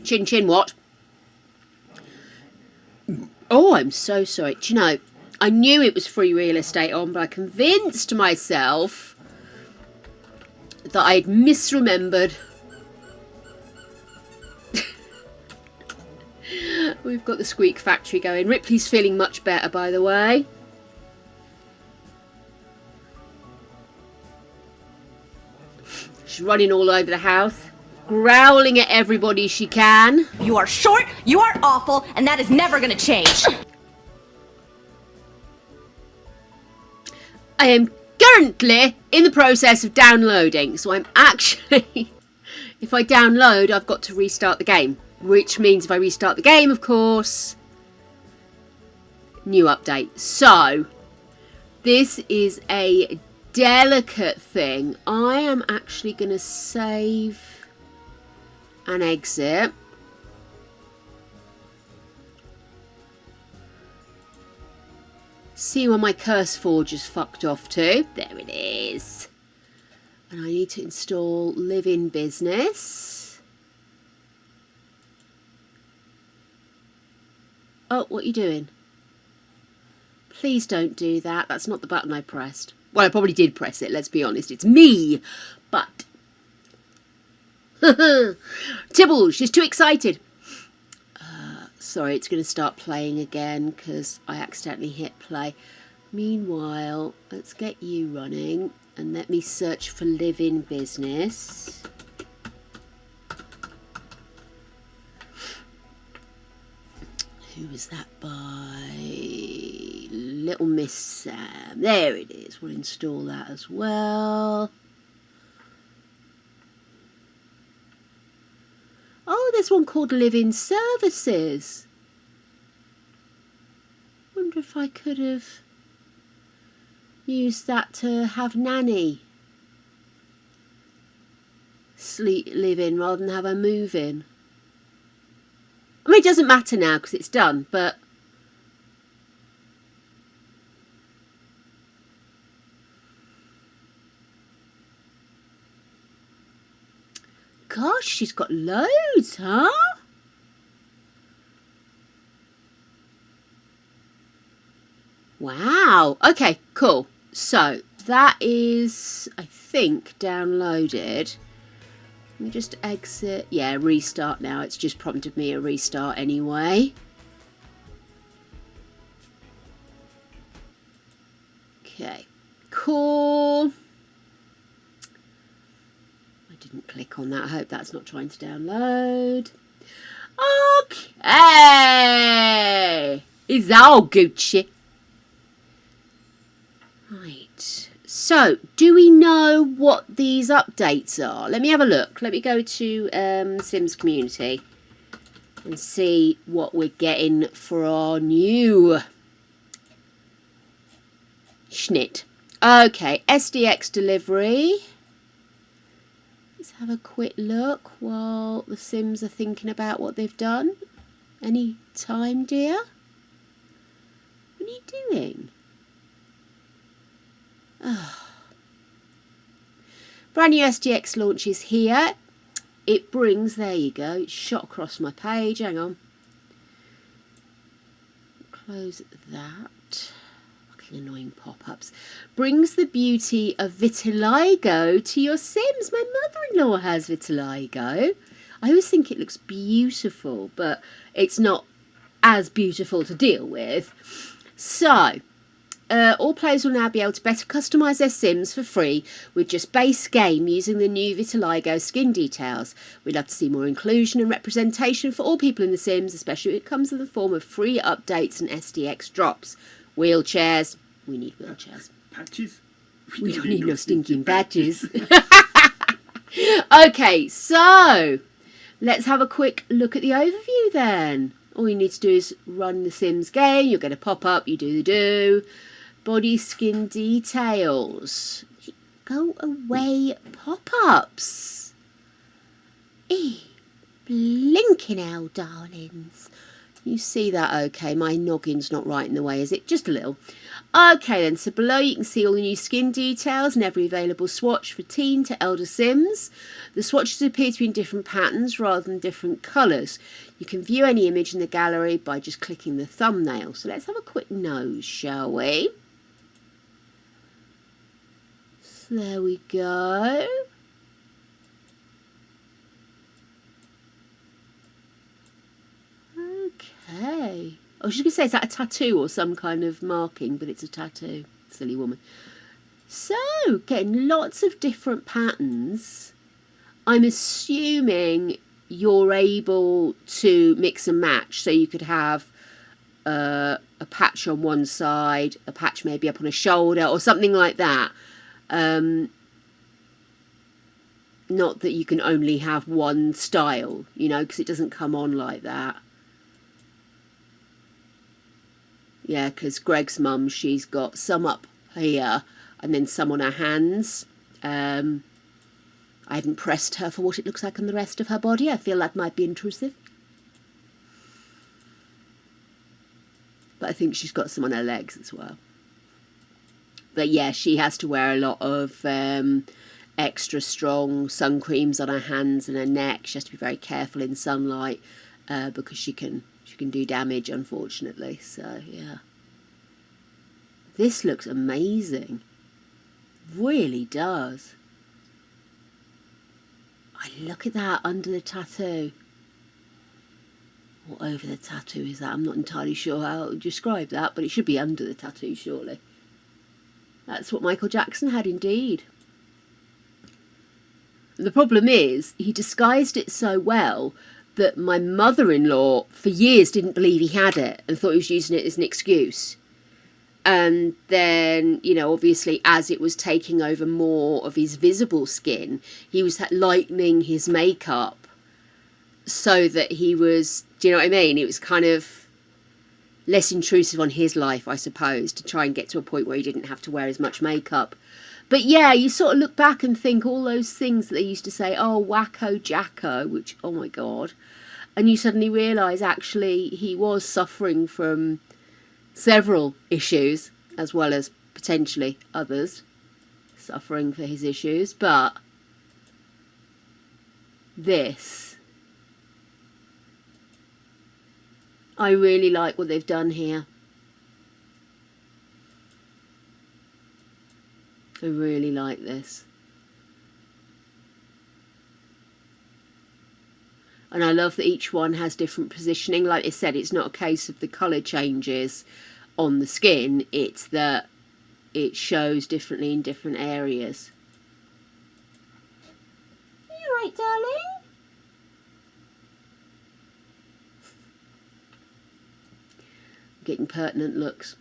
Chin chin what? Oh, I'm so sorry. Do you know, I knew it was free real estate on, but I convinced myself that I had misremembered. We've got the squeak factory going. Ripley's feeling much better, by the way. She's running all over the house, growling at everybody she can. You are short, you are awful, and that is never gonna change. I am currently in the process of downloading, so I'm actually, if I download, I've got to restart the game, which means if I restart the game, of course, new update. So, this is a delicate thing. I am actually going to save and exit. See where my Curse Forge is fucked off to. There it is. And I need to install Live in Business. Oh, what are you doing? Please don't do that. That's not the button I pressed. Well, I probably did press it, let's be honest. It's me. But. Tibble, she's too excited. Sorry, it's going to start playing again because I accidentally hit play. Meanwhile, let's get you running and let me search for Live in Business. Who was that by? Little Miss Sam. There it is. We'll install that as well. Oh, there's one called Live in Services. Wonder if I could have used that to have Nanny live in rather than have her move in. I mean, it doesn't matter now because it's done, but gosh, she's got loads, huh? Wow. Okay, cool. So that is, I think, downloaded. Let me just exit. Yeah, restart now. It's just prompted me a restart anyway. Okay, cool. I didn't click on that. I hope that's not trying to download. Okay. It's all Gucci. Right. So, do we know what these updates are? Let me have a look. Let me go to Sims Community and see what we're getting for our new schnit. Okay, SDX delivery. Let's have a quick look while the Sims are thinking about what they've done. Any time, dear? What are you doing? Oh. Brand new SDX launch is here. It brings, there you go, it's shot across my page. Hang on. Close that. Fucking annoying pop-ups. Brings the beauty of vitiligo to your Sims. My mother-in-law has vitiligo. I always think it looks beautiful, but it's not as beautiful to deal with. So, all players will now be able to better customise their Sims for free with just base game using the new vitiligo skin details. We'd love to see more inclusion and representation for all people in The Sims, especially when it comes in the form of free updates and SDX drops. Wheelchairs. We need wheelchairs. Patches? We don't need no stinking badges. Okay, so let's have a quick look at the overview then. All you need to do is run the Sims game. You'll get a pop-up. You do the do. Body skin details. Go away, pop-ups. Blinking hell, darlings. You see that okay? My noggin's not right in the way, is it? Just a little. Okay then, so below you can see all the new skin details and every available swatch for teen to elder Sims. The swatches appear to be in different patterns rather than different colours. You can view any image in the gallery by just clicking the thumbnail. So let's have a quick nose, shall we? So there we go. Okay. I was just going to say, is that a tattoo or some kind of marking? But it's a tattoo. Silly woman. So, getting lots of different patterns. I'm assuming you're able to mix and match. So you could have a patch on one side, a patch maybe up on a shoulder or something like that. Not that you can only have one style, you know, because it doesn't come on like that. Yeah, because Greg's mum, she's got some up here and then some on her hands. I haven't pressed her for what it looks like on the rest of her body. I feel that might be intrusive. But I think she's got some on her legs as well. But yeah, she has to wear a lot of extra strong sun creams on her hands and her neck. She has to be very careful in sunlight because she can do damage, unfortunately. So yeah, this looks amazing. Really does. I look at that under the tattoo. Or over the tattoo is that? I'm not entirely sure how to describe that, but it should be under the tattoo, surely. That's what Michael Jackson had indeed. The problem is, he disguised it so well that my mother-in-law for years didn't believe he had it and thought he was using it as an excuse. And then, you know, obviously as it was taking over more of his visible skin, he was lightening his makeup so that he was, do you know what I mean? It was kind of less intrusive on his life, I suppose, to try and get to a point where he didn't have to wear as much makeup. But yeah, you sort of look back and think all those things that they used to say, oh, wacko jacko, which, oh my God. And you suddenly realise actually he was suffering from several issues, as well as potentially others suffering for his issues. But this, I really like what they've done here. I really like this. And I love that each one has different positioning. Like I said, it's not a case of the colour changes on the skin. It's that it shows differently in different areas. You right, darling? Getting pertinent looks.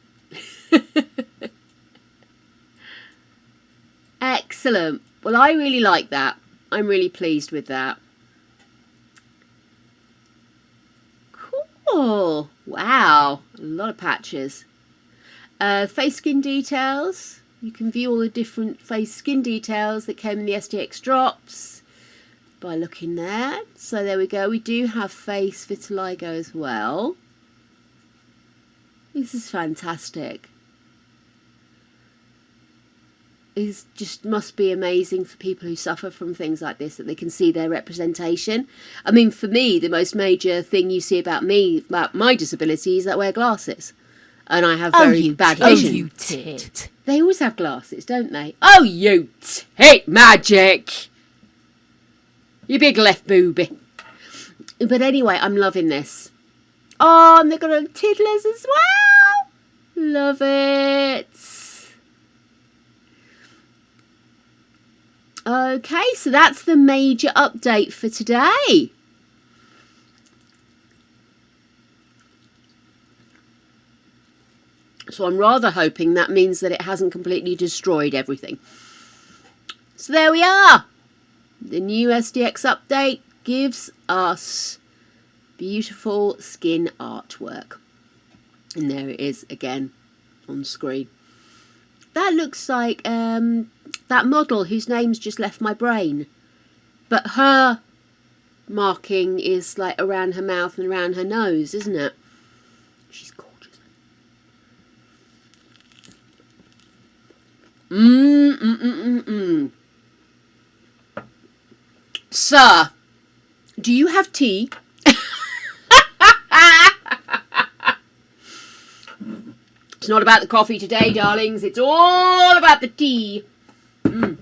Excellent. Well, I really like that. I'm really pleased with that. Cool. Wow. A lot of patches. Face skin details. You can view all the different face skin details that came in the SDX drops by looking there. So there we go. We do have face vitiligo as well. This is fantastic. It just must be amazing for people who suffer from things like this, that they can see their representation. I mean, for me, the most major thing you see about me, about my disability, is that I wear glasses. And I have very bad vision. Oh, you tit. They always have glasses, don't they? Oh, you tit magic! You big left booby. But anyway, I'm loving this. Oh, and they've got tiddlers as well. Love it. Okay, so that's the major update for today. So I'm rather hoping that means that it hasn't completely destroyed everything. So there we are. The new SDX update gives us beautiful skin artwork. And there it is again on screen. That looks like that model whose name's just left my brain. But her marking is like around her mouth and around her nose, isn't it? She's gorgeous. Sir, do you have tea? It's not about the coffee today, darlings. It's all about the tea. I'm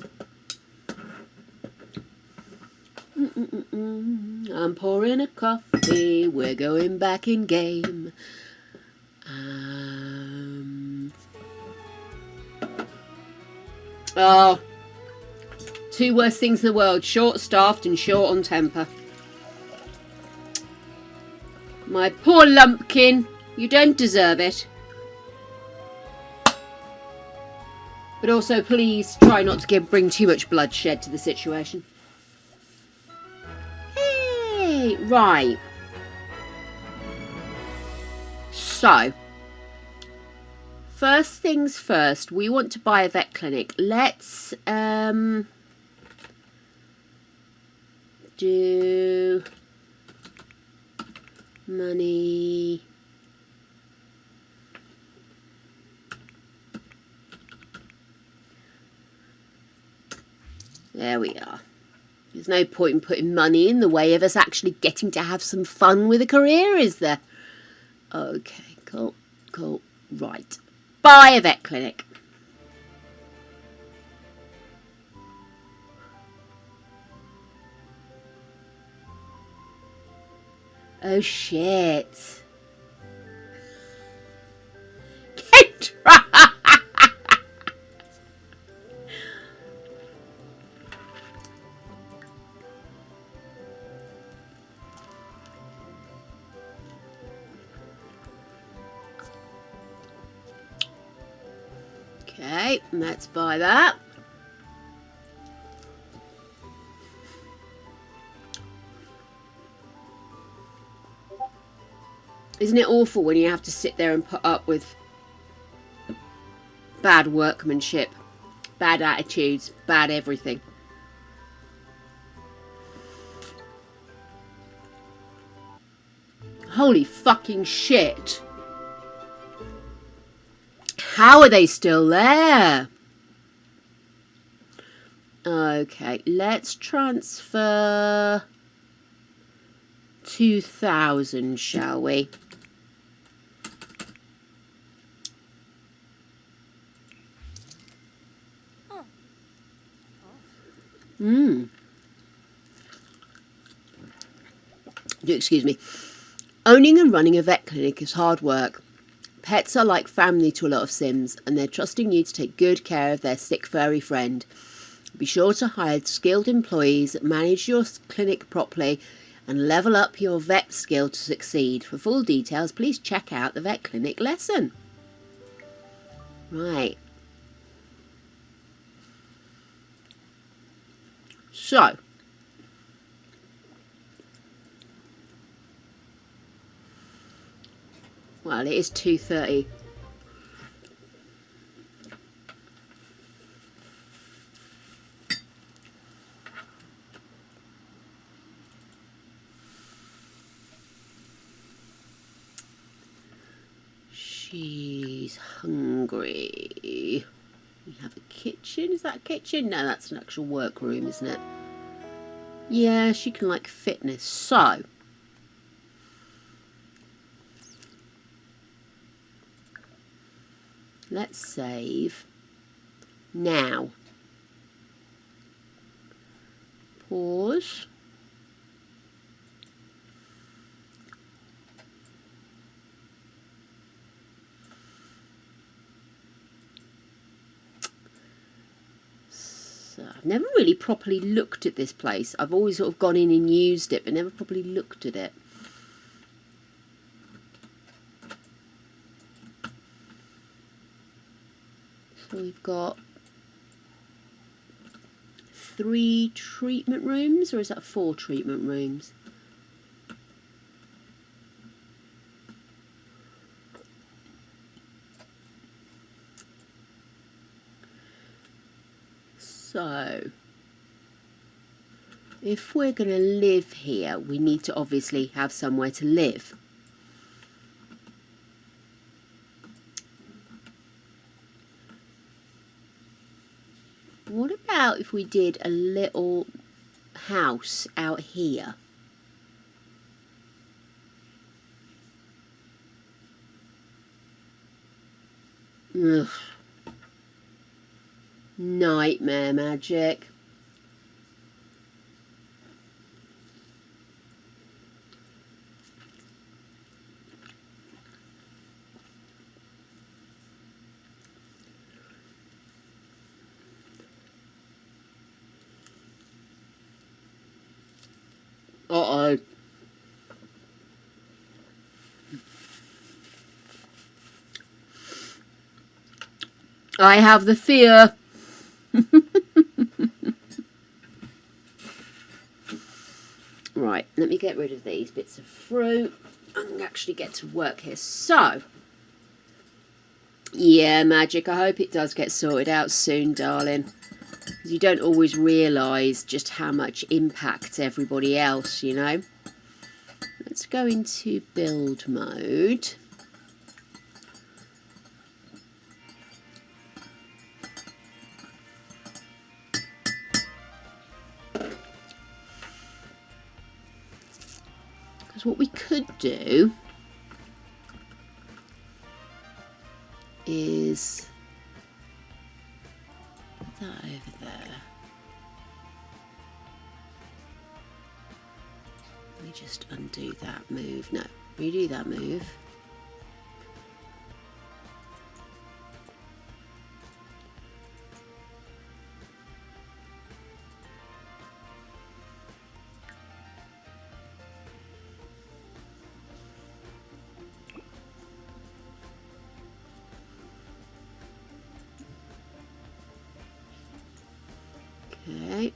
pouring a coffee. We're going back in game. Oh, two worst things in the world: short-staffed and short on temper. My poor lumpkin, you don't deserve it. But also, please try not to bring too much bloodshed to the situation. Hey, right. So, first things first, we want to buy a vet clinic. Let's do money. There we are. There's no point in putting money in the way of us actually getting to have some fun with a career, is there? Okay, cool. Right. Buy a vet clinic. Oh, shit. Kendra! Okay, let's buy that. Isn't it awful when you have to sit there and put up with bad workmanship, bad attitudes, bad everything? Holy fucking shit. How are they still there? Okay, let's transfer 2,000, shall we? Excuse me. Owning and running a vet clinic is hard work. Pets are like family to a lot of Sims, and they're trusting you to take good care of their sick furry friend. Be sure to hire skilled employees, manage your clinic properly, and level up your vet skill to succeed. For full details, please check out the vet clinic lesson. Right. So, well, it is 2:30. She's hungry. We have a kitchen. Is that a kitchen? No, that's an actual workroom, isn't it? Yeah, she can like fitness. So, let's save now. Pause. So I've never really properly looked at this place. I've always sort of gone in and used it, but never properly looked at it. So we've got 3 treatment rooms, or is that 4 treatment rooms? So, if we're going to live here, we need to obviously have somewhere to live. What about if we did a little house out here? Ugh. Nightmare magic. Uh-oh. I have the fear. Right, let me get rid of these bits of fruit and actually get to work here. So, yeah, magic, I hope it does get sorted out soon, darling. Because you don't always realise just how much impacts everybody else, you know. Let's go into build mode. Because what we could do is put that over there. Let me just undo that move. No, redo that move. Okay,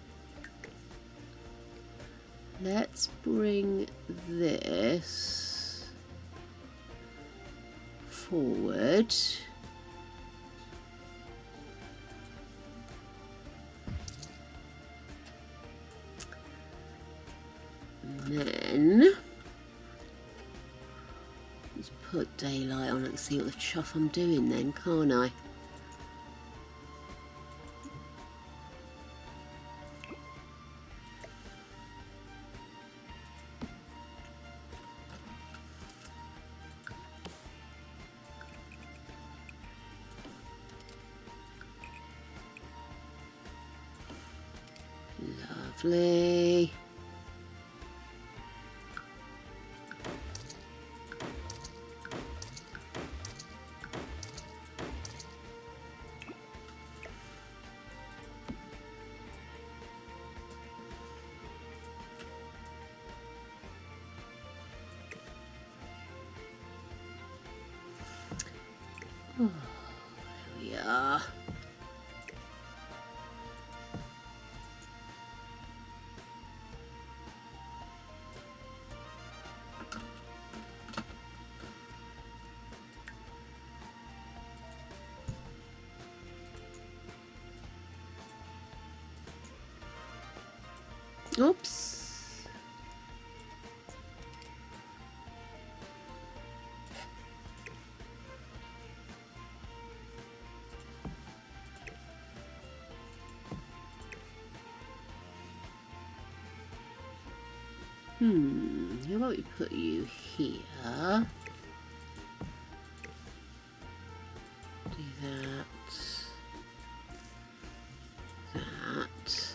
let's bring this forward. And then let's put daylight on it and see what the chuff I'm doing then, can't I? Lovely. Oh, there we are. Oops. How about we put you here? Do that. That.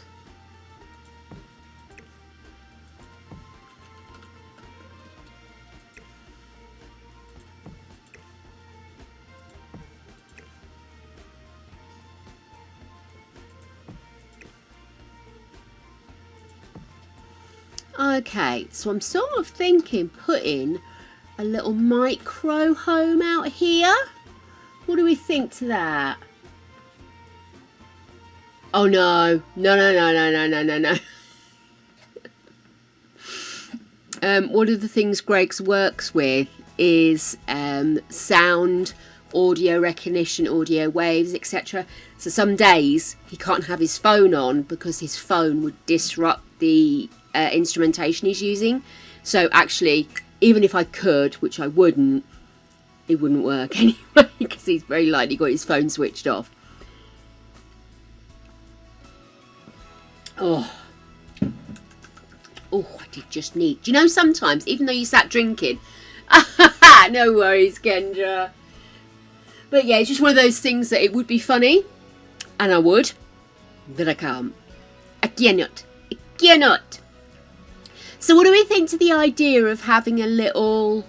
Okay, so I'm sort of thinking putting a little micro home out here. What do we think to that? Oh no, no. One of the things Greg's works with is sound, audio recognition, audio waves, etc. So some days he can't have his phone on because his phone would disrupt the instrumentation he's using. So actually, even if I could, which I wouldn't, it wouldn't work anyway because he's very likely got his phone switched off. Oh, I did just need... Do you know, sometimes, even though you sat drinking... No worries, Kendra. But yeah, it's just one of those things that it would be funny. And I would. But I can't. I cannot. So what do we think to the idea of having a little...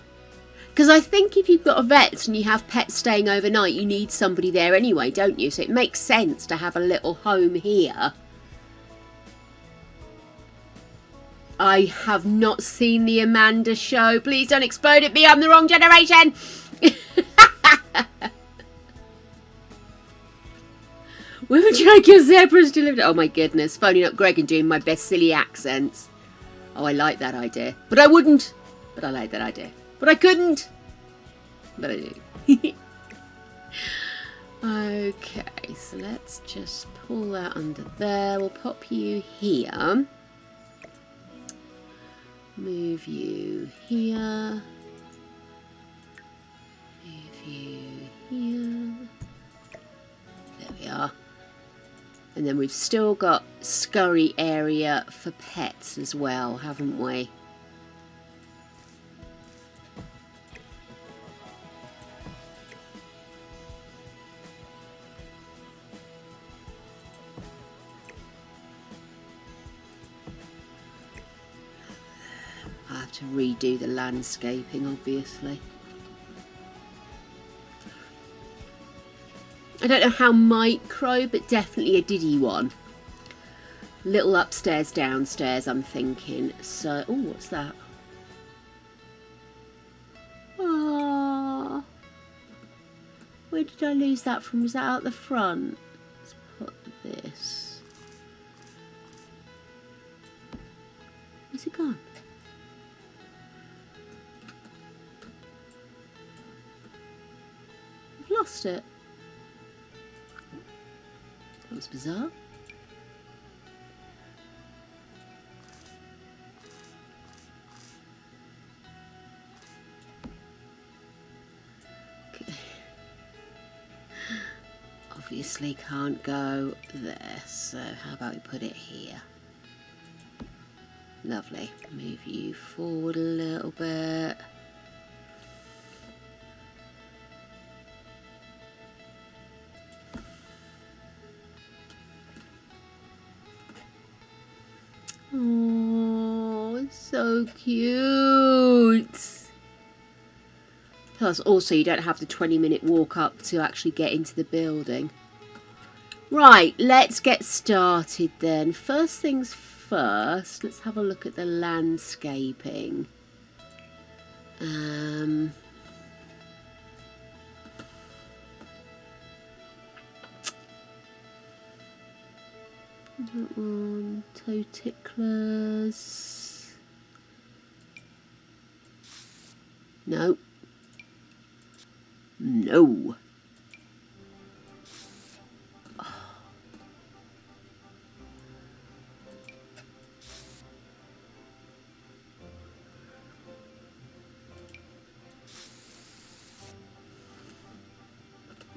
Because I think if you've got a vet and you have pets staying overnight, you need somebody there anyway, don't you? So it makes sense to have a little home here. I have not seen the Amanda show. Please don't explode at me. I'm the wrong generation. Where would you like your zebras delivered? Oh my goodness. Phoning up Greg and doing my best silly accents. Oh, I like that idea. But I wouldn't. But I like that idea. But I couldn't. But I do. Okay, so let's just pull that under there. We'll pop you here. Move you here. Move you here. There we are. And then we've still got scurry area for pets as well, haven't we? I have to redo the landscaping, obviously. I don't know how micro, but definitely a diddy one. Little upstairs, downstairs, I'm thinking. So, oh, what's that? Ah, where did I lose that from? Was that out the front? Let's put this. Where's it gone? I've lost it. That was bizarre. Okay. Obviously can't go there, so how about we put it here? Lovely. Move you forward a little bit. Oh, it's so cute. Plus, also, you don't have the 20-minute walk up to actually get into the building. Right, let's get started then. First things first, let's have a look at the landscaping. That one, toe ticklers. No. No.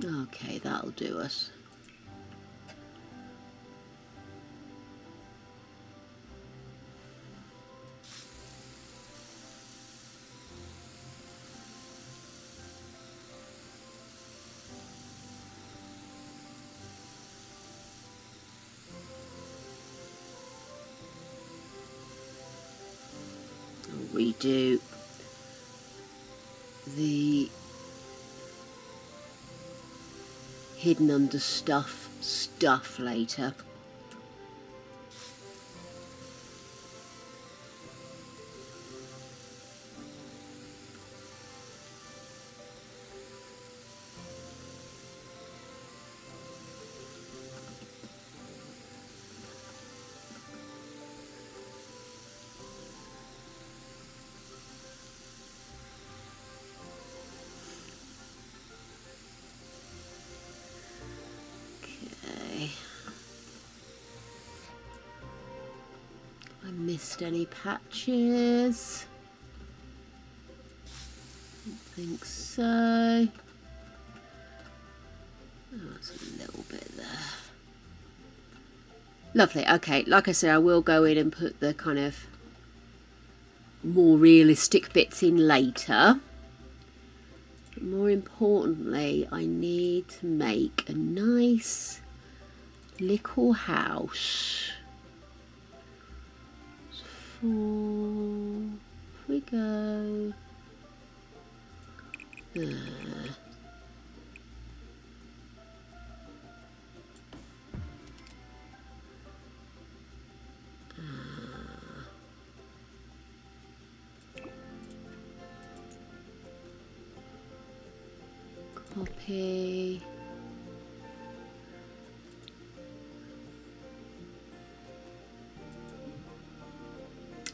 Okay, that'll do us. Redo the hidden under stuff later. missed any patches? Don't think so. Oh, that's a little bit there. Lovely. Okay, like I said, I will go in and put the kind of more realistic bits in later. But more importantly, I need to make a nice little house. So, if we go there. Copy.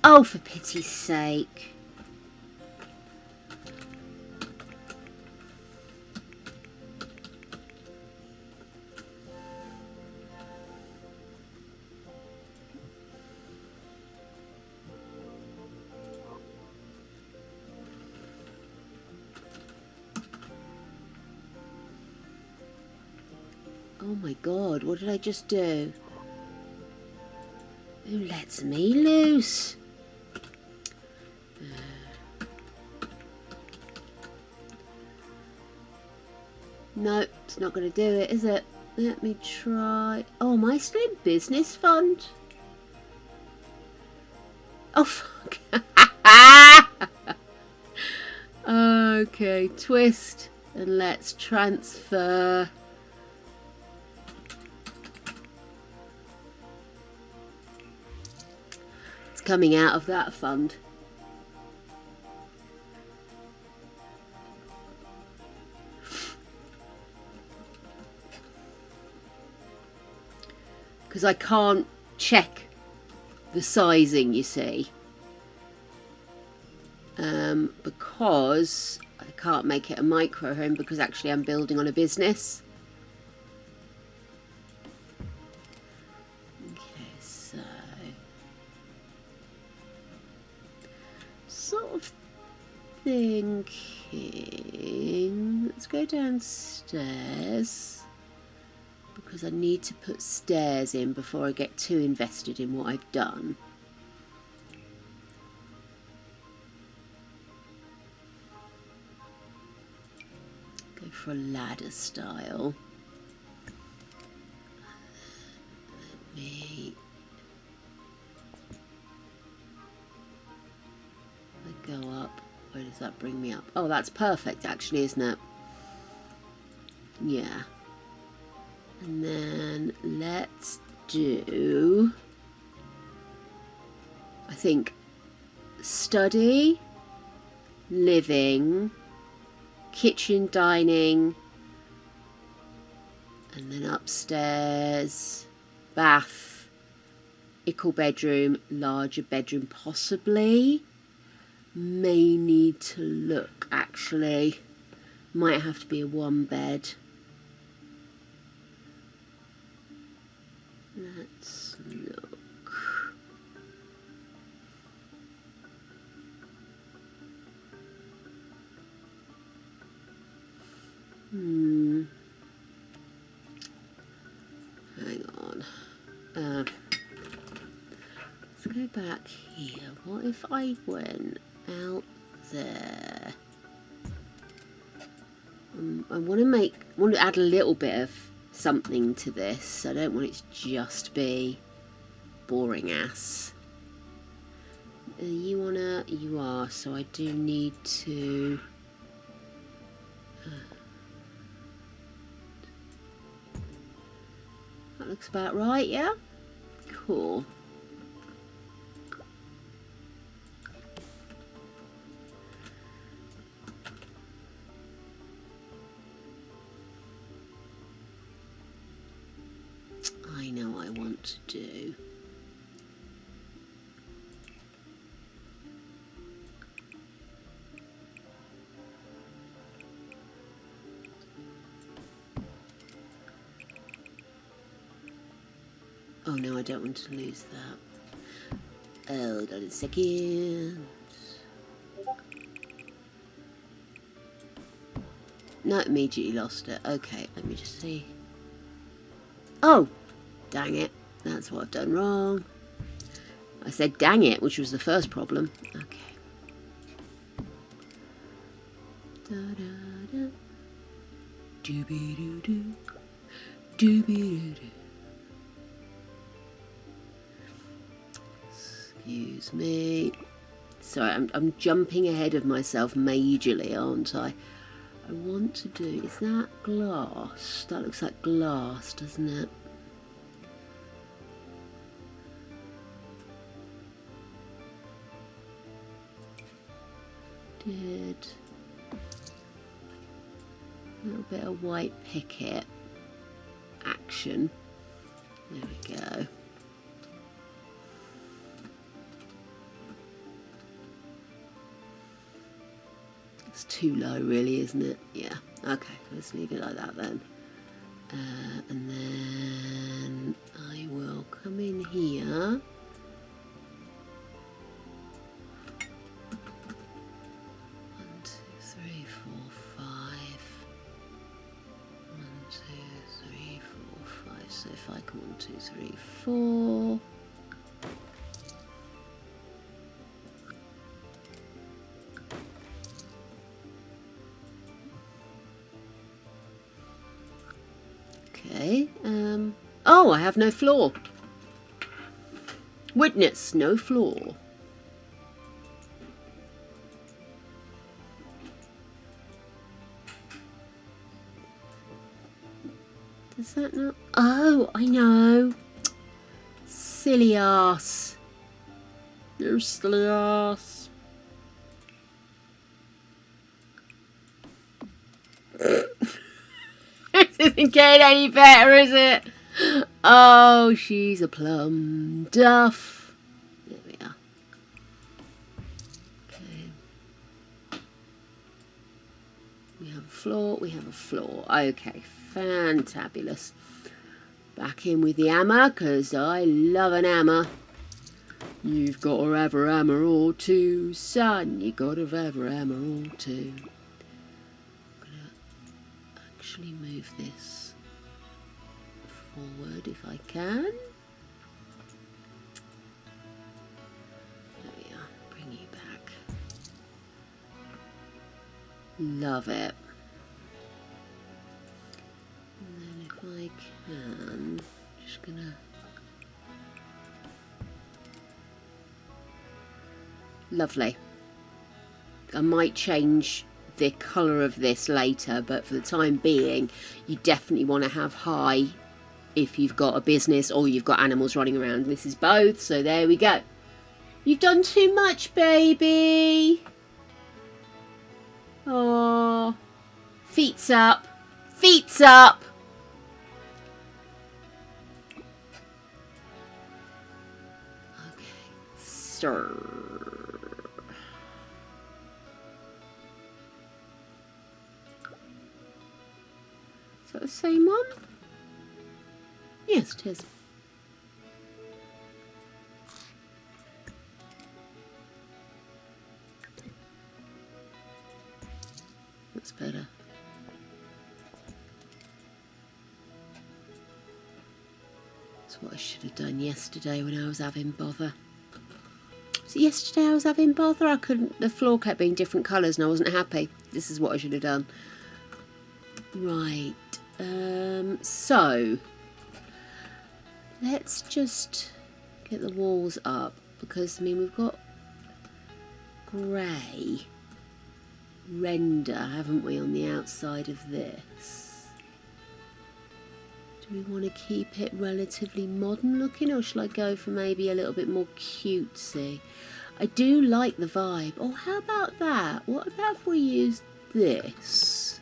Oh, for pity's sake. Oh my God, what did I just do? Who lets me loose? No, it's not going to do it, is it? Let me try. Oh, am I still in business fund? Oh, fuck. Okay, twist and let's transfer. It's coming out of that fund. Because I can't check the sizing, you see. Because I can't make it a micro home because actually I'm building on a business. Okay, so sort of thinking, let's go downstairs because I need to put stairs in before I get too invested in what I've done. For a ladder style. Let me go up. Where does that bring me up? Oh, that's perfect actually, isn't it? Yeah. And then let's do, I think, study, living, kitchen, dining, and then upstairs, bath, equal bedroom, larger bedroom possibly. May need to look actually. Might have to be a one bed. Let's look. Hang on. Let's go back here. What if I went out there? I want to add a little bit of something to this. I don't want it to just be boring ass. You are, so I do need to. That looks about right, yeah? Cool. I know what I want to do. Oh no, I don't want to lose that. Hold on a second. No, immediately lost it. Okay, let me just see. Oh, dang it. That's what I've done wrong. I said dang it, which was the first problem. Okay. Da da da. Doobie doo doo. Doobie doo doo. Excuse me. Sorry, I'm jumping ahead of myself majorly, aren't I? I want to do... Is that glass? That looks like glass, doesn't it? Did... A little bit of white picket action. There we go. It's too low, really, isn't it? Yeah. Okay, let's leave it like that then. And then I will come in here. 1, 2, 3, 4, 5. 1, 2, 3, 4, 5. So if I come 1, 2, 3, 4. Okay, oh, I have no floor. Witness, no floor. Does that not? Oh, I know. Silly ass. You silly ass. This isn't getting any better, is it? Oh, she's a plum duff. There we are. Okay. We have a floor, we have a floor. Okay, fantabulous. Back in with the hammer, because I love an hammer. You've got to have a hammer or two, son. You've got to have a hammer or two. Actually move this forward if I can. There we are, bring you back. Love it. And then if I can, just gonna... Lovely. I might change the colour of this later, but for the time being you definitely want to have high if you've got a business or you've got animals running around. This is both, so there we go. You've done too much, baby. Oh, feet's up, feet's up. Okay, sir. Is that the same one? Yes, it is. That's better. That's what I should have done yesterday when I was having bother. So yesterday I was having bother. I couldn't. The floor kept being different colours and I wasn't happy. This is what I should have done. Right. So let's just get the walls up, because I mean we've got grey render, haven't we, on the outside of this? Do we want to keep it relatively modern looking, or shall I go for maybe a little bit more cutesy? I do like the vibe. Oh, how about that? What about if we use this?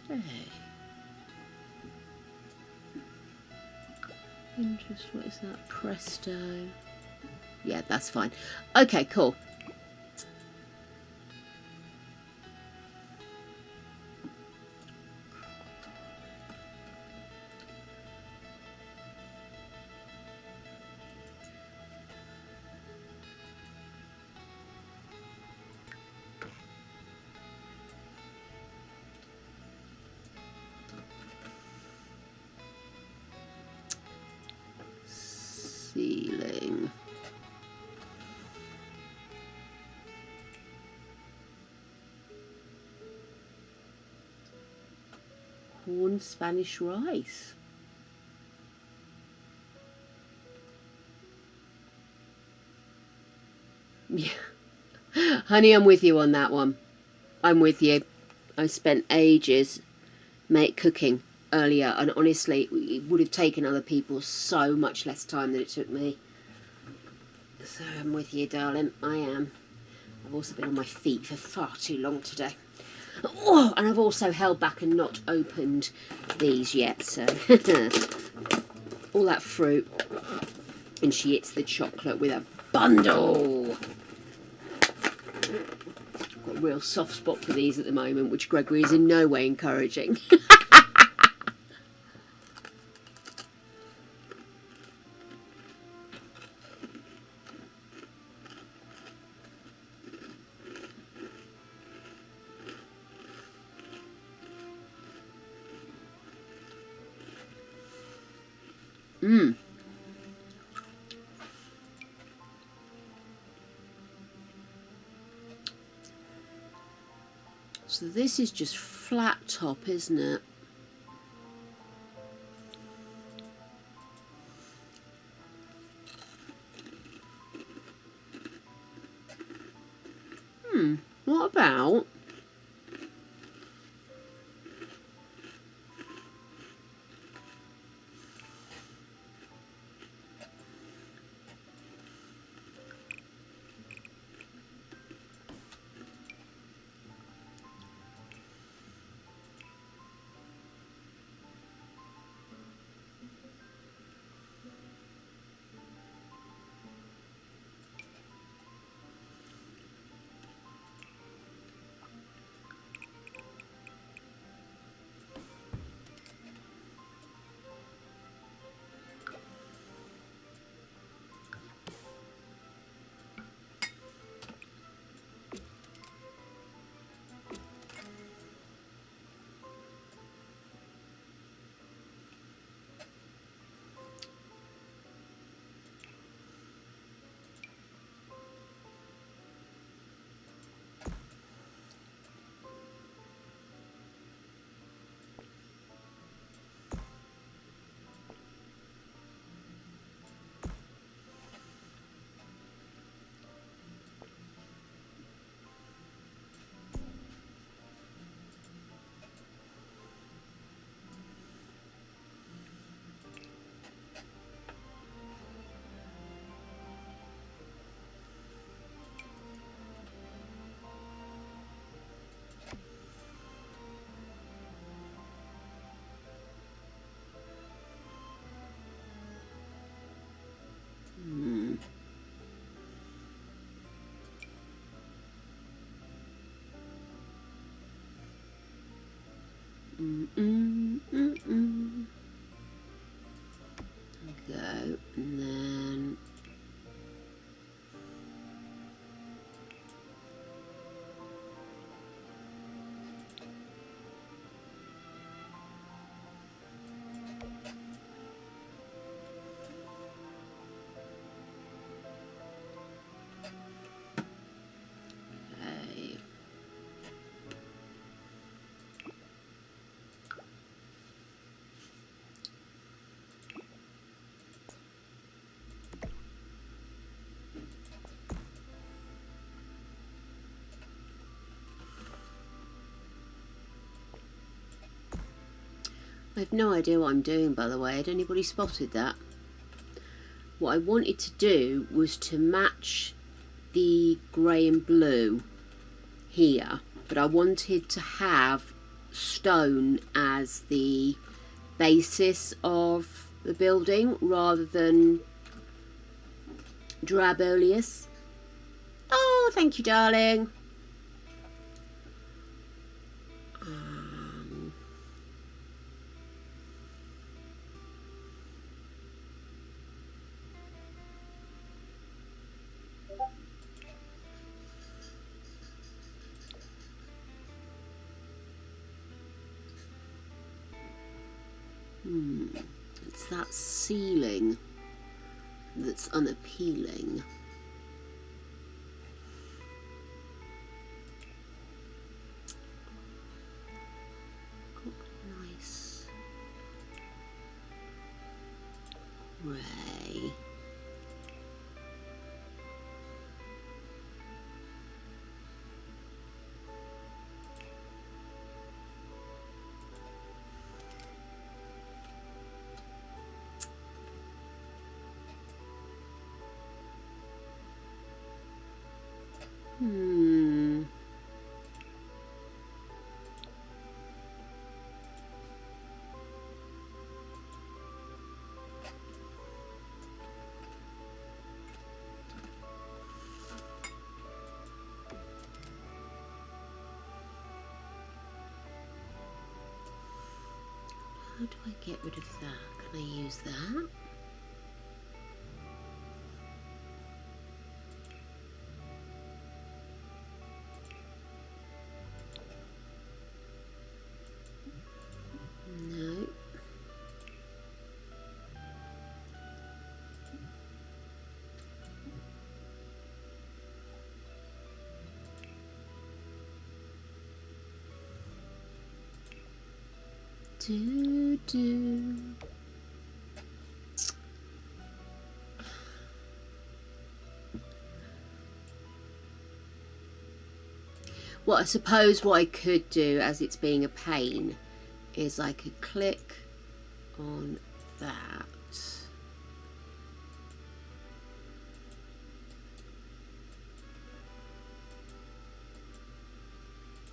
Okay. Interest, what is that? Presto. Yeah, that's fine. Okay, cool. Ceiling. Corn Spanish rice. Yeah. Honey, I'm with you on that one. I'm with you. I spent ages cooking earlier, and honestly, it would have taken other people so much less time than it took me. So I'm with you, darling. I am. I've also been on my feet for far too long today. Oh, and I've also held back and not opened these yet, so all that fruit. And she eats the chocolate with a bundle. I've got a real soft spot for these at the moment, which Gregory is in no way encouraging. So this is just flat top, isn't it? What about go, and then okay. I have no idea what I'm doing, by the way. Had anybody spotted that? What I wanted to do was to match the grey and blue here, but I wanted to have stone as the basis of the building rather than drab oleus. Oh, thank you, darling. It's that ceiling that's unappealing. Got nice grey. How do I get rid of that? Can I use that? No. Do. Well, I suppose what I could do, as it's being a pain, is I could click on that.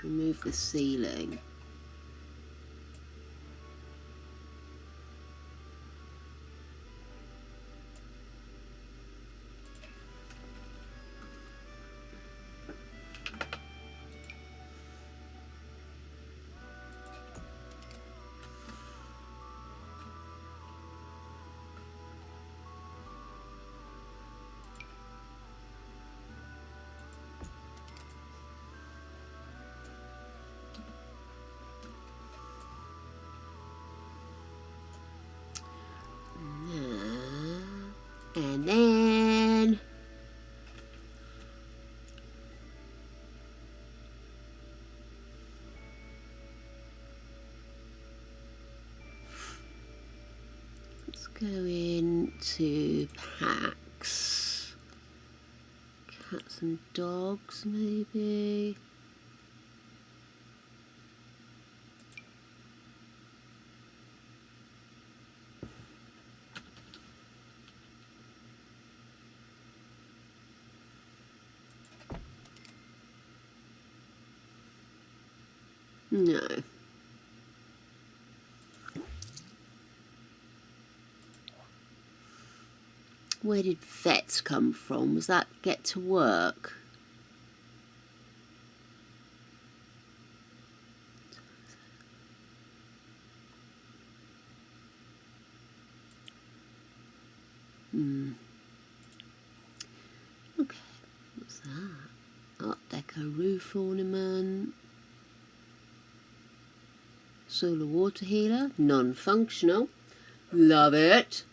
Remove the ceiling. And then let's go into packs. Cats and dogs, maybe. No. Where did vets come from? Was that get to work? Okay, what's that? Art Deco roof ornament. Solar water healer, non-functional. Love it.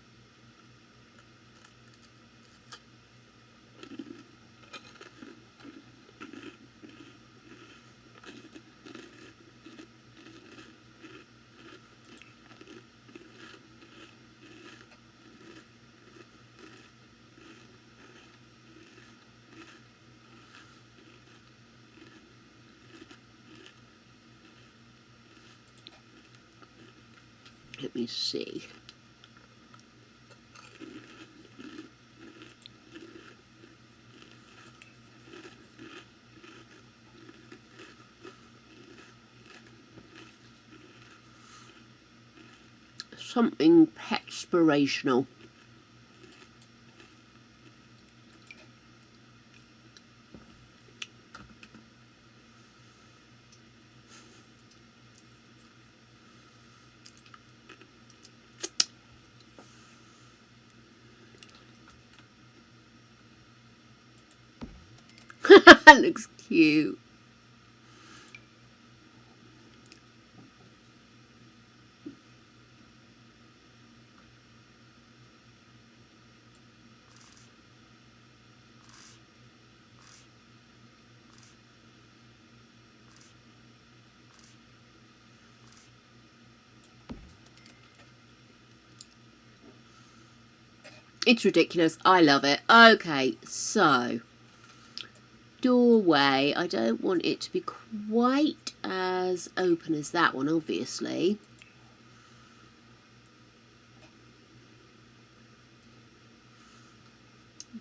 Let me see. Something pet inspirational. That looks cute. It's ridiculous. I love it. Okay, so doorway. I don't want it to be quite as open as that one, obviously.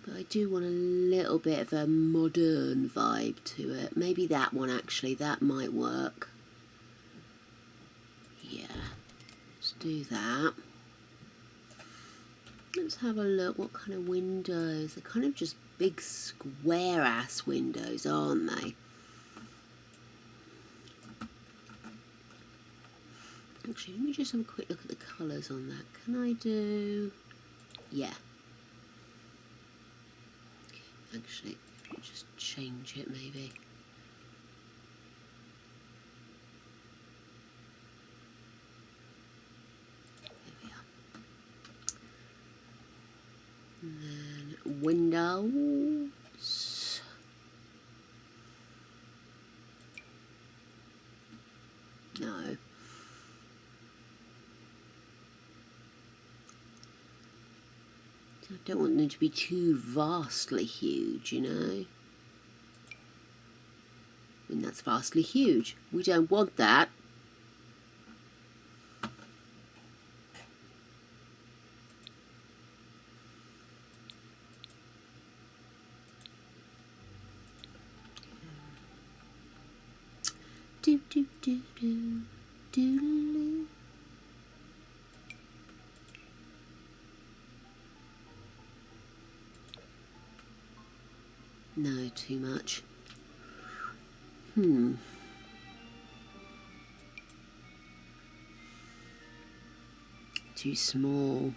But I do want a little bit of a modern vibe to it. Maybe that one, actually. That might work. Yeah. Let's do that. Let's have a look. What kind of windows? They're kind of just big square-ass windows, aren't they? Actually, let me just have a quick look at the colours on that. Can I do... Yeah. Okay, actually, let me just change it, maybe. And then windows. No. I don't want them to be too vastly huge, you know. I mean, that's vastly huge. We don't want that. Do do do do do. No, too much. Too small.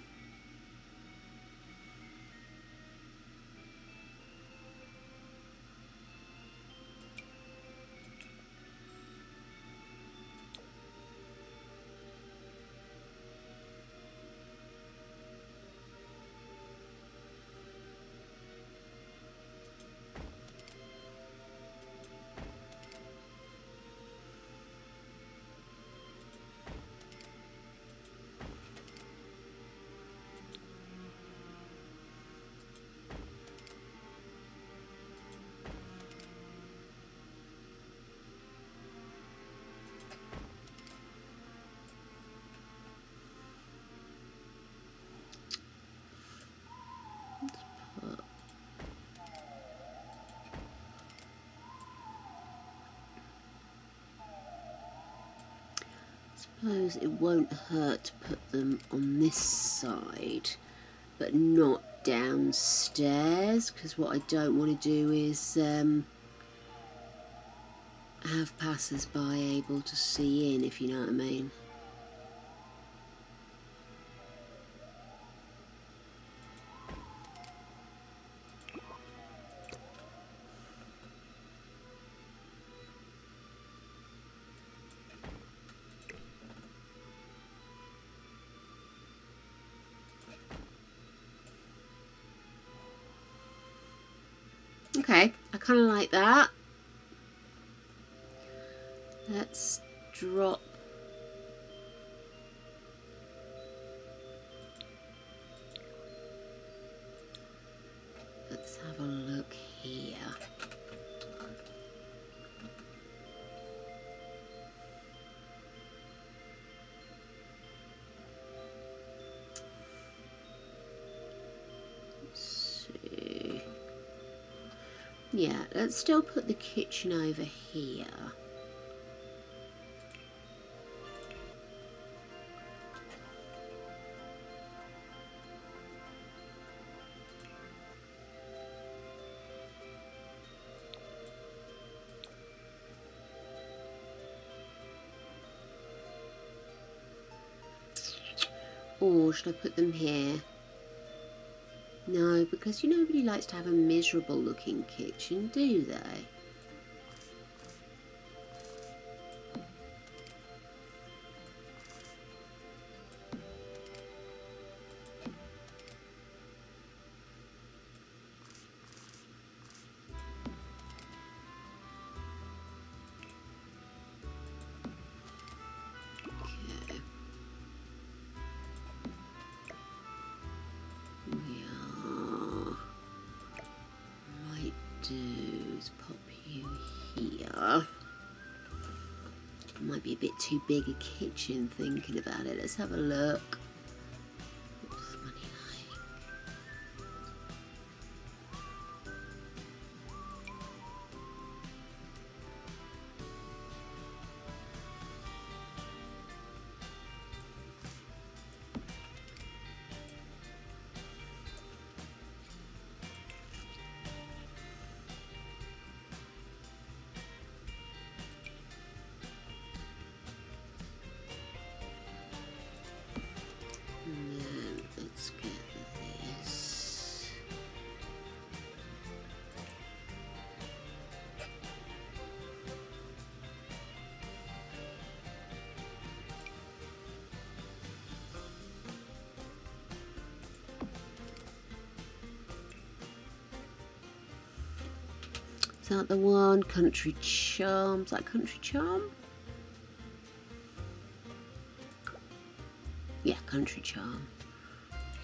Suppose it won't hurt to put them on this side, but not downstairs, because what I don't want to do is have passers-by able to see in, if you know what I mean. Okay, I kind of like that. Let's drop let's have a look here. Let's see. Yeah, let's still put the kitchen over here. Or should I put them here? No, because nobody likes to have a miserable looking kitchen, do they? Pop you here. Might be a bit too big a kitchen thinking about it. Let's have a look. What's money like? And then let's get this. Is that the one? Country Charm. Is that Country Charm? Yeah, Country Charm.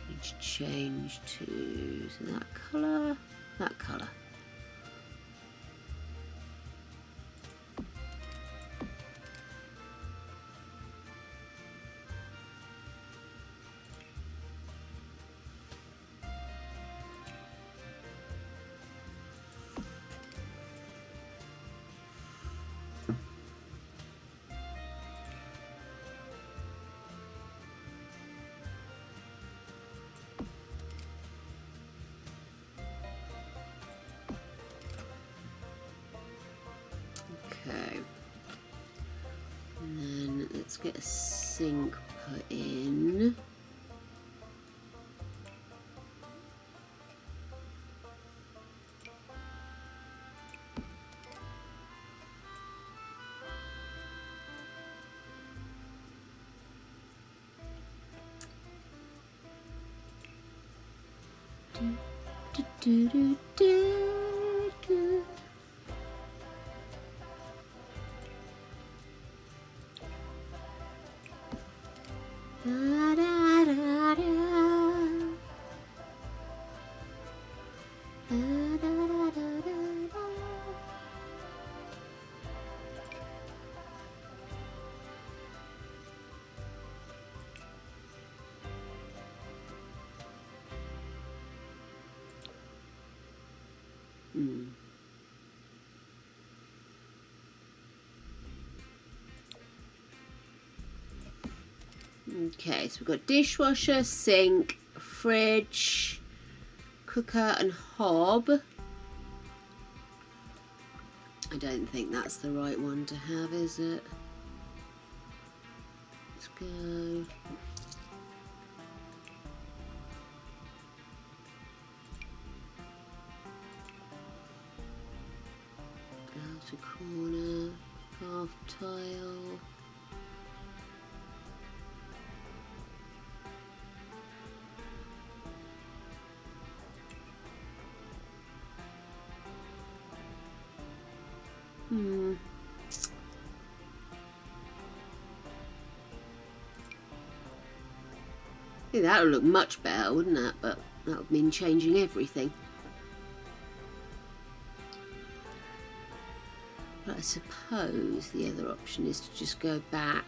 Need to change to that colour. That colour. Okay, and then let's get a sink put in. Do, do, do, do, do. Da, da, da, da. Da, da, da, da, da. Okay, so we've got dishwasher, sink, fridge, cooker and hob. I don't think that's the right one to have, is it? Let's go. Outer corner, half tile. Yeah, that would look much better, wouldn't that? But that would mean changing everything. But I suppose the other option is to just go back.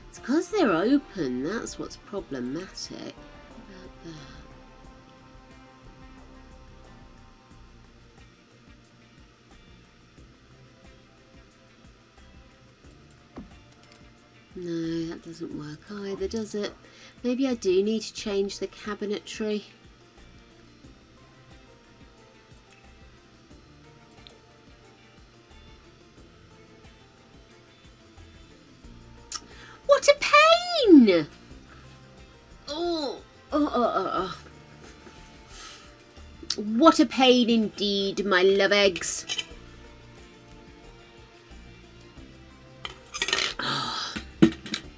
It's because they're open, that's what's problematic. What about that? No, that doesn't work either, does it? Maybe I do need to change the cabinetry. What a pain! Oh. What a pain indeed, my love eggs. Oh.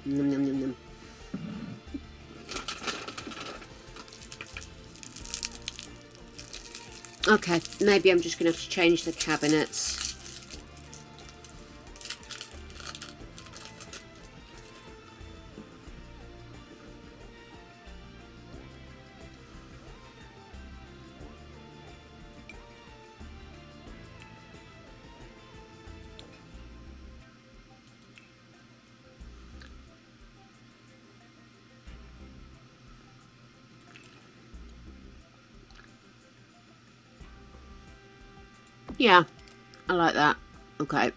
Nom, nom, nom, nom. Okay, maybe I'm just going to have to change the cabinets. Yeah, I like that. Okay.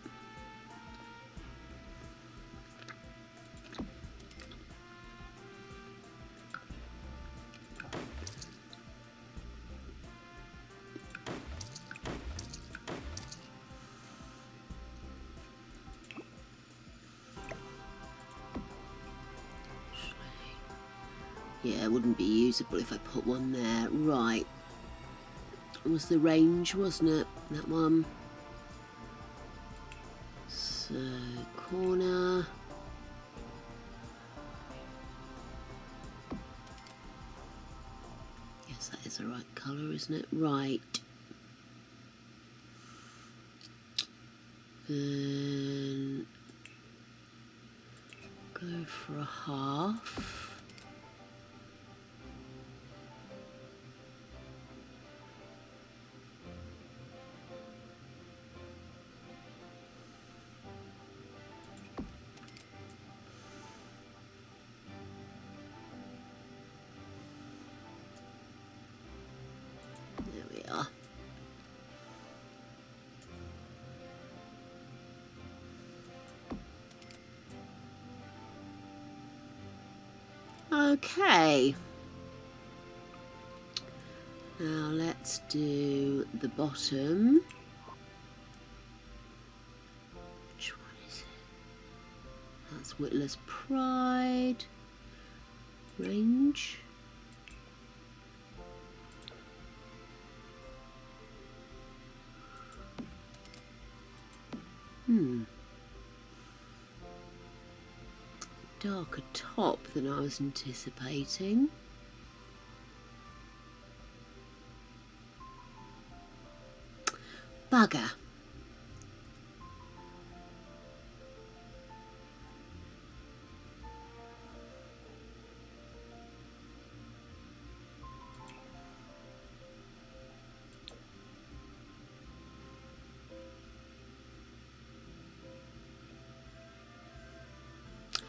Yeah, it wouldn't be usable if I put one there. Right. It was the range, wasn't it? That one. So, corner. Yes, that is the right colour, isn't it? Right. Then go for a half. There we are. Okay. Now let's do the bottom. Which one is it? That's Whittler's Pride. Range. Darker top than I was anticipating. Bugger.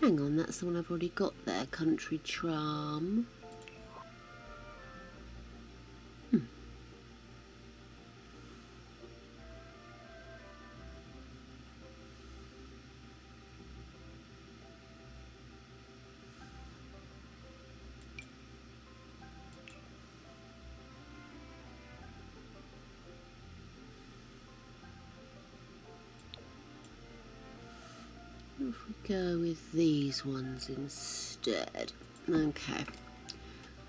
Hang on, that's the one I've already got there, Country Charm. If we go with these ones instead. Okay.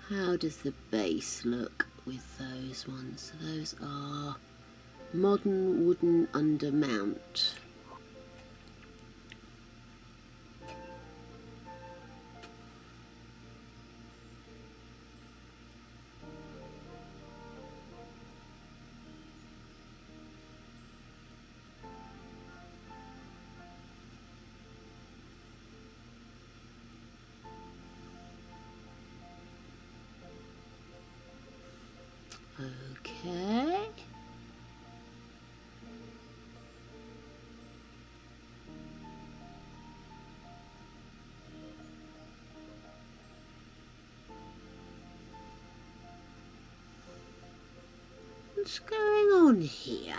How does the base look with those ones? So those are modern wooden undermount. Okay. What's going on here?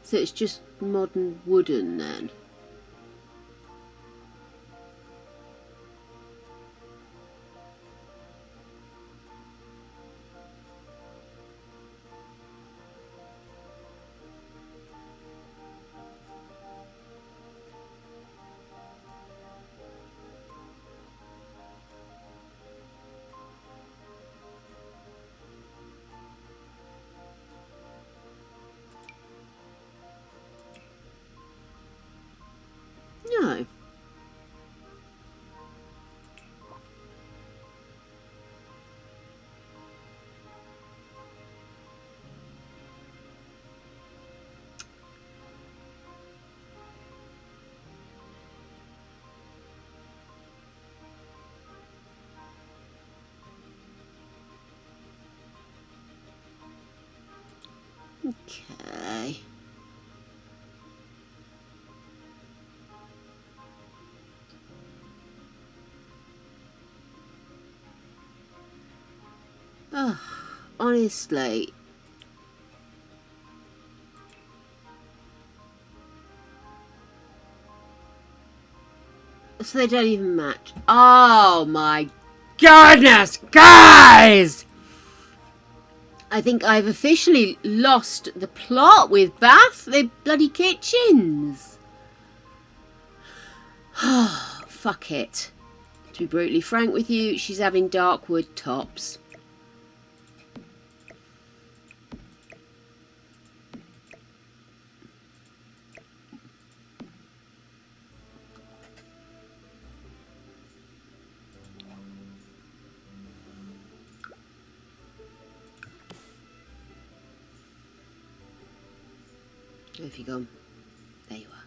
So it's just modern wooden then? Okay. Oh, honestly. So they don't even match. Oh my goodness, guys! I think I've officially lost the plot with Bath. They're bloody kitchens. Fuck it. To be brutally frank with you, she's having dark wood tops. Where have you gone? There you are.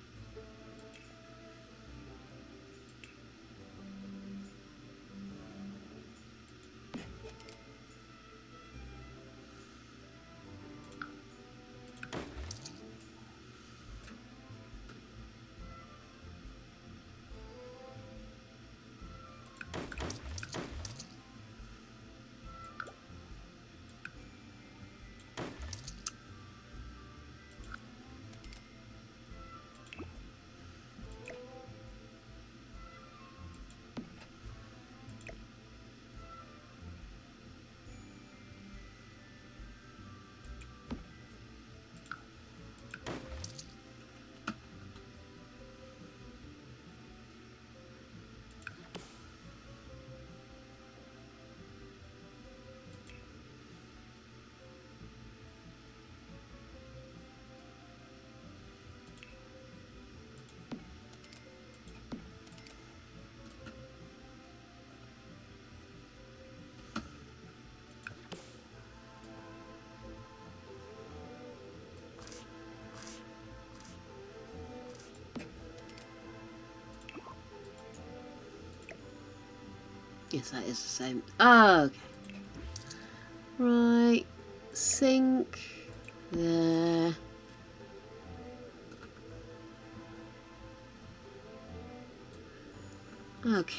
Yes, that is the same. Oh, okay. Right. Sink. There. Okay.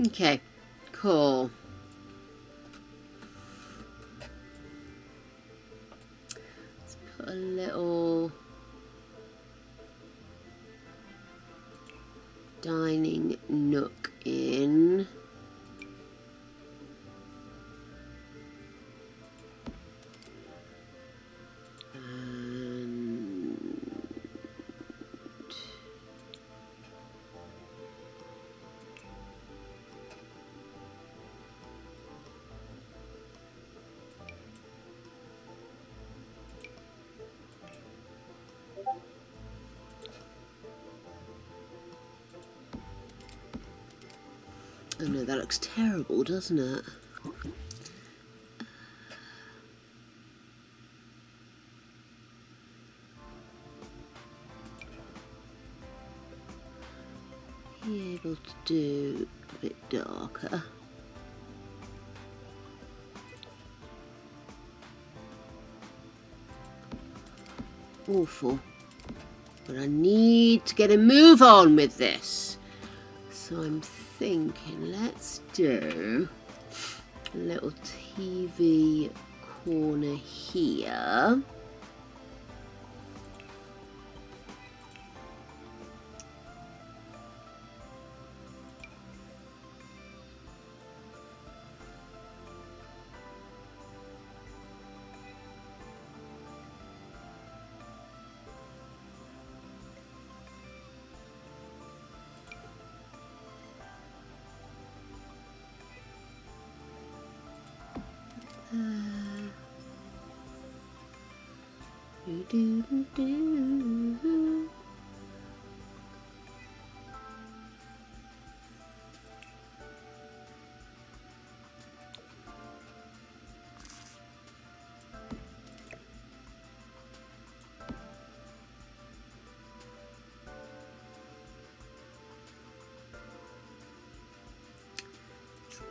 Okay. Cool. Let's put a little dining nook in. Oh no, that looks terrible, doesn't it? Be able to do a bit darker. Awful. But I need to get a move on with this. So I'm thinking, let's do a little TV corner here. Do-do-do-do.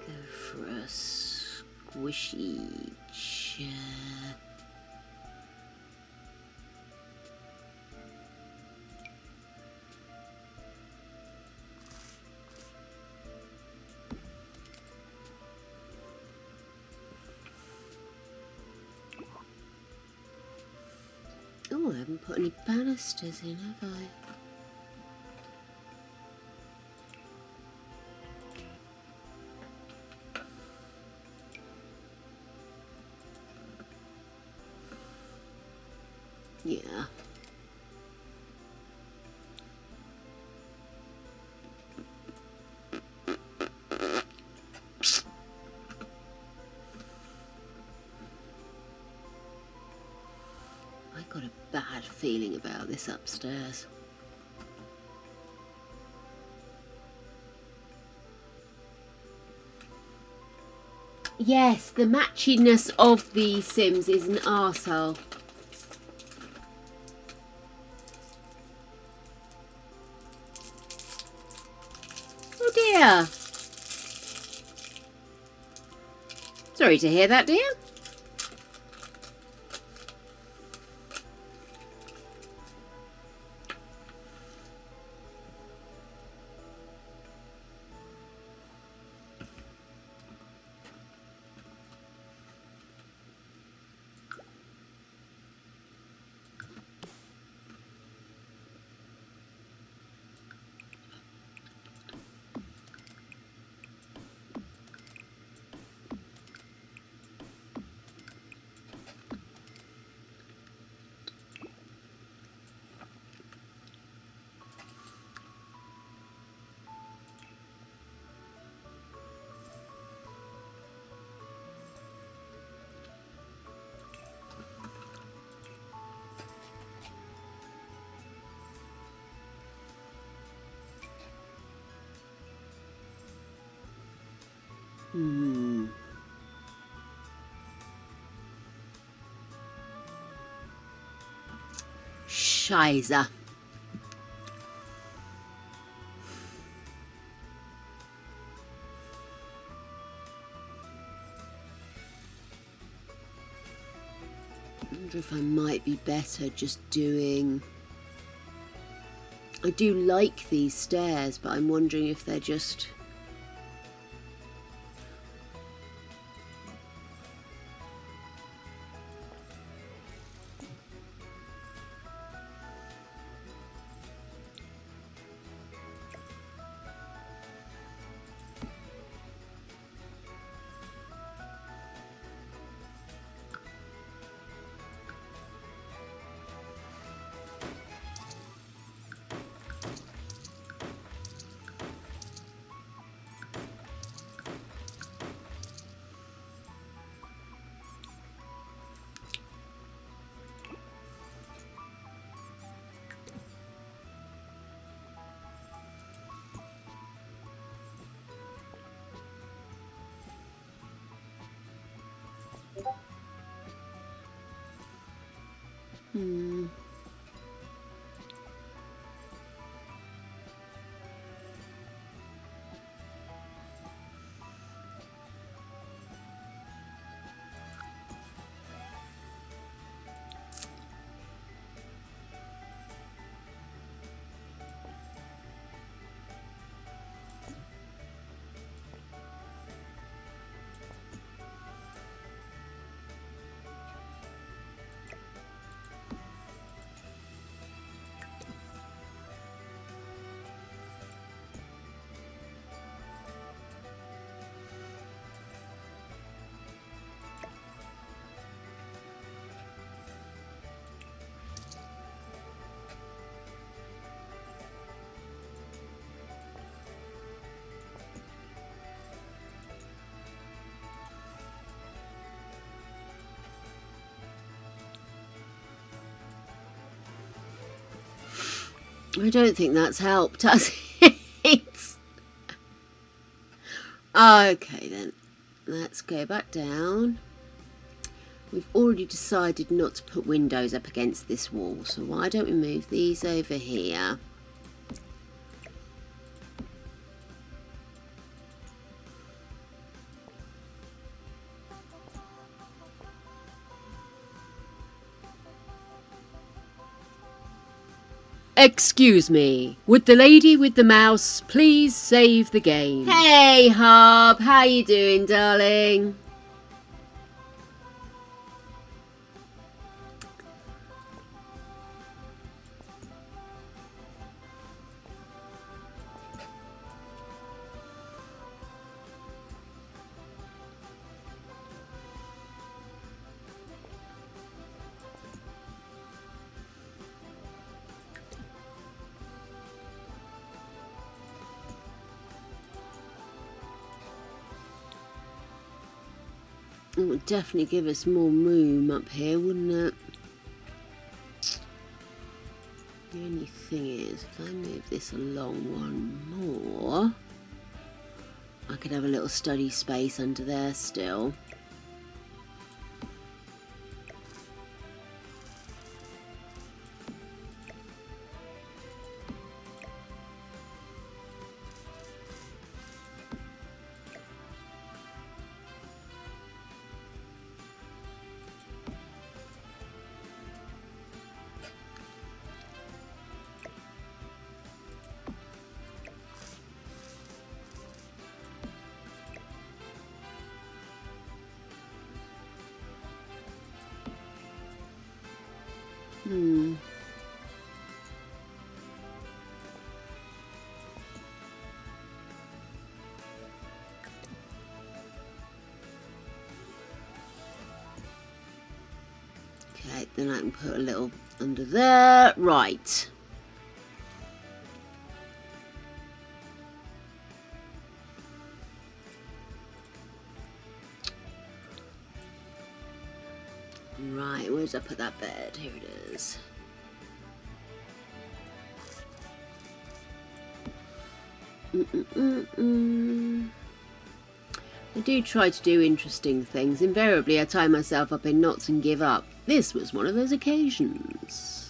Go for a squishy chair. Oh, I haven't put any banisters in, have I? Yeah. I got a bad feeling about this upstairs. Yes, the matchiness of the Sims is an arsehole. Oh dear. Sorry to hear that, dear. Scheiße. I wonder if I might be better just doing... I do like these stairs, but I'm wondering if they're just... I don't think that's helped, has it? Okay then, let's go back down. We've already decided not to put windows up against this wall, so why don't we move these over here? Excuse me, would the lady with the mouse please save the game? Hey Hub, how you doing, darling? It would definitely give us more room up here, wouldn't it? The only thing is, if I move this along one more, I could have a little study space under there still. Okay, then I can put a little under there. Right. Right, where's I put that bed? Here it is. I do try to do interesting things. Invariably, I tie myself up in knots and give up. This was one of those occasions.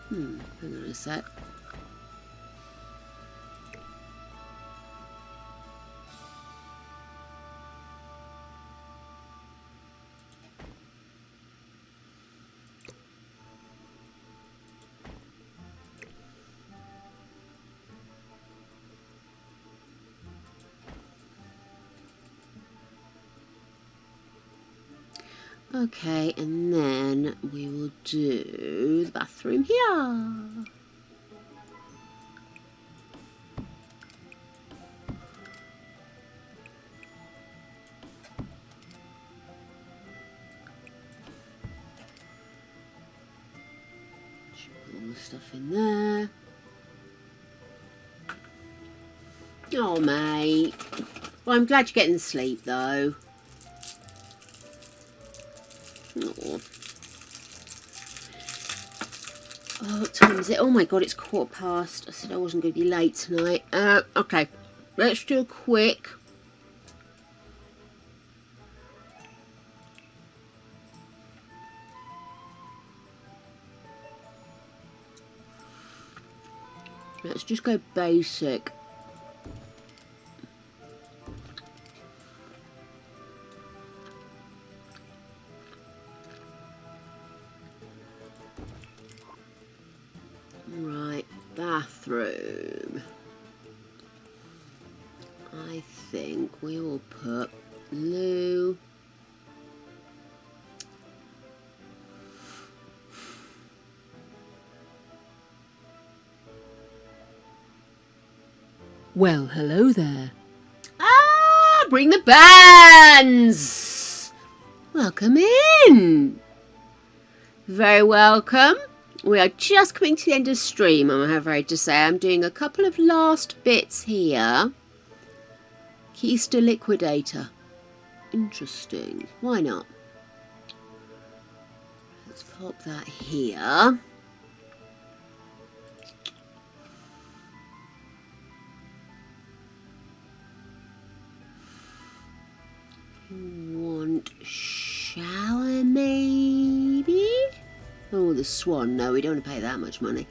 Hang on a sec. Okay, and then we will do the bathroom here. Put all the stuff in there. Oh, mate. Well, I'm glad you're getting sleep, though. Oh. Oh, what time is it? Oh my god, it's 1:15. I said I wasn't going to be late tonight. Okay, let's do a quick. Let's just go basic. Right, bathroom. I think we will put loo. Well, hello there. Ah, bring the bands! Welcome in. Very welcome. We are just coming to the end of stream, I'm afraid to say. I'm doing a couple of last bits here. Keister Liquidator. Interesting. Why not? Let's pop that here. Want shower maybe? Oh, the swan. No, we don't want to pay that much money.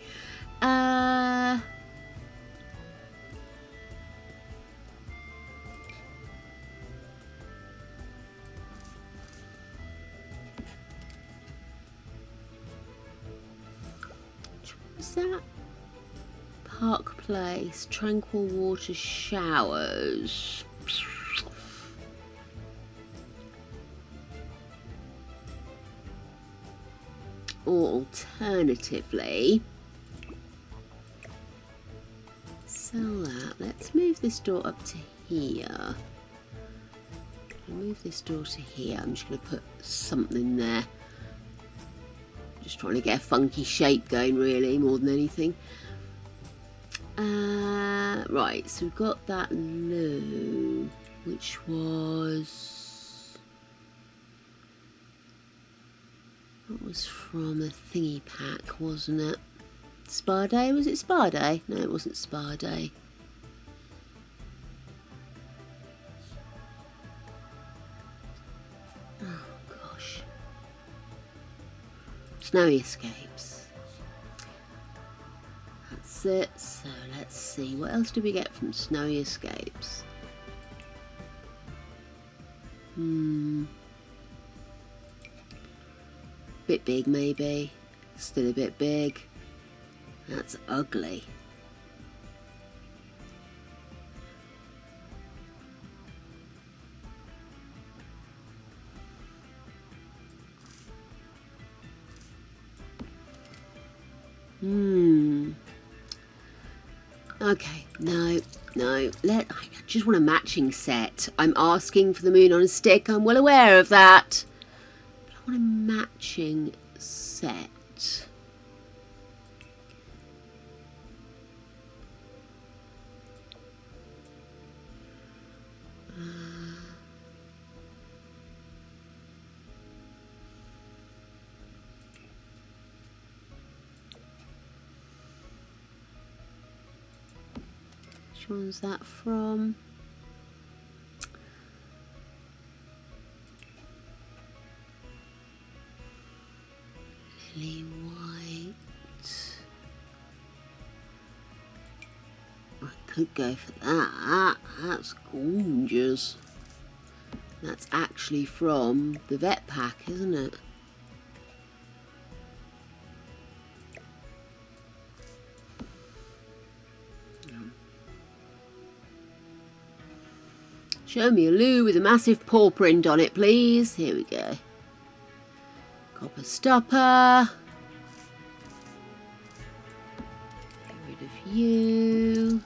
What's that? Park Place, Tranquil Water Showers. Or alternatively, sell that. Let's move this door up to here. Move this door to here. I'm just going to put something there. Just trying to get a funky shape going, really, more than anything. Right, so we've got that loo, which was... That was from a thingy pack, wasn't it? Spa Day? Was it Spa Day? No, it wasn't Spa Day. Oh, gosh. Snowy Escapes. That's it. So, let's see. What else do we get from Snowy Escapes? Bit big, maybe. Still a bit big. That's ugly. Okay, no. I just want a matching set. I'm asking for the moon on a stick. I'm well aware of that. But I want a matching set. Which one's that from? Lily White. I could go for that. That's gorgeous. That's actually from the vet pack, isn't it? Show me a loo with a massive paw print on it, please. Here we go. Copper stopper. Get rid of you.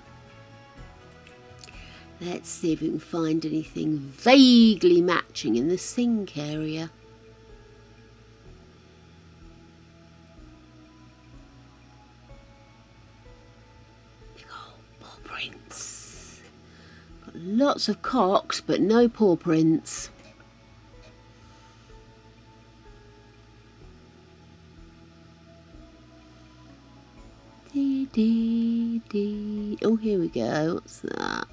Let's see if we can find anything vaguely matching in the sink area. Big old paw prints. Got lots of cocks, but no paw prints. Dee dee dee. Oh, here we go. What's that?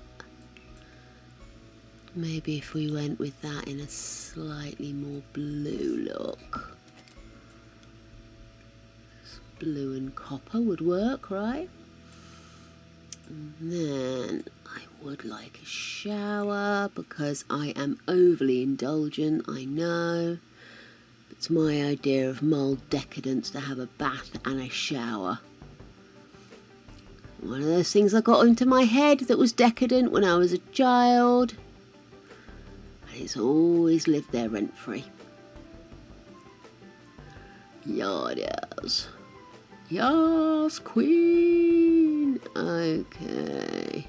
Maybe if we went with that in a slightly more blue look. Blue and copper would work, right? And then I would like a shower because I am overly indulgent, I know. It's my idea of mild decadence to have a bath and a shower. One of those things I got into my head that was decadent when I was a child. And it's always lived there rent-free. Yeah, it is. Yes, Queen. Okay.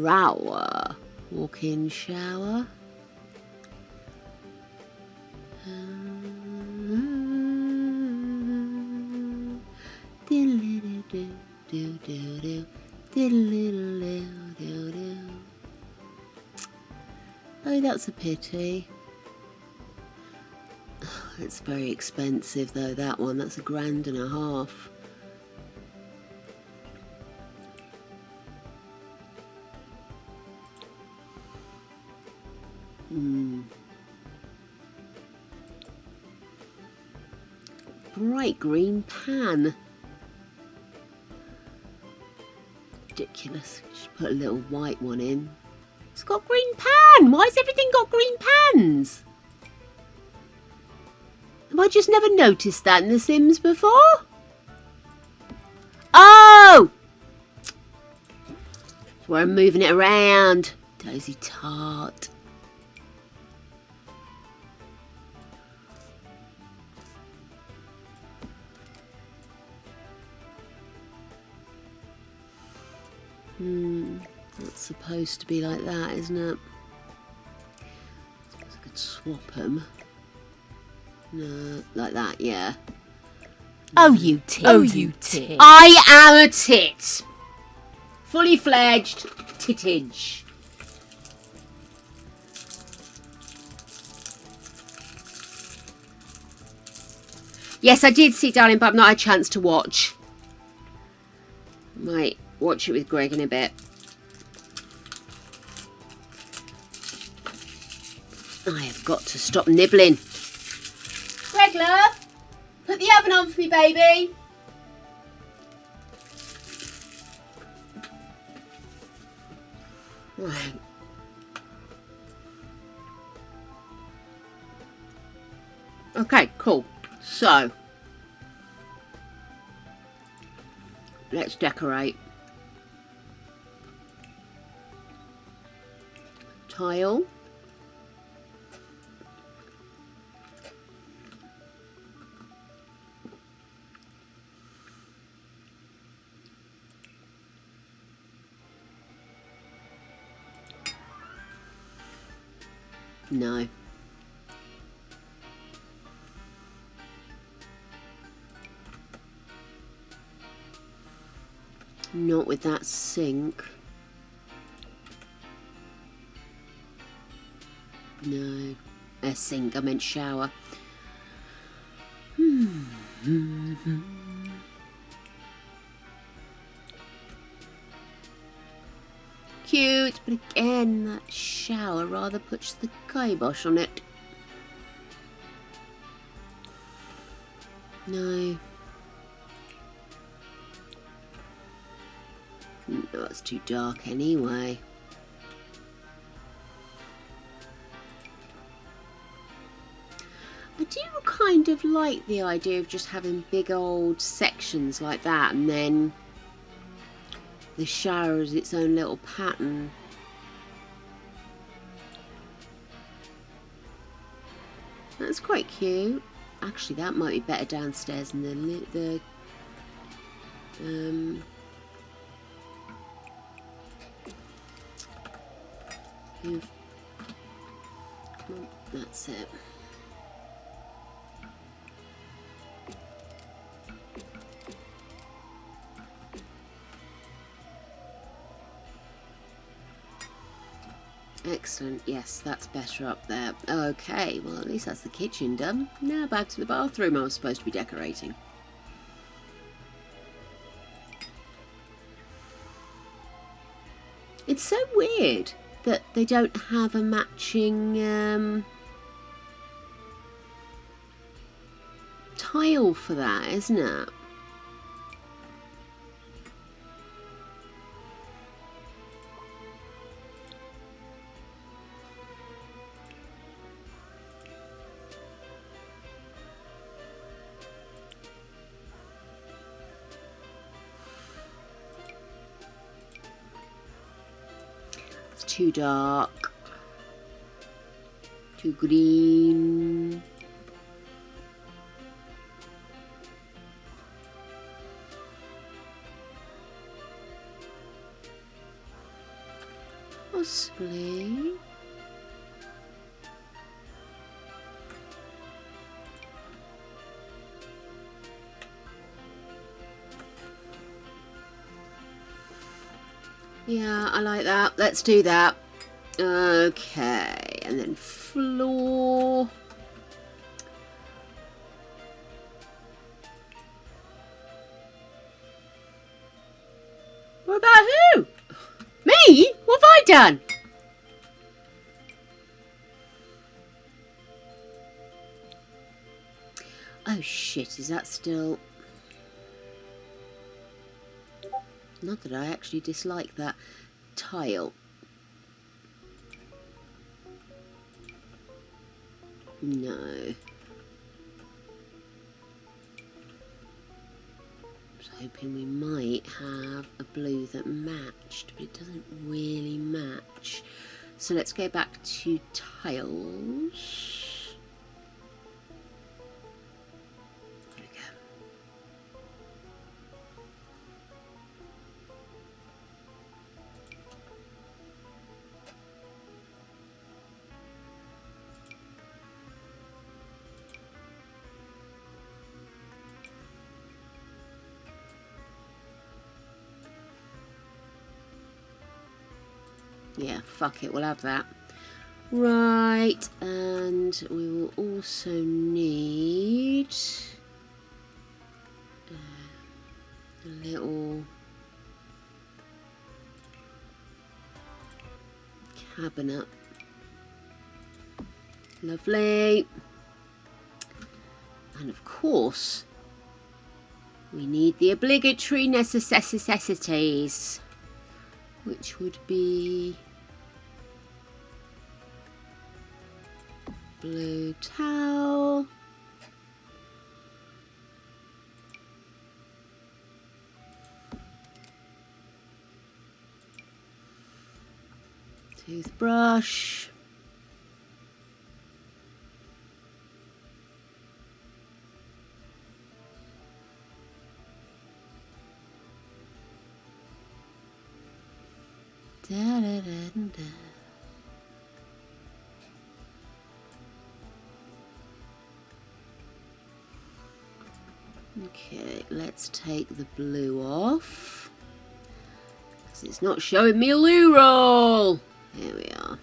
shower. Walk-in shower. Oh, that's a pity. It's very expensive though, that one. That's £1.50. Bright green pan. Ridiculous. Should put a little white one in. It's got green pan. Why has everything got green pans? Have I just never noticed that in The Sims before? Oh! That's where I'm moving it around. Daisy tart. That's supposed to be like that, isn't it? I suppose I could swap them. No, like that, yeah. Oh, you tit. Oh, you tit. I am a tit. Fully fledged tittage. Yes, I did see Darling, but I've not had a chance to watch. Might watch it with Greg in a bit. I have got to stop nibbling. Greg, love, put the oven on for me, baby. Right. Okay, cool. So, let's decorate. Tile. No. Not with that sink. No. A sink, I meant shower. Cute, but again, that shower rather puts the kibosh on it. No. No, it's too dark anyway. I do kind of like the idea of just having big old sections like that, and then the shower is its own little pattern. That's quite cute. Actually, that might be better downstairs in the that's it. Excellent, yes, that's better up there. Okay, well at least that's the kitchen done. Now back to the bathroom I was supposed to be decorating. It's so weird that they don't have a matching tile for that, isn't it? It's too dark, too green. Possibly. Yeah, I like that. Let's do that. Okay, and then floor. What about who? Me? What have I done? Oh shit, is that still... Not that I actually dislike that tile. No. I was hoping we might have a blue that matched, but it doesn't really match. So let's go back to tiles. There we go. Yeah, fuck it, we'll have that. Right, and we will also need a little cabinet. Lovely. And of course, we need the obligatory necessities, which would be blue towel, toothbrush, da, da, da, da. Okay, let's take the blue off, because it's not showing me a loo roll. Here we are.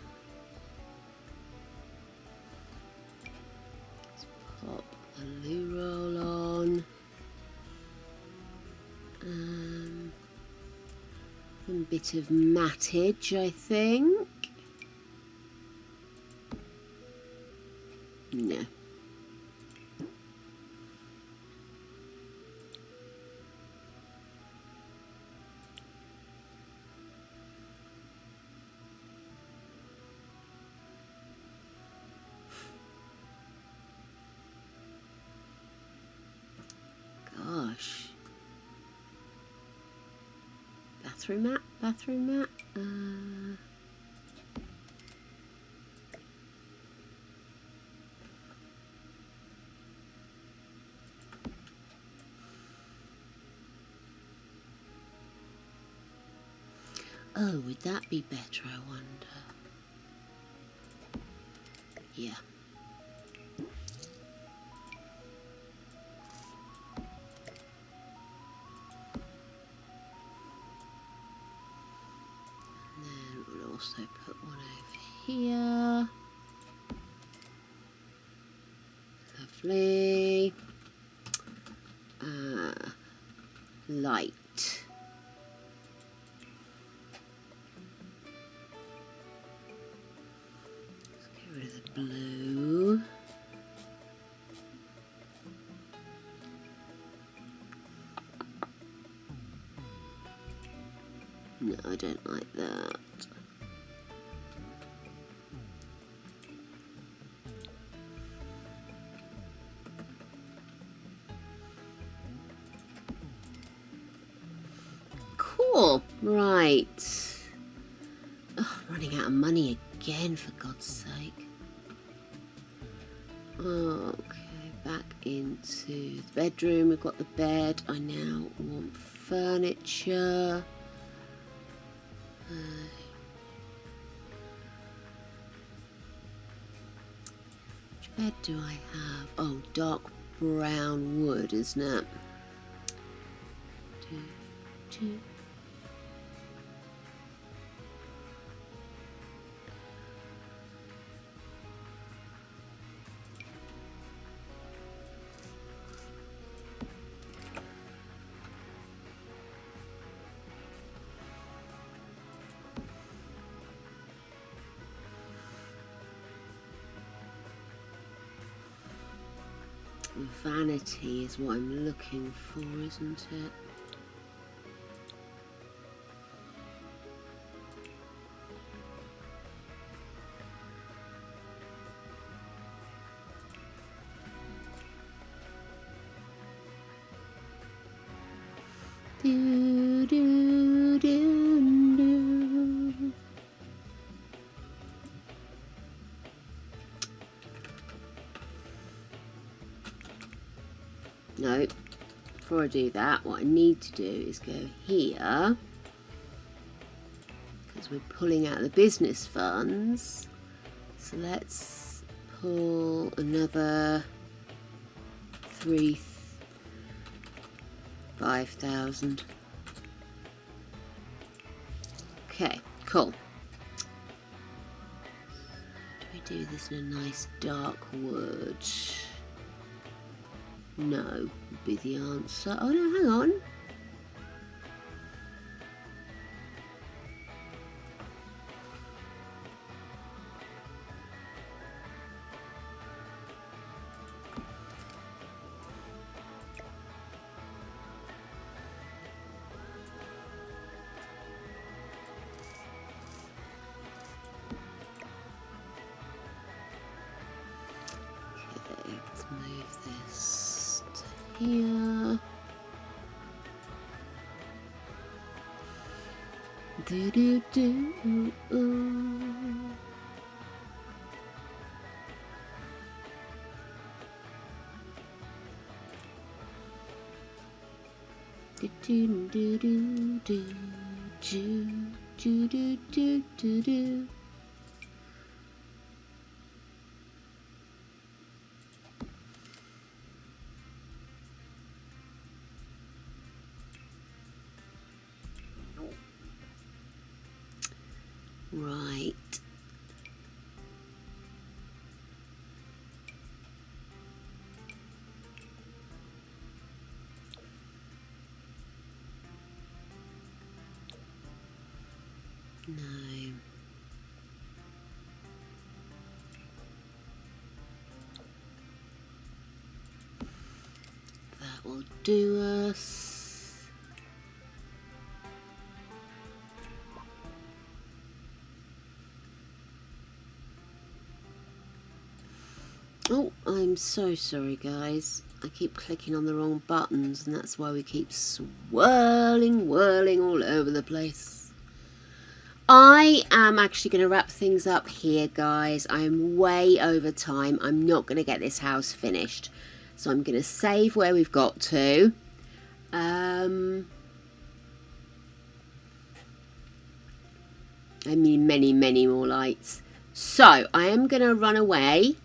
Let's pop a loo roll on. A bit of mattage, I think. No. Gosh. Bathroom mat. Oh, would that be better, I wonder? Yeah. And then we'll also put one over here. Lovely. Light. Let's get rid of the blue. No, I don't like that. Cool. Right. Oh, I'm running out of money again, for God's sake. Okay, back into the bedroom. We've got the bed. I now want furniture. bed do I have? Oh, dark brown wood, isn't it? Vanity is what I'm looking for, isn't it? Do, do, do, do. No, before I do that, what I need to do is go here, because we're pulling out the business funds. So let's pull another 5,000. Okay, cool. Do we do this in a nice dark wood? No, would be the answer. Oh no, hang on. Okay, let's move this to here. Do do do. Do do do do do do do do do do. Right. No. That will do us. Oh, I'm so sorry guys. I keep clicking on the wrong buttons and that's why we keep whirling all over the place. I am actually going to wrap things up here guys. I'm way over time. I'm not going to get this house finished. So I'm going to save where we've got to. I mean many more lights. So I am going to run away.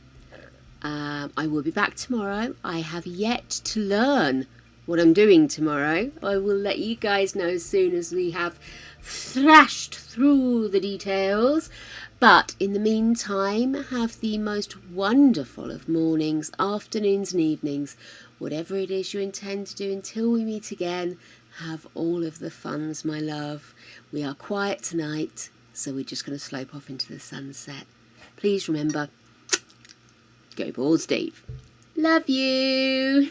I will be back tomorrow. I have yet to learn what I'm doing tomorrow. I will let you guys know as soon as we have thrashed through the details. But in the meantime, have the most wonderful of mornings, afternoons and evenings. Whatever it is you intend to do until we meet again, have all of the funs, my love. We are quiet tonight, so we're just going to slope off into the sunset. Please remember, go bald Steve. Love you.